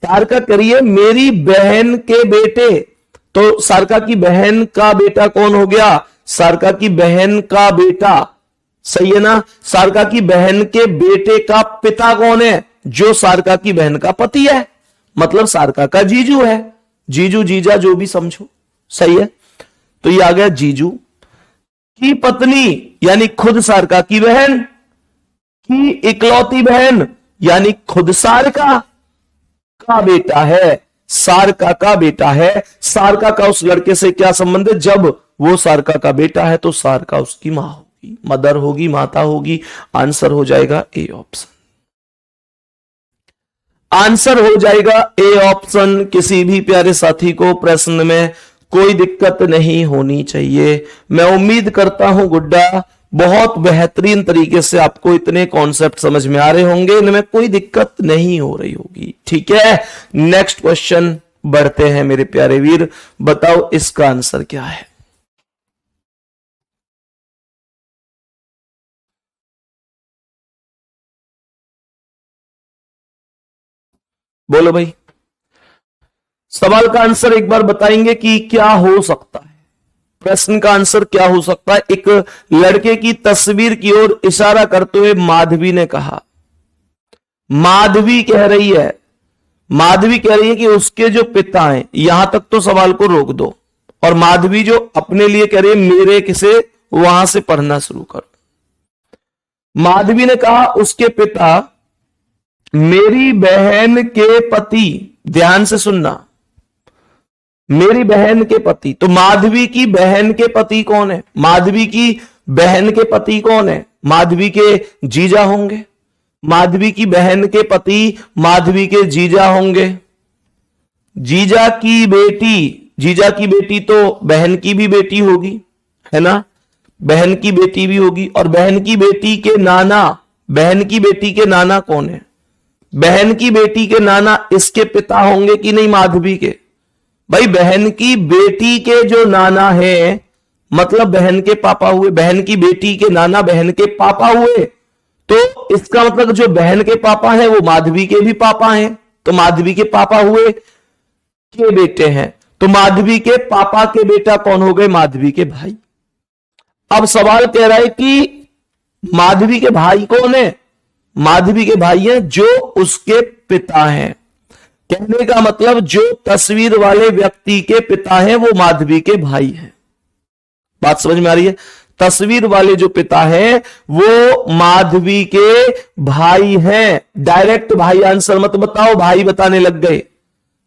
सारिका कह रही है मेरी बहन के बेटे। तो सारिका की बहन का बेटा कौन हो गया? सारिका की बहन का बेटा। सही है ना? सारिका की बहन के बेटे का पिता कौन है? जो सारिका की बहन का पति है, मतलब सारिका का जीजू है। जीजू, जीजा जो भी समझो। सही है। तो ये आ गया जीजू। की पत्नी, यानी खुद सारिका की बहन। की इकलौती बहन, यानी खुद सारिका का बेटा है। सारिका का बेटा है। सारिका का उस लड़के से क्या संबंध है? जब वो सारिका का बेटा है तो सारिका उसकी मां होगी, मदर होगी, माता होगी। आंसर हो जाएगा ए ऑप्शन। आंसर हो जाएगा ए ऑप्शन। किसी भी प्यारे साथी को प्रश्न में कोई दिक्कत नहीं होनी चाहिए। मैं उम्मीद करता हूं गुड्डा बहुत बेहतरीन तरीके से आपको इतने कॉन्सेप्ट समझ में आ रहे होंगे, इनमें कोई दिक्कत नहीं हो रही होगी। ठीक है, नेक्स्ट क्वेश्चन बढ़ते हैं मेरे प्यारे वीर। बताओ इसका आंसर क्या है। बोलो भाई, सवाल का आंसर एक बार बताएंगे कि क्या हो सकता है। प्रश्न का आंसर क्या हो सकता है। एक लड़के की तस्वीर की ओर इशारा करते हुए माधवी ने कहा। माधवी कह रही है, माधवी कह रही है कि उसके जो पिता हैं, यहां तक तो सवाल को रोक दो। और माधवी जो अपने लिए कह रही है, मेरे किसे वहां से पढ़ना शुरू करो। माधवी ने कहा उसके पिता मेरी बहन के पति। ध्यान से सुनना, मेरी बहन के पति। तो माधवी की बहन के पति कौन है? माधवी की बहन के पति कौन है? माधवी के जीजा होंगे। माधवी की बहन के पति माधवी के जीजा होंगे। जीजा की बेटी, जीजा की बेटी तो बहन की भी बेटी होगी, है ना? बहन की बेटी भी होगी, और बहन की बेटी के नाना कौन है? बहन की बेटी के नाना इसके पिता होंगे कि नहीं, माधवी के? भाई बहन की बेटी के जो नाना है मतलब बहन के पापा हुए, बहन की बेटी के नाना बहन के पापा हुए, तो इसका मतलब जो बहन के पापा हैं वो माधवी के भी पापा हैं, तो माधवी के पापा हुए के बेटे हैं, तो माधवी के पापा के बेटा कौन हो गए? माधवी के भाई। अब सवाल कह रहा है कि माधवी के भाई कौन है? माधवी के भाई हैं जो उसके पिता हैं। कहने का मतलब जो तस्वीर वाले व्यक्ति के पिता हैं वो माधवी के भाई हैं। बात समझ में आ रही है? तस्वीर वाले जो पिता हैं वो माधवी के भाई हैं। डायरेक्ट भाई आंसर मत बताओ, भाई बताने लग गए।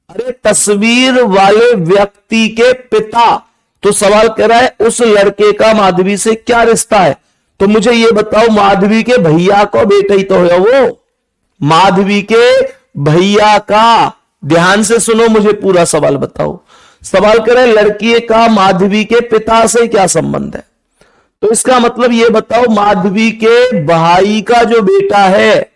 अरे तस्वीर वाले व्यक्ति के पिता, तो सवाल कह रहा है उस लड़के का माधवी से क्या रिश्ता है? तो मुझे ये बताओ, माधवी के भैया को बेटा ही तो है वो, माधवी के भैया का। ध्यान से सुनो, मुझे पूरा सवाल बताओ। सवाल कह रहे लड़की का माधवी के पिता से क्या संबंध है? तो इसका मतलब ये बताओ, माधवी के भाई का जो बेटा है,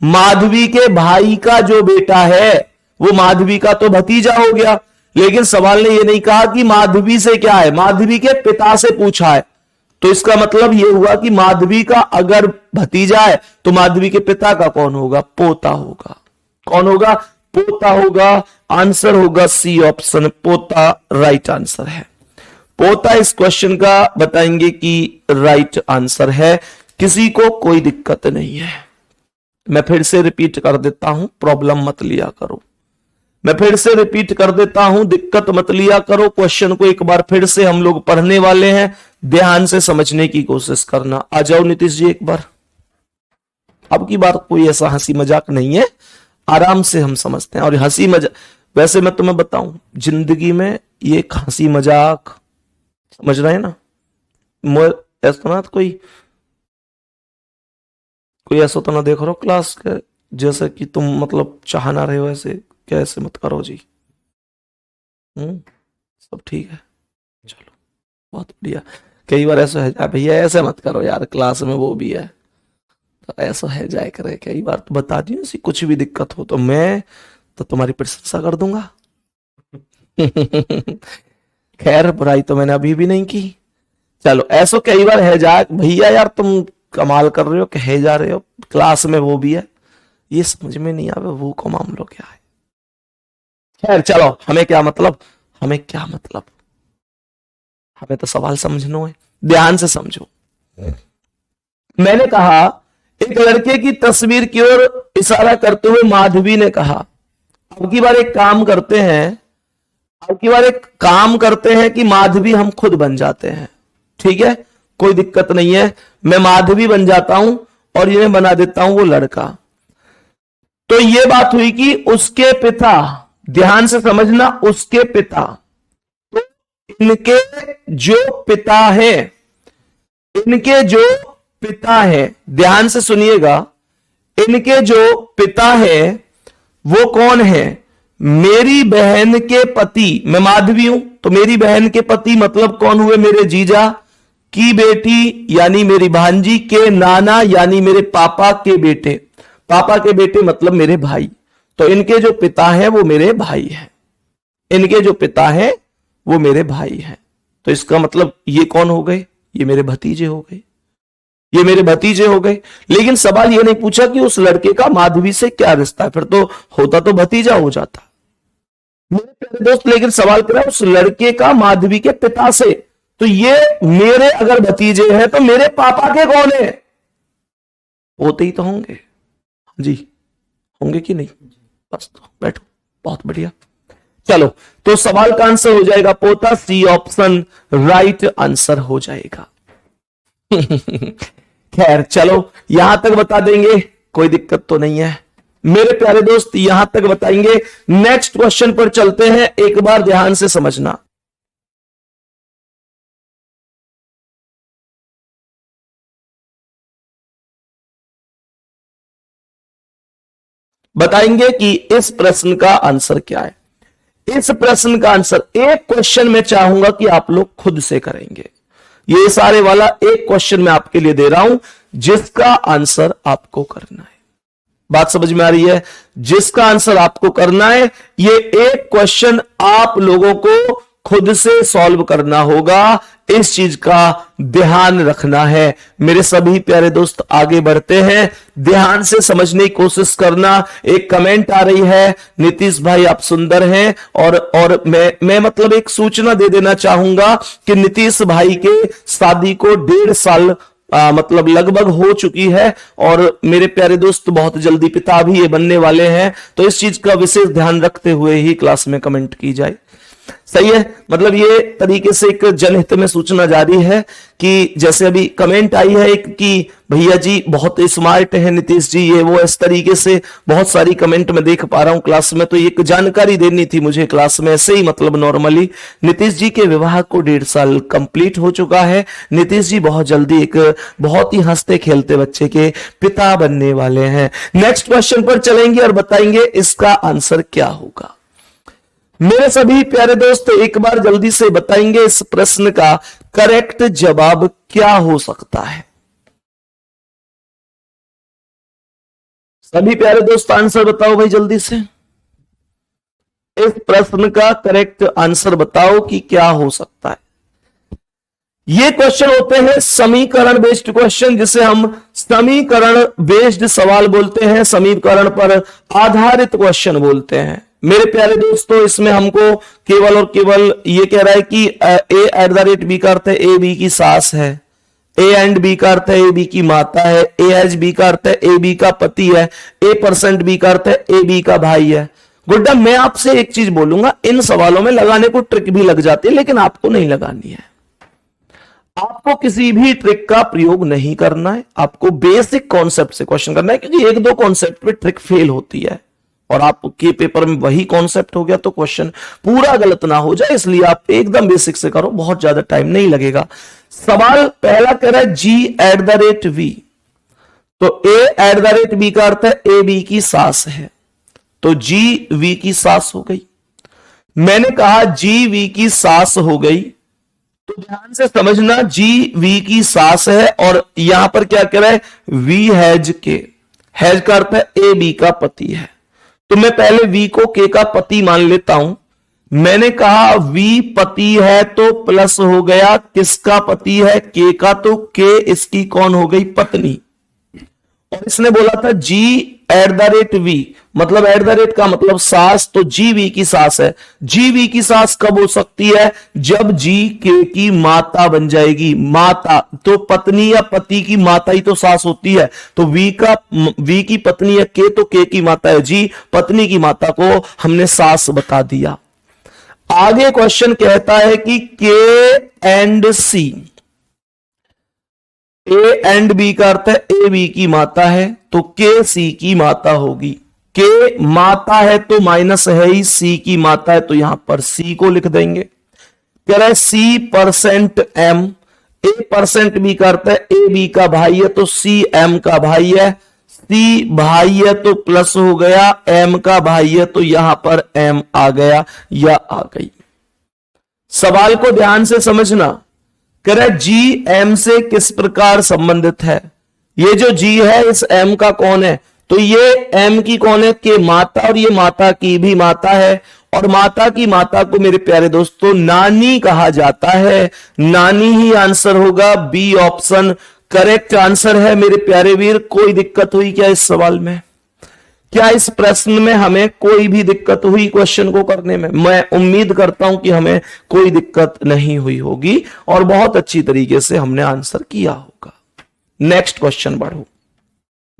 माधवी के भाई का जो बेटा है वो माधवी का तो भतीजा हो गया। लेकिन सवाल ने ये नहीं कहा कि माधवी से क्या है, माधवी के पिता से पूछा है। तो इसका मतलब यह हुआ कि माधवी का अगर भतीजा है तो माधवी के पिता का कौन होगा? पोता होगा। कौन होगा? पोता होगा। आंसर होगा सी ऑप्शन, पोता राइट आंसर है। पोता इस क्वेश्चन का बताएंगे कि राइट आंसर है। किसी को कोई दिक्कत नहीं है। मैं फिर से रिपीट कर देता हूं, प्रॉब्लम मत लिया करो। मैं फिर से रिपीट कर देता हूं, दिक्कत मत लिया करो। क्वेश्चन को एक बार फिर से हम लोग पढ़ने वाले हैं, ध्यान से समझने की कोशिश करना। आ जाओ नीतीश जी एक बार। अब की बार कोई ऐसा हंसी मजाक नहीं है, आराम से हम समझते हैं। और हंसी मजाक, वैसे मैं तुम्हें बताऊं, जिंदगी में ये हंसी मजाक, समझ रहे हैं ना, ऐसा ना कोई ऐसा तो ना देख रहे हो क्लास के जैसे कि तुम मतलब चाह ना रहे हो, ऐसे कैसे मत करो जी। सब ठीक है, चलो बहुत बढ़िया। कई बार ऐसा है भैया ऐसे मत करो यार, क्लास में वो भी है, तो ऐसा है जाए करे। कई बार तो बता दियो, ऐसी कुछ भी दिक्कत हो तो मैं तो तुम्हारी प्रशंसा कर दूंगा। खैर बुराई तो मैंने अभी भी नहीं की। चलो ऐसा कई बार है जा भैया यार तुम कमाल कर रहे हो, कहे जा रहे हो, क्लास में वो भी है, ये समझ में नहीं आवे वो को मामलो क्या है। खैर चलो, हमें क्या मतलब, हमें तो सवाल समझना है। ध्यान से समझो। मैंने कहा एक लड़के की तस्वीर की ओर इशारा करते हुए माधवी ने कहा, अब की बार एक काम करते हैं कि माधवी हम खुद बन जाते हैं। ठीक है, कोई दिक्कत नहीं है। मैं माधवी बन जाता हूं और ये बना देता हूं वो लड़का। तो ये बात हुई कि उसके पिता, ध्यान से समझना, उसके पिता, तो इनके जो पिता है, ध्यान से सुनिएगा, इनके जो पिता है वो कौन है? मेरी बहन के पति, मैं माधवी हूं तो मेरी बहन के पति मतलब कौन हुए? मेरे जीजा की बेटी यानी मेरी भांजी के नाना यानी मेरे पापा के बेटे। पापा के बेटे मतलब मेरे भाई। तो इनके जो पिता हैं वो मेरे भाई हैं। इनके जो पिता हैं वो मेरे भाई हैं। तो इसका मतलब ये कौन हो गए? ये मेरे भतीजे हो गए। ये मेरे भतीजे हो गए। लेकिन सवाल ये नहीं पूछा कि उस लड़के का माधवी से क्या रिश्ता है, फिर तो होता तो भतीजा हो जाता मेरे प्यारे दोस्त। लेकिन सवाल करा उस लड़के का माधवी के पिता से, तो ये मेरे अगर भतीजे हैं तो मेरे पापा के कौन है? होते ही तो होंगे जी, होंगे कि नहीं? बस तो बैठो, बहुत बढ़िया। चलो तो सवाल का आंसर हो जाएगा पोता, सी ऑप्शन राइट आंसर हो जाएगा। खैर चलो यहां तक बता देंगे, कोई दिक्कत तो नहीं है मेरे प्यारे दोस्त, यहां तक बताएंगे। नेक्स्ट क्वेश्चन पर चलते हैं, एक बार ध्यान से समझना। बताएंगे कि इस प्रश्न का आंसर क्या है। इस प्रश्न का आंसर, एक क्वेश्चन में चाहूंगा कि आप लोग खुद से करेंगे। ये सारे वाला एक क्वेश्चन मैं आपके लिए दे रहा हूं जिसका आंसर आपको करना है। बात समझ में आ रही है? जिसका आंसर आपको करना है, ये एक क्वेश्चन आप लोगों को खुद से सॉल्व करना होगा। इस चीज का ध्यान रखना है। मेरे सभी प्यारे दोस्त आगे बढ़ते हैं, ध्यान से समझने की कोशिश करना। एक कमेंट आ रही है, नीतीश भाई आप सुंदर हैं, और मैं मतलब एक सूचना दे देना चाहूंगा कि नीतीश भाई के शादी को 1.5 साल मतलब लगभग हो चुकी है, और मेरे प्यारे दोस्त बहुत जल्दी पिता भी ये बनने वाले हैं। तो इस चीज का विशेष ध्यान रखते हुए ही क्लास में कमेंट की जाए। सही है? मतलब ये तरीके से एक जनहित में सूचना जारी है कि जैसे अभी कमेंट आई है एक कि भैया जी बहुत स्मार्ट है नीतीश जी, ये वो, इस तरीके से बहुत सारी कमेंट में देख पा रहा हूं क्लास में। तो एक जानकारी देनी थी मुझे क्लास में, ऐसे ही मतलब नॉर्मली। नीतीश जी के विवाह को 1.5 साल कंप्लीट हो चुका है। नीतीश जी बहुत जल्दी एक बहुत ही हंसते खेलते बच्चे के पिता बनने वाले हैं। नेक्स्ट क्वेश्चन पर चलेंगे और बताएंगे इसका आंसर क्या होगा। मेरे सभी प्यारे दोस्त एक बार जल्दी से बताएंगे इस प्रश्न का करेक्ट जवाब क्या हो सकता है। सभी प्यारे दोस्त आंसर बताओ भाई जल्दी से। इस प्रश्न का करेक्ट आंसर बताओ कि क्या हो सकता है। ये क्वेश्चन होते हैं समीकरण बेस्ड क्वेश्चन, जिसे हम समीकरण बेस्ड सवाल बोलते हैं, समीकरण पर आधारित क्वेश्चन बोलते हैं। मेरे प्यारे दोस्तों, इसमें हमको केवल और केवल ये कह रहा है कि a@b का अर्थ है ए बी की सास है, a&b का अर्थ है ए बी की माता है, a#b का अर्थ है ए बी का पति है, a%b का अर्थ है ए बी का भाई है। गुड्डा, मैं आपसे एक चीज बोलूंगा, इन सवालों में लगाने को ट्रिक भी लग जाती है, लेकिन आपको नहीं लगानी है। आपको किसी भी ट्रिक का प्रयोग नहीं करना है, आपको बेसिक कॉन्सेप्ट से क्वेश्चन करना है, क्योंकि 1-2 कॉन्सेप्ट पे ट्रिक फेल होती है और आपके पेपर में वही कॉन्सेप्ट हो गया तो क्वेश्चन पूरा गलत ना हो जाए, इसलिए आप एकदम बेसिक से करो, बहुत ज्यादा टाइम नहीं लगेगा। सवाल पहला कह रहा है g@v, तो a@b का अर्थ है ए बी की सास है, तो जी वी की सास हो गई। मैंने कहा जी वी की सास हो गई, तो ध्यान से समझना, जी वी की सास है और यहां पर क्या कह रहा है वी हैज के, हैज का अर्थ है ए बी का पति है। तो मैं पहले वी को के का पति मान लेता हूं। मैंने कहा वी पति है तो प्लस हो गया किसका पति है, के का, तो के इसकी कौन हो गई, पत्नी। और इसने बोला था g@v, मतलब @ का मतलब सास, तो जी वी की सास है। जी वी की सास कब हो सकती है, जब जी के की माता बन जाएगी। माता तो पत्नी या पति की माता ही तो सास होती है, तो वी की पत्नी है के, तो के की माता है जी, पत्नी की माता को हमने सास बता दिया। आगे क्वेश्चन कहता है कि के एंड सी, A&B का अर्थ है ए बी की माता है, तो के सी की माता होगी। के माता है तो माइनस है ही, सी की माता है तो यहां पर सी को लिख देंगे। कह रहा है C%M, A%B का अर्थ है ए बी का भाई है, तो सी एम का भाई है। सी भाई है तो प्लस हो गया, एम का भाई है तो यहां पर एम आ गया या आ गई। सवाल को ध्यान से समझना। कह रहा है जी एम से किस प्रकार संबंधित है। ये जो जी है इस एम का कौन है, तो ये एम की कौन है, के माता, और ये माता की भी माता है। और माता की माता को मेरे प्यारे दोस्तों नानी कहा जाता है। नानी ही आंसर होगा, बी ऑप्शन करेक्ट आंसर है मेरे प्यारे वीर। कोई दिक्कत हुई क्या इस सवाल में? क्या इस प्रश्न में हमें कोई भी दिक्कत हुई क्वेश्चन को करने में? मैं उम्मीद करता हूं कि हमें कोई दिक्कत नहीं हुई होगी और बहुत अच्छी तरीके से हमने आंसर किया होगा। नेक्स्ट क्वेश्चन बढ़ो,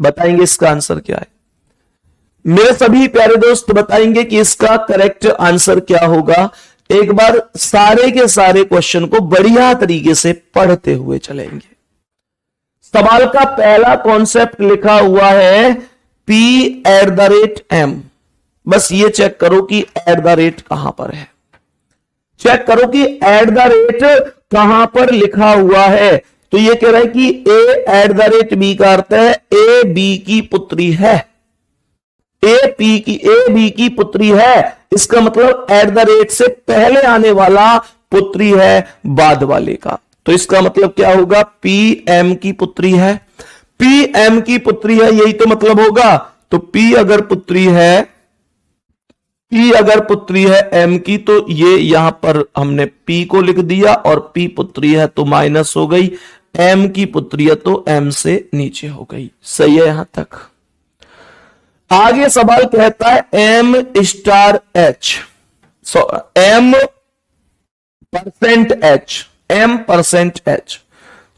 बताएंगे इसका आंसर क्या है। मेरे सभी प्यारे दोस्त बताएंगे कि इसका करेक्ट आंसर क्या होगा। एक बार सारे के सारे क्वेश्चन को बढ़िया तरीके से पढ़ते हुए चलेंगे। सवाल का पहला कॉन्सेप्ट लिखा हुआ है P@M, बस ये चेक करो कि @ कहां पर है। चेक करो कि @ कहां पर लिखा हुआ है। तो ये कह रहा है कि A@B का अर्थ है ए बी की पुत्री है, ए बी की पुत्री है। इसका मतलब @ से पहले आने वाला पुत्री है बाद वाले का। तो इसका मतलब क्या होगा, पी एम की पुत्री है, पी एम की पुत्री है, यही तो मतलब होगा। तो पी अगर पुत्री है एम की, तो ये यहां पर हमने पी को लिख दिया, और पी पुत्री है तो माइनस हो गई, एम की पुत्री है तो एम से नीचे हो गई। सही है यहां तक। आगे सवाल कहता है M star H, M percent H, M percent H,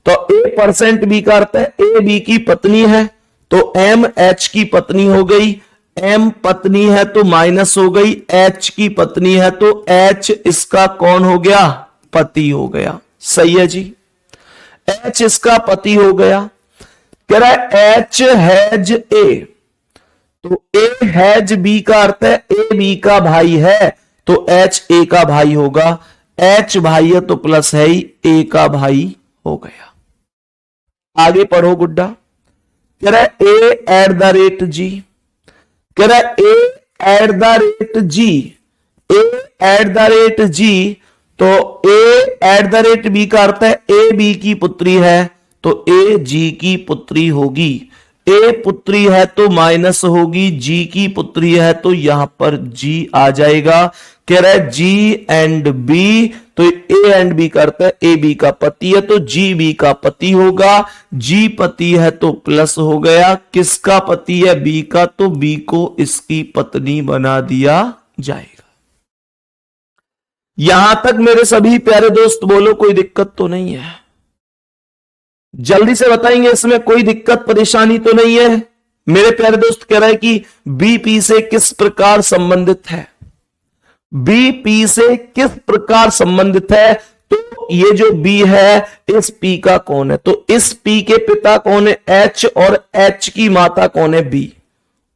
तो ए परसेंट बी का अर्थ है ए बी की पत्नी है, तो एम एच की पत्नी हो गई, एम पत्नी है तो माइनस हो गई, एच की पत्नी है तो एच इसका कौन हो गया, पति हो गया। सही है जी, एच इसका पति हो गया। कह रहा है एच हैज ए, तो ए हैज बी का अर्थ है ए बी का भाई है, तो एच ए का भाई होगा, एच भाई है तो प्लस है ही, ए का भाई हो गया। आगे पढ़ो गुड्डा। कह रहा है A at the rate G, कह रहा है A at the rate G, A at the rate G, तो A at the rate B का अर्थ है ए बी की पुत्री है, तो ए जी की पुत्री होगी, ए पुत्री है तो माइनस होगी, जी की पुत्री है तो यहां पर जी आ जाएगा। कह रहा है जी एंड बी, तो ए एंड बी का अर्थ है ए बी का पति है तो जी बी का पति होगा, जी पति है तो प्लस हो गया, किसका पति है, बी का, तो बी को इसकी पत्नी बना दिया जाएगा। यहां तक मेरे सभी प्यारे दोस्त बोलो कोई दिक्कत तो नहीं है, जल्दी से बताएंगे, इसमें कोई दिक्कत परेशानी तो नहीं है। मेरे प्यारे दोस्त कह रहा है कि बी पी से किस प्रकार संबंधित है, बी पी से किस प्रकार संबंधित है, तो ये जो बी है इस पी का कौन है, तो इस पी के पिता कौन है, एच, और एच की माता कौन है, बी,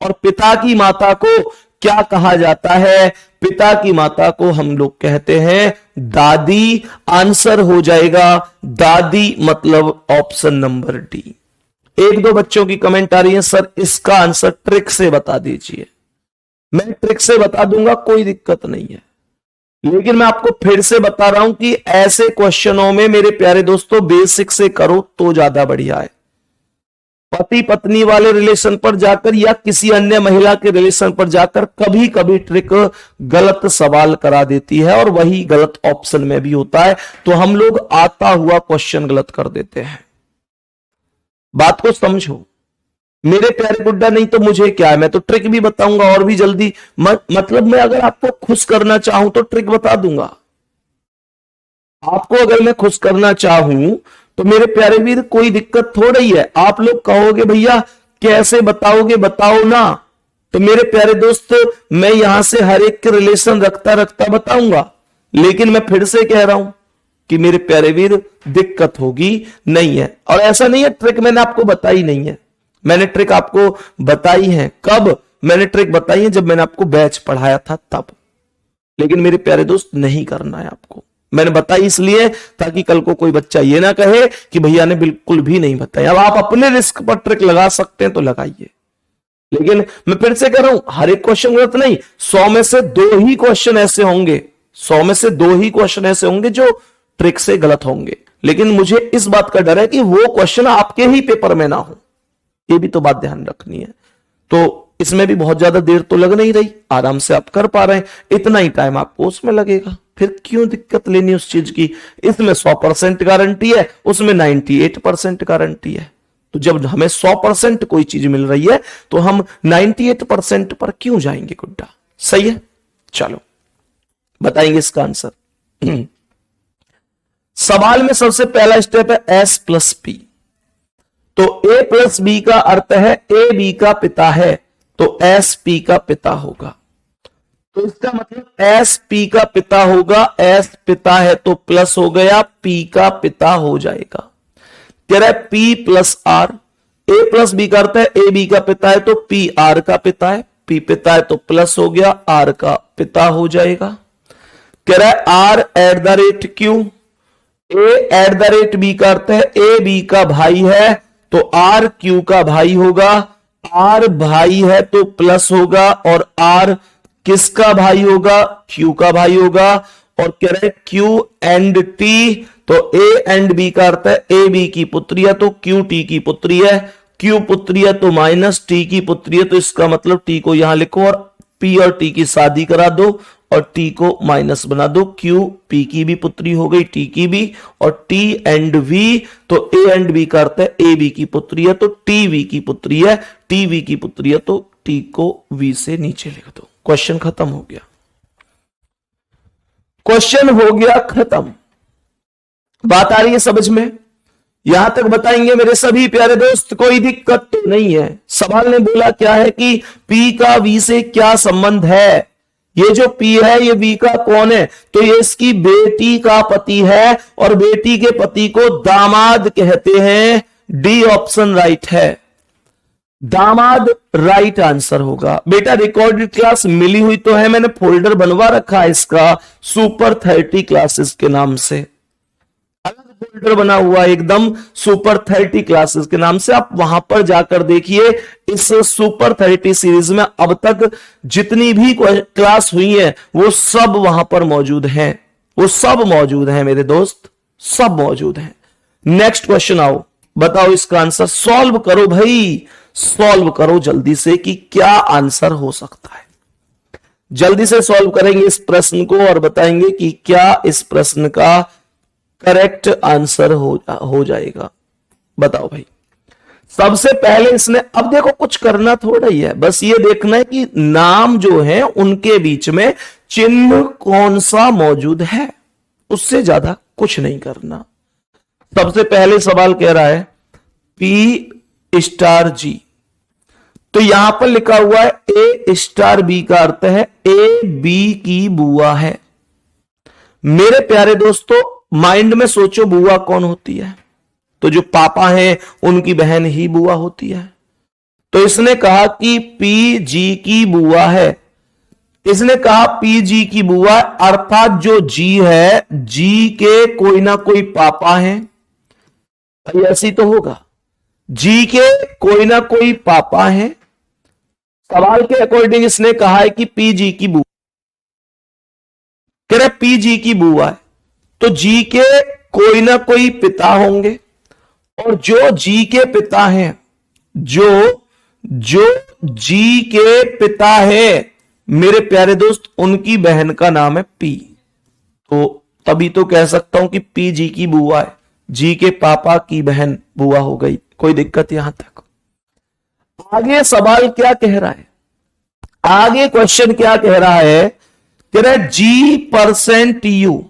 और पिता की माता को क्या कहा जाता है, पिता की माता को हम लोग कहते हैं दादी। आंसर हो जाएगा दादी, मतलब ऑप्शन नंबर डी। एक दो बच्चों की कमेंट आ रही है सर इसका आंसर ट्रिक से बता दीजिए, मैं ट्रिक से बता दूंगा, कोई दिक्कत नहीं है, लेकिन मैं आपको फिर से बता रहा हूं कि ऐसे क्वेश्चनों में मेरे प्यारे दोस्तों बेसिक से करो तो ज्यादा बढ़िया है। पति पत्नी वाले रिलेशन पर जाकर या किसी अन्य महिला के रिलेशन पर जाकर कभी कभी ट्रिक गलत सवाल करा देती है, और वही गलत ऑप्शन में भी होता है, तो हम लोग आता हुआ क्वेश्चन गलत कर देते हैं। बात को समझो मेरे प्यारे गुड्डा, नहीं तो मुझे क्या है, मैं तो ट्रिक भी बताऊंगा और भी जल्दी, मतलब मैं अगर आपको खुश करना चाहूं तो ट्रिक बता दूंगा। आपको अगर मैं खुश करना चाहूं तो मेरे प्यारे वीर कोई दिक्कत थोड़ा ही है। आप लोग कहोगे भैया कैसे बताओगे, बताओ ना, तो मेरे प्यारे दोस्त मैं यहां से हर एक के रिलेशन रखता रखता बताऊंगा, लेकिन मैं फिर से कह रहा हूं कि मेरे प्यारे वीर दिक्कत होगी नहीं है। और ऐसा नहीं है ट्रिक मैंने आपको बताई नहीं है, मैंने ट्रिक आपको बताई है। कब मैंने ट्रिक बताई है, जब मैंने आपको बैच पढ़ाया था तब, लेकिन मेरे प्यारे दोस्त नहीं करना है आपको। मैंने बताई इसलिए ताकि कल को कोई बच्चा ये ना कहे कि भैया ने बिल्कुल भी नहीं बताया। अब आप अपने रिस्क पर ट्रिक लगा सकते हैं तो लगाइए, लेकिन मैं फिर से कह रहा हूं हर एक क्वेश्चन गलत नहीं, 100 में से 2 ही क्वेश्चन ऐसे होंगे, 100 में से 2 ही क्वेश्चन ऐसे होंगे जो ट्रिक से गलत होंगे, लेकिन मुझे इस बात का डर है कि वो क्वेश्चन आपके ही पेपर में ना हो, ये भी तो बात ध्यान रखनी है। तो इसमें भी बहुत ज्यादा देर तो लग नहीं रही, आराम से आप कर पा रहे हैं, इतना ही टाइम आपको उसमें लगेगा, फिर क्यों दिक्कत लेनी उस चीज की। इसमें 100% गारंटी है, उसमें 98% गारंटी है, तो जब हमें 100% कोई चीज मिल रही है तो हम 98% पर क्यों जाएंगे गुड्डा। सही है, चलो बताएंगे इसका आंसर। सवाल में सबसे पहला स्टेप है एस प्लस पी, तो ए प्लस बी का अर्थ है ए बी का पिता है, तो एस पी का पिता होगा, तो इसका मतलब एस पी का पिता होगा, एस पिता है तो प्लस हो गया, पी का पिता हो जाएगा। कह रहा है P plus R, A plus B का अर्थ है ए बी का पिता है तो पी आर का पिता है, पी पिता है तो प्लस हो गया, आर का पिता हो जाएगा। कह रहा है R at the rate Q, A at the rate B का अर्थ है ए बी का भाई है तो आर क्यू का भाई होगा, आर भाई है तो प्लस होगा, और आर किसका भाई होगा, क्यू का भाई होगा। और कह रहे क्यू एंड टी, तो ए एंड बी का अर्थ है ए बी की पुत्री है तो क्यू टी की पुत्री है, क्यू पुत्री है तो माइनस टी की पुत्री है, तो इसका मतलब टी को यहां लिखो और पी और टी की शादी करा दो और टी को माइनस बना दो। क्यू पी की भी पुत्री हो गई, टी की भी, और टी एंड वी, तो ए एंड बी का अर्थ है ए बी की पुत्री है तो टी वी की पुत्री है, टी वी की पुत्री है तो टी को वी से नीचे लिख दो। क्वेश्चन खत्म हो गया, क्वेश्चन हो गया खत्म। बात आ रही है समझ में? यहां तक बताएंगे मेरे सभी प्यारे दोस्त, कोई दिक्कत तो नहीं है। सवाल ने बोला क्या है कि P का V से क्या संबंध है। ये जो P है ये V का कौन है, तो ये इसकी बेटी का पति है और बेटी के पति को दामाद कहते हैं। डी ऑप्शन राइट है, दामाद राइट आंसर होगा। बेटा रिकॉर्डेड क्लास मिली हुई तो है, मैंने फोल्डर बनवा रखा है इसका सुपर 30 क्लासेस के नाम से, अलग फोल्डर बना हुआ एकदम सुपर 30 क्लासेस के नाम से। आप वहां पर जाकर देखिए, इस सुपर 30 सीरीज में अब तक जितनी भी क्लास हुई है वो सब वहां पर मौजूद हैं, वो सब मौजूद हैं मेरे दोस्त, सब मौजूद हैं। नेक्स्ट क्वेश्चन आओ, बताओ इसका आंसर, सॉल्व करो भाई, सॉल्व करो जल्दी से कि क्या आंसर हो सकता है। जल्दी से सॉल्व करेंगे इस प्रश्न को और बताएंगे कि क्या इस प्रश्न का करेक्ट आंसर हो जाएगा। बताओ भाई। सबसे पहले इसने, अब देखो कुछ करना थोड़ा ही है, बस ये देखना है कि नाम जो है उनके बीच में चिन्ह कौन सा मौजूद है, उससे ज्यादा कुछ नहीं करना। सबसे पहले सवाल कह रहा है P स्टार जी, तो यहां पर लिखा हुआ है A स्टार B का अर्थ है A B की बुआ है। मेरे प्यारे दोस्तों माइंड में सोचो बुआ कौन होती है, तो जो पापा हैं उनकी बहन ही बुआ होती है। तो इसने कहा कि पी जी की बुआ है, इसने कहा पी जी की बुआ, अर्थात जो जी है जी के कोई ना कोई पापा हैं, भाई ऐसी तो होगा, जी के कोई ना कोई पापा हैं। सवाल के अकॉर्डिंग इसने कहा है कि पी जी की बुआ, कह रहे पी जी की बुआ है तो जी के कोई ना कोई पिता होंगे, और जो जी के पिता हैं, जो जी के पिता है मेरे प्यारे दोस्त, उनकी बहन का नाम है पी। तो तभी तो कह सकता हूं कि पी जी की बुआ है, जी के पापा की बहन बुआ हो गई। कोई दिक्कत यहां तक? आगे सवाल क्या कह रहा है, आगे क्वेश्चन क्या कह रहा है, कह रहा है G% U,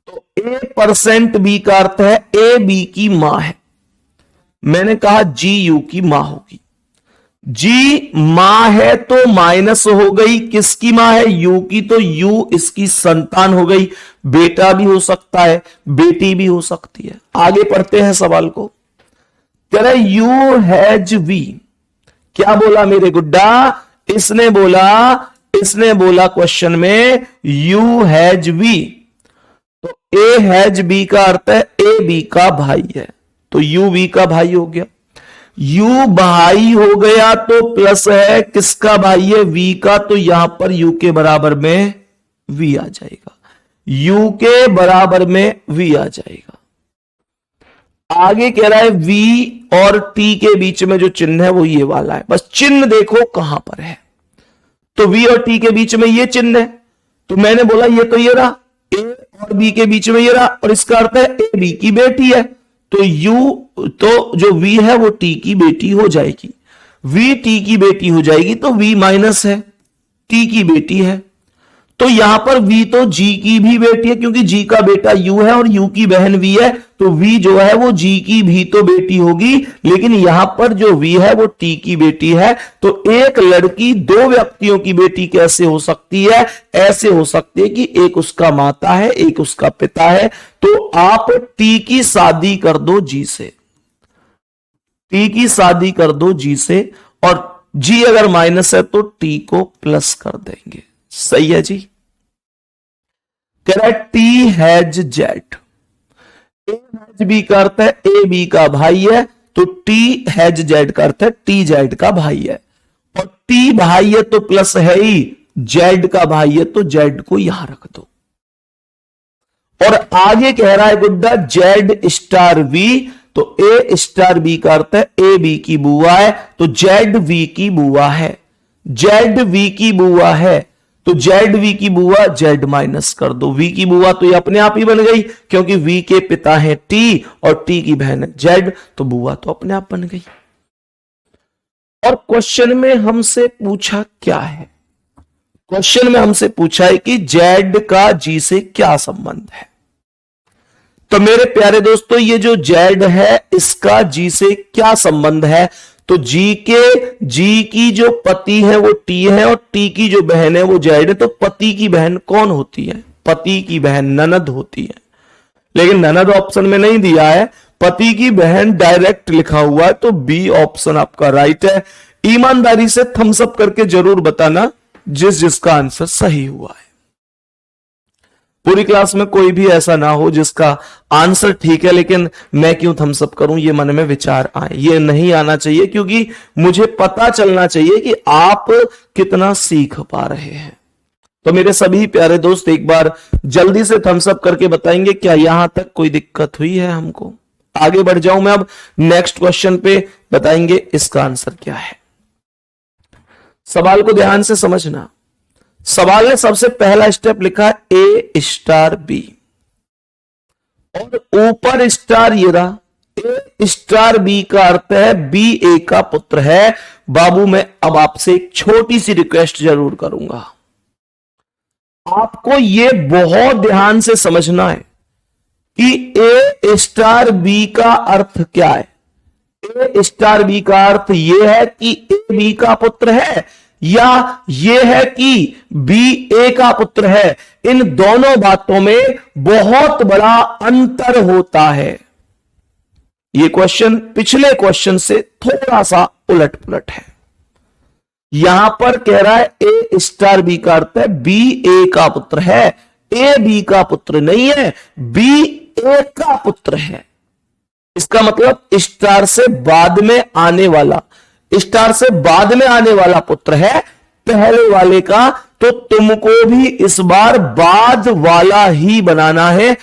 तो A%B का अर्थ है A B की मां है। मैंने कहा G U की मां होगी, G मां है तो माइनस हो गई, किसकी मां है, U की, तो U इसकी संतान हो गई। बेटा भी हो सकता है, बेटी भी हो सकती है। आगे पढ़ते हैं सवाल को, कह रहा है U हैज V, क्या बोला मेरे गुड्डा, इसने बोला क्वेश्चन में U हैज V, तो A हैज B का अर्थ है A B का भाई है, तो U V का भाई हो गया। U भाई हो गया तो प्लस है, किसका भाई है, V का, तो यहां पर U के बराबर में V आ जाएगा, U के बराबर में V आ जाएगा। आगे कह रहा है V और T के बीच में जो चिन्ह है वो ये वाला है, बस चिन्ह देखो कहां पर है, तो V और T के बीच में ये चिन्ह है, तो मैंने बोला ये तो ये रहा, A और B के बीच में ये रहा, और इसका अर्थ है A B की बेटी है, तो तो जो V है वो T की बेटी हो जाएगी, V T की बेटी हो जाएगी, तो V माइनस है, T की बेटी है, तो यहां पर V तो G की भी बेटी है क्योंकि G का बेटा U है और U की बहन V है, तो V जो है वो G की भी तो बेटी होगी, लेकिन यहां पर जो V है वो T की बेटी है। तो एक लड़की दो व्यक्तियों की बेटी कैसे हो सकती है, ऐसे हो सकती है कि एक उसका माता है एक उसका पिता है, तो आप T की शादी कर दो G से, T की शादी कर दो G से, और G अगर माइनस है तो T को प्लस कर देंगे। सही है जी। कह रहा है T has Z, A has B का अर्थ है ए बी का भाई है, तो टी हैज जेड का अर्थ है टी जेड का भाई है, और टी भाई है तो प्लस है ही, जेड का भाई है तो जेड को यहां रख दो। और आगे कह रहा है गुड्डा जेड स्टार वी, तो ए स्टार बी का अर्थ है ए बी की बुआ है, तो जेड वी की बुआ है, जेड वी की बुआ है, तो जेड वी की बुआ जेड माइनस कर दो, वी की बुआ तो ये अपने आप ही बन गई क्योंकि वी के पिता है टी और टी की बहन है जेड, तो बुआ तो अपने आप बन गई। और क्वेश्चन में हमसे पूछा क्या है, क्वेश्चन में हमसे पूछा है कि जेड का जी से क्या संबंध है। तो मेरे प्यारे दोस्तों ये जो जेड है इसका जी से क्या संबंध है, तो जी की जो पति है वो टी है और टी की जो बहन है वो जेड है, तो पति की बहन कौन होती है, पति की बहन ननद होती है, लेकिन ननद ऑप्शन में नहीं दिया है, पति की बहन डायरेक्ट लिखा हुआ है, तो बी ऑप्शन आपका राइट है। ईमानदारी से थम्स अप करके जरूर बताना जिसका आंसर सही हुआ है। पूरी क्लास में कोई भी ऐसा ना हो जिसका आंसर ठीक है लेकिन मैं क्यों थम्स अप करूं, ये मन में विचार आए, ये नहीं आना चाहिए, क्योंकि मुझे पता चलना चाहिए कि आप कितना सीख पा रहे हैं। तो मेरे सभी प्यारे दोस्त एक बार जल्दी से थम्स अप करके बताएंगे क्या यहां तक कोई दिक्कत हुई है हमको। आगे बढ़ जाऊं मैं अब नेक्स्ट क्वेश्चन पे, बताएंगे इसका आंसर क्या है। सवाल को ध्यान से समझना। सवाल ने सबसे पहला स्टेप लिखा है ए स्टार बी, और ऊपर स्टार ये रहा, ए स्टार बी का अर्थ है बी ए का पुत्र है। बाबू मैं अब आपसे एक छोटी सी रिक्वेस्ट जरूर करूंगा, आपको यह बहुत ध्यान से समझना है कि ए स्टार बी का अर्थ क्या है। ए स्टार बी का अर्थ यह है कि ए बी का पुत्र है, या यह है कि बी ए का पुत्र है। इन दोनों बातों में बहुत बड़ा अंतर होता है। यह क्वेश्चन पिछले क्वेश्चन से थोड़ा सा उलट पुलट है। यहां पर कह रहा है ए स्टार बी का अर्थ है बी ए का पुत्र है, ए बी का पुत्र नहीं है, बी ए का पुत्र है। इसका मतलब स्टार से बाद में आने वाला, स्टार से बाद में आने वाला पुत्र है पहले वाले का, तो तुमको भी इस बार बाद वाला ही बनाना है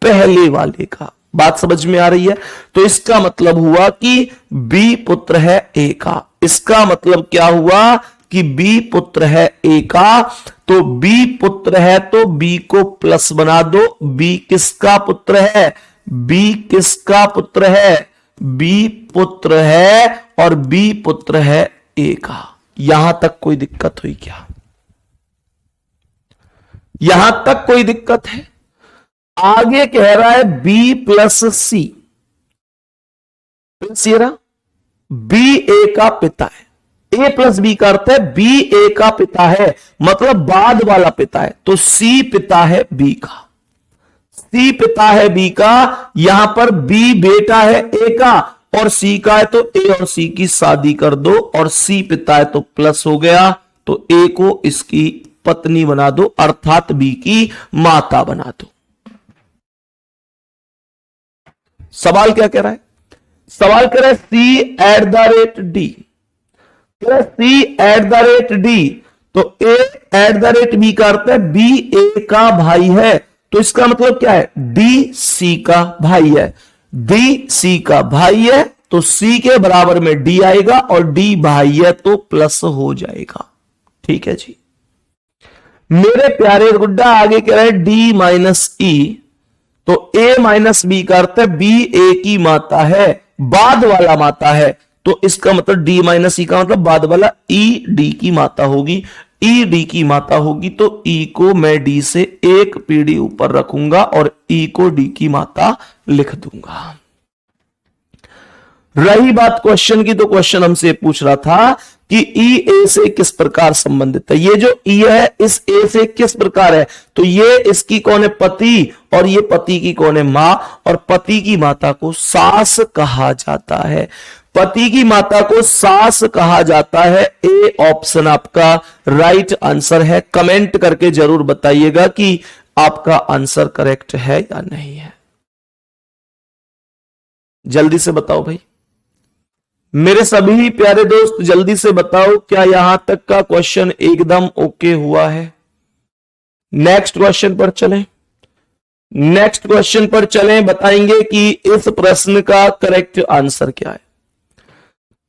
पहले वाले का। बात समझ में आ रही है? तो इसका मतलब हुआ कि बी पुत्र है ए का। इसका मतलब क्या हुआ कि बी पुत्र है ए का, तो बी पुत्र है तो बी को प्लस बना दो। बी किसका पुत्र है? बी किसका पुत्र है? बी पुत्र है और बी पुत्र है ए का। यहां तक कोई दिक्कत हुई क्या? यहां तक कोई दिक्कत है? आगे कह रहा है बी प्लस सी, बी ए का पिता है। ए प्लस बी का अर्थ है बी ए का पिता है, मतलब बाद वाला पिता है, तो सी पिता है बी का। सी पिता है बी का, यहां पर बी बेटा है ए का और सी का है, तो ए और सी की शादी कर दो, और सी पिता है तो प्लस हो गया, तो ए को इसकी पत्नी बना दो, अर्थात बी की माता बना दो। सवाल क्या कह रहा है? सवाल कह रहा है C at the rate D, C at the rate D, तो A at the rate B का अर्थ है बी ए का भाई है, तो इसका मतलब क्या है? डी सी का भाई है। डी सी का भाई है तो सी के बराबर में डी आएगा, और डी भाई है तो प्लस हो जाएगा। ठीक है जी। मेरे प्यारे गुड्डा आगे कह रहे हैं डी माइनस ई, तो ए माइनस बी का अर्थ है बी ए की माता है, बाद वाला माता है, तो इसका मतलब डी माइनस ई का मतलब बाद वाला, ई डी की माता होगी। ई डी की माता होगी तो ई को मैं डी से एक पीढ़ी ऊपर रखूंगा और ई को डी की माता लिख दूंगा। रही बात क्वेश्चन की, तो क्वेश्चन हमसे पूछ रहा था कि ई ए से किस प्रकार संबंधित है। ये जो ई है इस ए से किस प्रकार है, तो ये इसकी कौन है? पति, और ये पति की कौन है? मां, और पति की माता को सास कहा जाता है। पति की माता को सास कहा जाता है। ए ऑप्शन आपका राइट आंसर है। कमेंट करके जरूर बताइएगा कि आपका आंसर करेक्ट है या नहीं है। जल्दी से बताओ भाई मेरे सभी प्यारे दोस्त, जल्दी से बताओ क्या यहां तक का क्वेश्चन एकदम ओके हुआ है? नेक्स्ट क्वेश्चन पर चलें। नेक्स्ट क्वेश्चन पर चलें, बताएंगे कि इस प्रश्न का करेक्ट आंसर क्या है।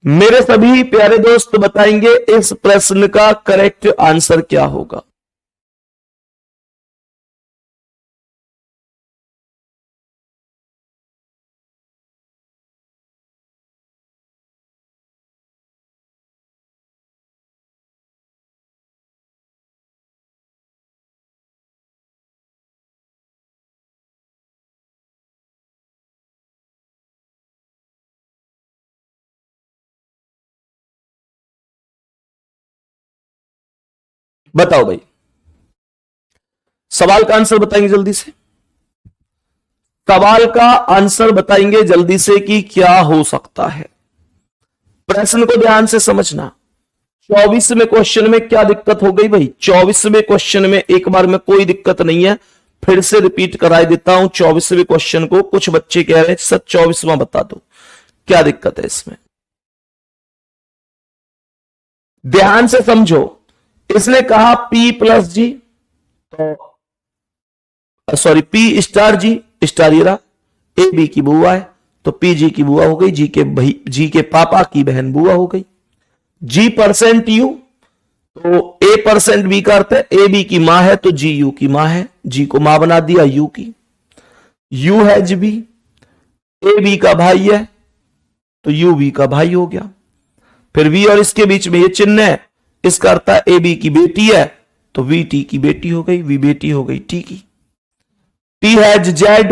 मेरे सभी प्यारे दोस्त बताएंगे इस प्रश्न का करेक्ट आंसर क्या होगा। बताओ भाई, सवाल का आंसर बताएंगे जल्दी से। सवाल का आंसर बताएंगे जल्दी से कि क्या हो सकता है। प्रश्न को ध्यान से समझना। 24वें क्वेश्चन में क्या दिक्कत हो गई भाई? 24वें क्वेश्चन में एक बार में कोई दिक्कत नहीं है, फिर से रिपीट कराई देता हूं 24वें क्वेश्चन को। कुछ बच्चे कह रहे हैं सर 24वां बता दो, क्या दिक्कत है इसमें? ध्यान से समझो। इसने कहा P प्लस जी, तो सॉरी P स्टार जी, स्टार ये रहा, ए बी की बुआ है तो P जी की बुआ हो गई, जी के पापा की बहन बुआ हो गई। G% U, तो A% B का अर्थ है ए बी की मां है तो जी यू की मां है, जी को मां बना दिया यू की। U है जी बी, ए बी का भाई है तो यू बी का भाई हो गया। फिर V और इसके बीच में ये चिन्ह है, इसका अर्थ है ए बी की बेटी है तो वी टी की बेटी हो गई, वी बेटी हो गई टी की। T has Z,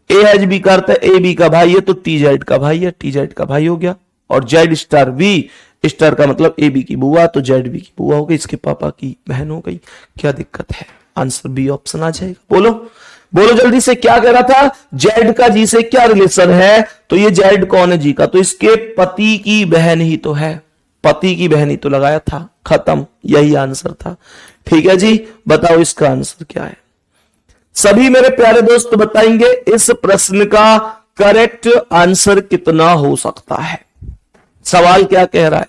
A has B का अर्थ है ए बी का भाई है तो टी जेड का भाई है, टी जेड का भाई हो गया। और जेड स्टार वी स्टार का मतलब ए बी की बुआ तो जेड बी की बुआ हो गई, इसके पापा की बहन हो गई। क्या दिक्कत है? आंसर बी ऑप्शन आ जाएगा। बोलो बोलो जल्दी से, क्या कह रहा था? जेड का जी से क्या रिलेशन है? तो ये जेड कौन है? जी का, तो इसके पति की बहन ही तो है, पति की बहन ही तो लगाया था, खत्म, यही आंसर था। ठीक है जी, बताओ इसका आंसर क्या है। सभी मेरे प्यारे दोस्त बताएंगे इस प्रश्न का करेक्ट आंसर कितना हो सकता है। सवाल क्या कह रहा है?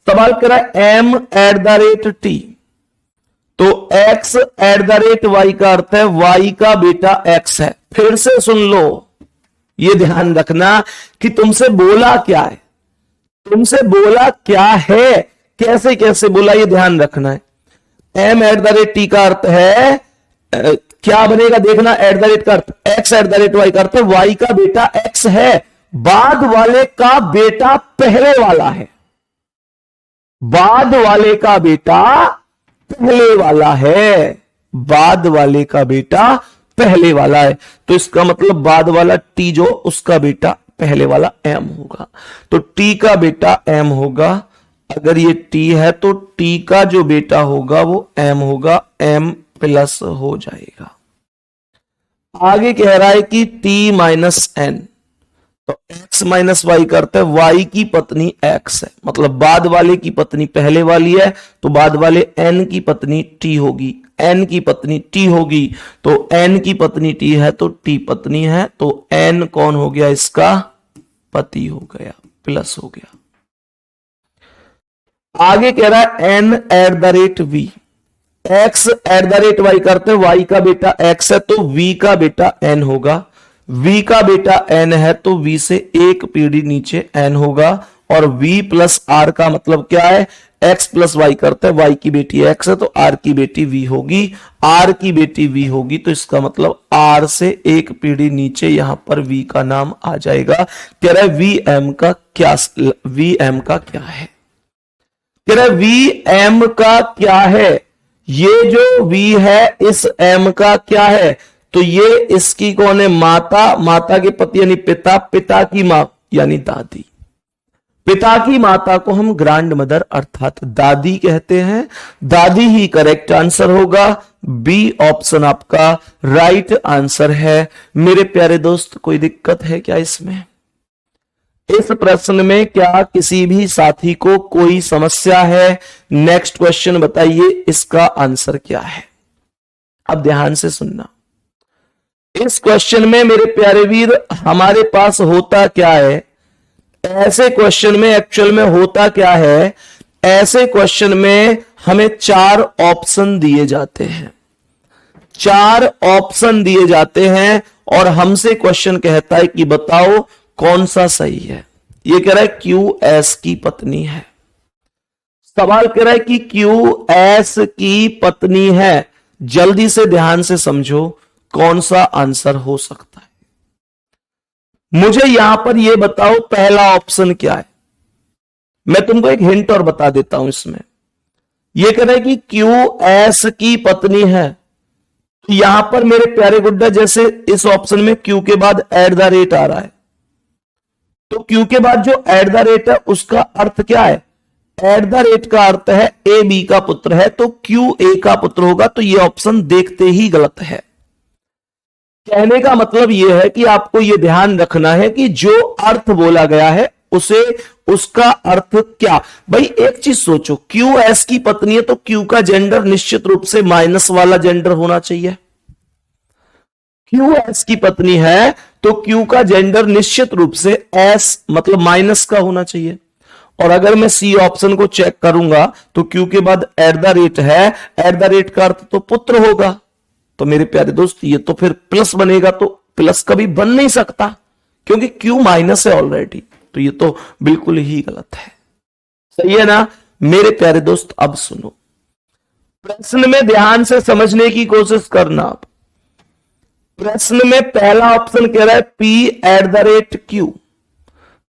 सवाल कह रहा है m@t, तो x@y का अर्थ है y का बेटा x है। फिर से सुन लो, ये ध्यान रखना कि तुमसे बोला क्या है, तुमसे बोला क्या है, कैसे कैसे बोला, ये ध्यान रखना है। m@t का अर्थ है क्या बनेगा देखना, @ का अर्थ x@y का अर्थ है y का बेटा x है, बाद वाले का बेटा पहले वाला है, बाद वाले का बेटा पहले वाला है, बाद वाले का बेटा पहले वाला है। तो इसका मतलब बाद वाला t जो, उसका बेटा पहले वाला m होगा, तो t का बेटा m होगा। अगर ये t है तो t का जो बेटा होगा वो m होगा, m प्लस हो जाएगा। आगे कह रहा है कि t माइनस n, तो x माइनस वाई करते हैं y की पत्नी x है, मतलब बाद वाले की पत्नी पहले वाली है तो बाद वाले n की पत्नी t होगी, n की पत्नी t होगी, तो n की पत्नी t है तो t पत्नी है, तो n कौन हो गया? इसका पति हो गया, प्लस हो गया। आगे कह रहा है n@v, x@y करते हैं y का बेटा x है तो v का बेटा n होगा, v का बेटा n है तो v से एक पीढ़ी नीचे n होगा, और v प्लस r का मतलब क्या है? x प्लस y करते हैं y की बेटी x है तो r की बेटी v होगी, r की बेटी v होगी, तो इसका मतलब r से एक पीढ़ी नीचे यहां पर v का नाम आ जाएगा। कह रहा है vm का क्या, vm का क्या है? कह रहा है vm का क्या है? ये जो v है इस m का क्या है? तो ये इसकी कौन है? माता, माता के पति यानी पिता, पिता की मां यानी दादी, पिता की माता को हम ग्रैंड मदर अर्थात दादी कहते हैं, दादी ही करेक्ट आंसर होगा। बी ऑप्शन आपका राइट आंसर है। मेरे प्यारे दोस्त कोई दिक्कत है क्या इसमें? इस प्रश्न में क्या किसी भी साथी को कोई समस्या है? नेक्स्ट क्वेश्चन बताइए इसका आंसर क्या है। अब ध्यान से सुनना, इस क्वेश्चन में मेरे प्यारे वीर हमारे पास होता क्या है? ऐसे क्वेश्चन में एक्चुअल में होता क्या है? ऐसे क्वेश्चन में हमें 4 ऑप्शन दिए जाते हैं, 4 ऑप्शन दिए जाते हैं और हमसे क्वेश्चन कहता है कि बताओ कौन सा सही है। ये कह रहा है क्यू एस की पत्नी है। सवाल कह रहा है कि क्यू एस की पत्नी है। जल्दी से ध्यान से समझो कौन सा आंसर हो सकता है। मुझे यहां पर यह बताओ पहला ऑप्शन क्या है। मैं तुमको एक हिंट और बता देता हूं इसमें। यह कह रहा है कि क्यू एस की पत्नी है। तो यहां पर मेरे प्यारे गुड्डा जैसे इस ऑप्शन में क्यू के बाद एट द रेट आ रहा है, तो क्यू के बाद जो एट द रेट है उसका अर्थ क्या है? एट द रेट का अर्थ है ए बी का पुत्र है, तो क्यू ए का पुत्र होगा। तो यह ऑप्शन देखते ही गलत है। कहने का मतलब यह है कि आपको यह ध्यान रखना है कि जो अर्थ बोला गया है उसे उसका अर्थ क्या। भाई एक चीज सोचो, क्यू एस की पत्नी है तो क्यू का जेंडर निश्चित रूप से माइनस वाला जेंडर होना चाहिए। क्यू एस की पत्नी है तो क्यू का जेंडर निश्चित रूप से एस मतलब माइनस का होना चाहिए। और अगर मैं सी ऑप्शन को चेक करूंगा तो क्यू के बाद एट द रेट है, एट द रेट का अर्थ तो पुत्र होगा। तो मेरे प्यारे दोस्त ये तो फिर प्लस बनेगा, तो प्लस कभी बन नहीं सकता क्योंकि क्यू माइनस है ऑलरेडी। तो ये तो बिल्कुल ही गलत है। सही है ना मेरे प्यारे दोस्त? अब सुनो, प्रश्न में ध्यान से समझने की कोशिश करना। आप प्रश्न में पहला ऑप्शन कह रहा है P at the rate Q,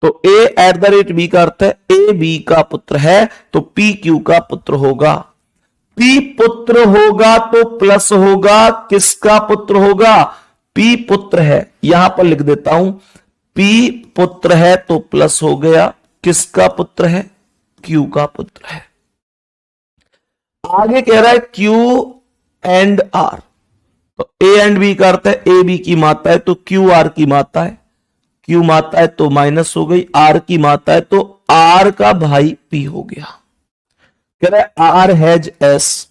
तो A at the rate B का अर्थ है ए बी का पुत्र है, तो पी क्यू का पुत्र होगा। पी पुत्र होगा तो प्लस होगा, किसका पुत्र होगा? पी पुत्र है, यहां पर लिख देता हूं, पी पुत्र है तो प्लस हो गया, किसका पुत्र है? क्यू का पुत्र है। आगे कह रहा है क्यू एंड आर, तो ए एंड बी का अर्थ है ए बी की माता है तो क्यू आर की माता है। क्यू माता है तो माइनस हो गई, आर की माता है तो आर का भाई पी हो गया। कह रहा है R has S,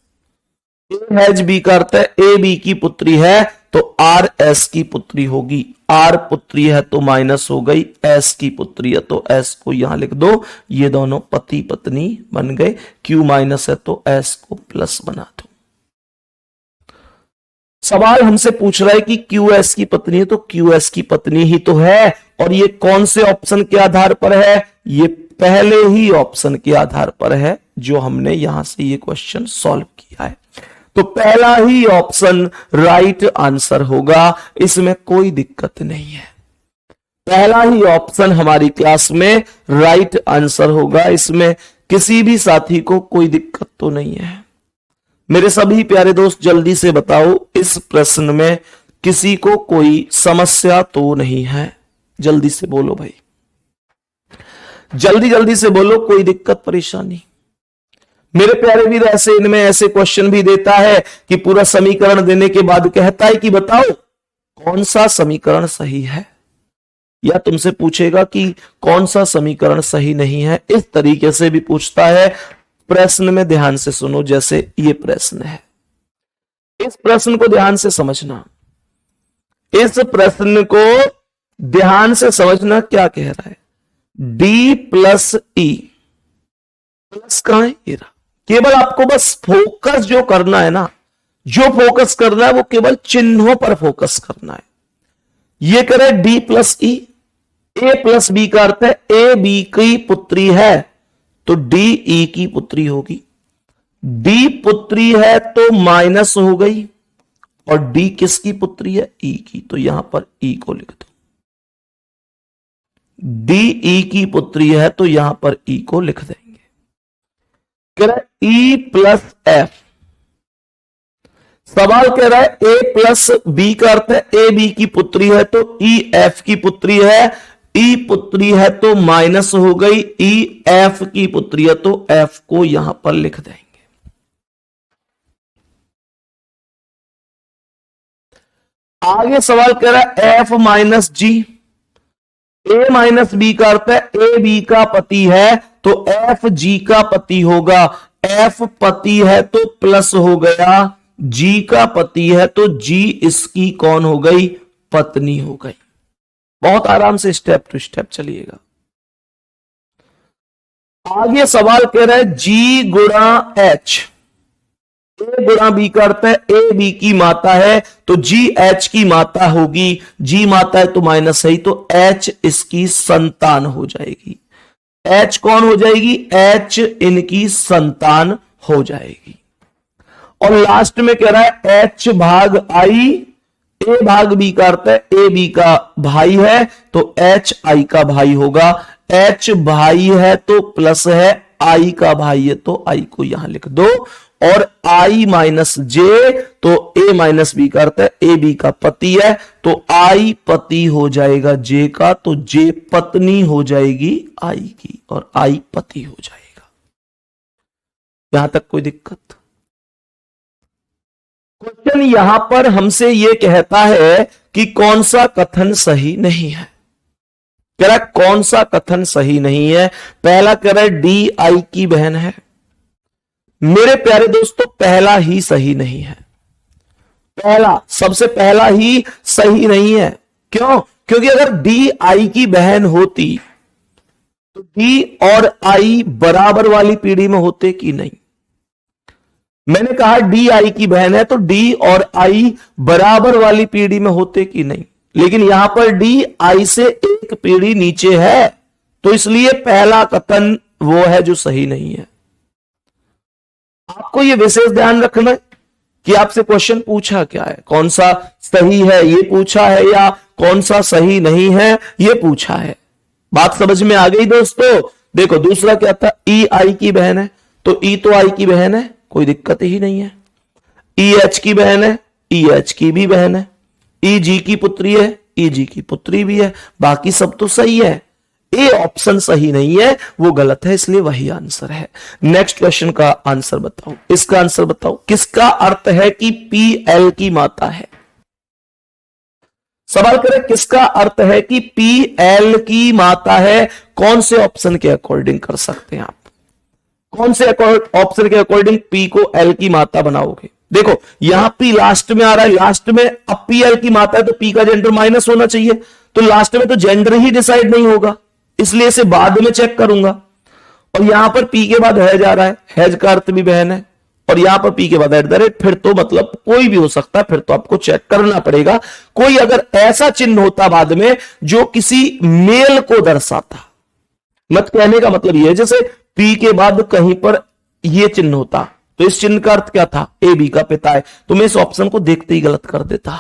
A has B का अर्थ है ए बी की पुत्री है तो आर एस की पुत्री होगी। आर पुत्री है तो माइनस हो गई, एस की पुत्री है तो एस को यहां लिख दो। ये दोनों पति पत्नी बन गए। क्यू माइनस है तो एस को प्लस बना दो। सवाल हमसे पूछ रहा है कि क्यू एस की पत्नी है तो क्यू एस की पत्नी ही तो है। और ये कौन से ऑप्शन के आधार पर है? ये पहले ही ऑप्शन के आधार पर है जो हमने यहां से ये क्वेश्चन सॉल्व किया है। तो पहला ही ऑप्शन राइट आंसर होगा, इसमें कोई दिक्कत नहीं है। पहला ही ऑप्शन हमारी क्लास में राइट आंसर होगा, इसमें किसी भी साथी को कोई दिक्कत तो नहीं है। मेरे सभी प्यारे दोस्त जल्दी से बताओ, इस प्रश्न में किसी को कोई समस्या तो नहीं है? जल्दी से बोलो भाई, जल्दी जल्दी से बोलो, कोई दिक्कत परेशानी? मेरे प्यारे वीर ऐसे इनमें ऐसे क्वेश्चन भी देता है कि पूरा समीकरण देने के बाद कहता है कि बताओ कौन सा समीकरण सही है, या तुमसे पूछेगा कि कौन सा समीकरण सही नहीं है। इस तरीके से भी पूछता है। प्रश्न में ध्यान से सुनो, जैसे ये प्रश्न है, इस प्रश्न को ध्यान से समझना। इस प्रश्न को ध्यान से समझना, क्या कह रहा है? डी प्लस ई, प्लस कहां है? ये रहा। केवल आपको बस फोकस जो करना है ना, जो फोकस करना है वो केवल चिन्हों पर फोकस करना है। ये कह रहे डी प्लस ई, ए प्लस बी का अर्थ है ए बी की पुत्री है तो डी ई की पुत्री होगी। डी पुत्री है तो माइनस हो गई, और डी किसकी पुत्री है? ई की, तो यहां पर ई को लिख दो। डी ई की पुत्री है तो यहां पर ई को लिख देंगे। कह रहा है ई प्लस एफ। सवाल कह रहा है ए प्लस बी का अर्थ है ए बी की पुत्री है तो ई एफ की पुत्री है। ई पुत्री है तो माइनस हो गई, ई एफ की पुत्री है तो एफ को यहां पर लिख देंगे। आगे सवाल कह रहा है एफ माइनस जी। ए माइनस बी का अर्थ है ए बी का पति है तो एफ जी का पति होगा। एफ पति है तो प्लस हो गया, जी का पति है तो जी इसकी कौन हो गई? पत्नी हो गई। बहुत आराम से स्टेप टू स्टेप चलिएगा। आगे सवाल कह रहा है जी गुणा एच। ए गुणा बी का अर्थ है ए बी की माता है, तो जी एच की माता होगी। जी माता है तो माइनस है, तो एच इसकी संतान हो जाएगी। एच कौन हो जाएगी? एच इनकी संतान हो जाएगी। और लास्ट में कह रहा है एच भाग आई, ए भाग बी का अर्थ है ए बी का भाई है, तो एच आई का भाई होगा। एच भाई है तो प्लस है, आई का भाई है तो आई को यहां लिख दो। और आई माइनस जे, तो ए माइनस बी का अर्थ है ए बी का पति है, तो आई पति हो जाएगा जे का, तो जे पत्नी हो जाएगी आई की, और आई पति हो जाएगा। यहां तक कोई दिक्कत? क्वेश्चन यहां पर हमसे यह कहता है कि कौन सा कथन सही नहीं है। कह रहा है कौन सा कथन सही नहीं है। पहला कह रहा है डी आई की बहन है। मेरे प्यारे दोस्तों, पहला ही सही नहीं है। पहला, सबसे पहला ही सही नहीं है। क्यों? क्योंकि अगर डी आई की बहन होती तो डी और आई बराबर वाली पीढ़ी में होते कि नहीं? मैंने कहा डी आई की बहन है तो डी और आई बराबर वाली पीढ़ी में होते कि नहीं, लेकिन यहां पर डी आई से एक पीढ़ी नीचे है, तो इसलिए पहला कथन वो है जो सही नहीं है। आपको यह विशेष ध्यान रखना है कि आपसे क्वेश्चन पूछा क्या है, कौन सा सही है ये पूछा है या कौन सा सही नहीं है ये पूछा है। बात समझ में आ गई दोस्तों? देखो दूसरा क्या था, ई आई की बहन है, तो ई तो आई की बहन है, कोई दिक्कत ही नहीं है। ई एच की बहन है, ई एच की भी बहन है। ई जी की पुत्री है, ई जी की पुत्री भी है, बाकी सब तो सही है। ए ऑप्शन सही नहीं है, वो गलत है, इसलिए वही आंसर है। नेक्स्ट क्वेश्चन का आंसर बताओ, इसका आंसर बताओ। किसका अर्थ है कि पी एल की माता है? सवाल करें किसका अर्थ है कि पी एल की माता है? कौन से ऑप्शन के अकॉर्डिंग कर सकते हैं आप? कौन से ऑप्शन के अकॉर्डिंग पी को एल की माता बनाओगे? देखो यहां पी लास्ट में आ रहा है, लास्ट में अब पी एल की माता है तो पी का जेंडर माइनस होना चाहिए, तो लास्ट में तो जेंडर ही डिसाइड नहीं होगा, इसलिए इसे बाद में चेक करूंगा। और यहां पर पी के बाद हैज आ रहा है, हैज का अर्थ भी बहन है, और यहां पर पी के बाद एट द रेट, फिर तो मतलब कोई भी हो सकता है, फिर तो आपको चेक करना पड़ेगा। कोई अगर ऐसा चिन्ह होता बाद में जो किसी मेल को दर्शाता, मत कहने का मतलब यह है जैसे पी के बाद कहीं पर यह चिन्ह होता, तो इस चिन्ह का अर्थ क्या था? ए बी का पिता है, तो मैं इस ऑप्शन को देखते ही गलत कर देता।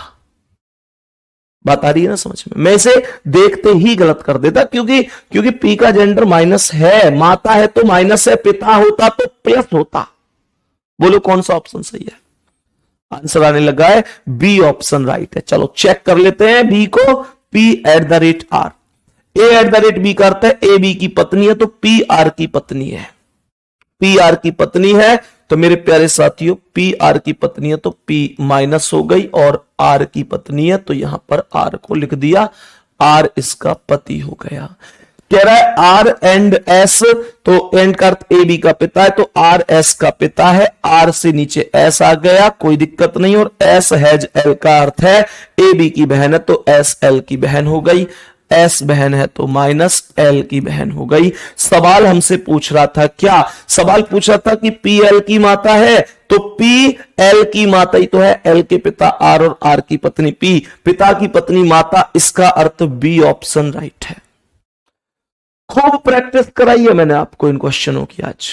बात आ रही है ना समझ में? मैं इसे देखते ही गलत कर देता, क्योंकि पी का जेंडर माइनस है, माता है तो माइनस है, पिता होता तो प्लस होता। बोलो कौन सा ऑप्शन सही है? आंसर आने लगा है बी ऑप्शन राइट है। चलो चेक कर लेते हैं बी को। P at the rate R, A at the rate B का अर्थ है ए बी की पत्नी है, तो पी आर की पत्नी है। पी आर की पत्नी है तो मेरे प्यारे साथियों पी आर की पत्नी है तो पी माइनस हो गई, और आर की पत्नी है तो यहां पर आर को लिख दिया, आर इसका पति हो गया। कह रहा है आर एंड एस, तो एंड का अर्थ ए बी का पिता है, तो आर एस का पिता है, आर से नीचे एस आ गया, कोई दिक्कत नहीं। और एस हैज एल का अर्थ है ए बी की बहन है तो एस एल की बहन हो गई, एस बहन है तो माइनस एल की बहन हो गई। सवाल हमसे पूछ रहा था क्या? सवाल पूछ रहा था कि पी एल की माता है, तो पी एल की माता ही तो है, एल के पिता आर और आर की पत्नी पी, पिता की पत्नी माता, इसका अर्थ बी ऑप्शन राइट है। खूब प्रैक्टिस कराई है मैंने आपको इन क्वेश्चनों की आज,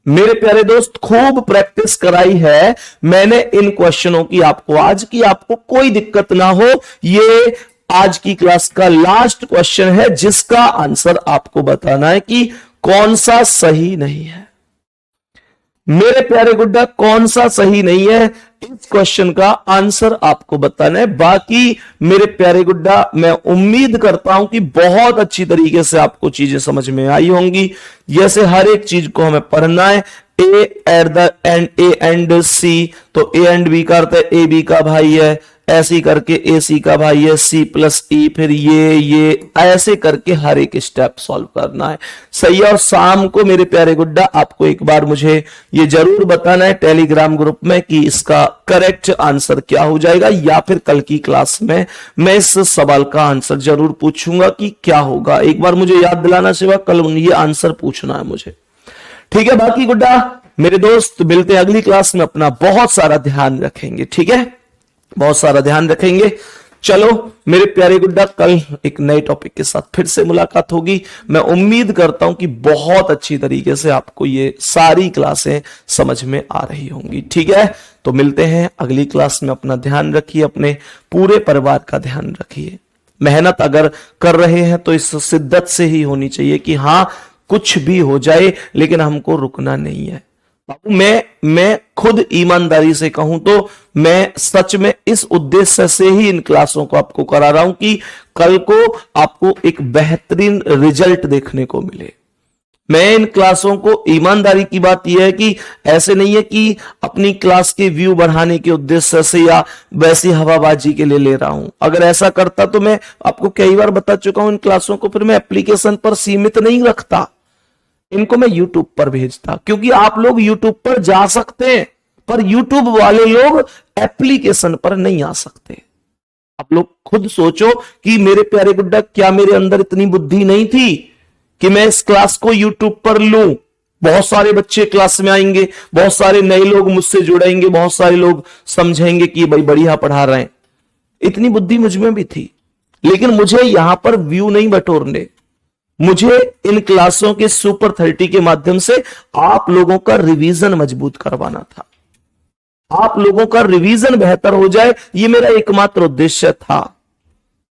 मेरे प्यारे दोस्त, खूब प्रैक्टिस कराई है मैंने इन क्वेश्चनों की आपको आज, की आपको कोई दिक्कत ना हो। ये आज की क्लास का लास्ट क्वेश्चन है जिसका आंसर आपको बताना है कि कौन सा सही नहीं है। मेरे प्यारे गुड्डा, कौन सा सही नहीं है, इस क्वेश्चन का आंसर आपको बताना है। बाकी मेरे प्यारे गुड्डा, मैं उम्मीद करता हूं कि बहुत अच्छी तरीके से आपको चीजें समझ में आई होंगी। जैसे हर एक चीज को हमें पढ़ना है, A at the end, A and C, तो ए एंड बी का अर्थ है ए बी का भाई है, ऐसे करके ए सी का भाई है, सी प्लस ई, फिर ये ऐसे करके हर एक स्टेप सॉल्व करना है। सही है। और शाम को मेरे प्यारे गुड्डा आपको एक बार मुझे ये जरूर बताना है टेलीग्राम ग्रुप में कि इसका करेक्ट आंसर क्या हो जाएगा, या फिर कल की क्लास में मैं इस सवाल का आंसर जरूर पूछूंगा कि क्या होगा। एक बार मुझे याद दिलाना सिवा, कल ये आंसर पूछना है मुझे, ठीक है। बाकी गुड्डा मेरे दोस्त मिलते हैं अगली क्लास में, अपना बहुत सारा ध्यान रखेंगे, ठीक है, बहुत सारा ध्यान रखेंगे। चलो मेरे प्यारे गुड्डा, कल एक नए टॉपिक के साथ फिर से मुलाकात होगी। मैं उम्मीद करता हूं कि बहुत अच्छी तरीके से आपको ये सारी क्लासें समझ में आ रही होंगी, ठीक है। तो मिलते हैं अगली क्लास में, अपना ध्यान रखिए, अपने पूरे परिवार का ध्यान रखिए। मेहनत अगर कर रहे हैं तो इस शिद्दत से ही होनी चाहिए कि हां कुछ भी हो जाए लेकिन हमको रुकना नहीं है। बाबू मैं खुद ईमानदारी से कहूं तो मैं सच में इस उद्देश्य से ही इन क्लासों को आपको करा रहा हूं कि कल को आपको एक बेहतरीन रिजल्ट देखने को मिले। मैं इन क्लासों को, ईमानदारी की बात यह है कि ऐसे नहीं है कि अपनी क्लास के व्यू बढ़ाने के उद्देश्य से या वैसी हवाबाजी के लिए ले रहा हूं। अगर ऐसा करता तो मैं आपको कई बार बता चुका हूं, इन क्लासों को फिर मैं एप्लीकेशन पर सीमित नहीं रखता, इनको मैं YouTube पर भेजता, क्योंकि आप लोग YouTube पर जा सकते हैं पर YouTube वाले लोग एप्लीकेशन पर नहीं आ सकते। आप लोग खुद सोचो कि मेरे प्यारे गुड्डा, क्या मेरे अंदर इतनी बुद्धि नहीं थी कि मैं इस क्लास को YouTube पर लूं? बहुत सारे बच्चे क्लास में आएंगे, बहुत सारे नए लोग मुझसे जुड़ेंगे, बहुत सारे लोग समझेंगे कि भाई बढ़िया पढ़ा रहे हैं। इतनी बुद्धि मुझ में भी थी, लेकिन मुझे यहां पर व्यू नहीं बटोरने, मुझे इन क्लासों के सुपर 30 के माध्यम से आप लोगों का रिवीजन मजबूत करवाना था, आप लोगों का रिवीजन बेहतर हो जाए, ये मेरा एकमात्र उद्देश्य था।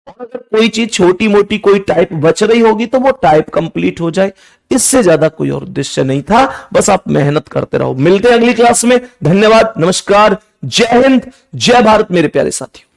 और अगर कोई चीज छोटी मोटी कोई टाइप बच रही होगी तो वो टाइप कंप्लीट हो जाए, इससे ज्यादा कोई और उद्देश्य नहीं था। बस आप मेहनत करते रहो। मिलते हैं अगली क्लास में। धन्यवाद, नमस्कार, जय हिंद, जय भारत मेरे प्यारे साथियों।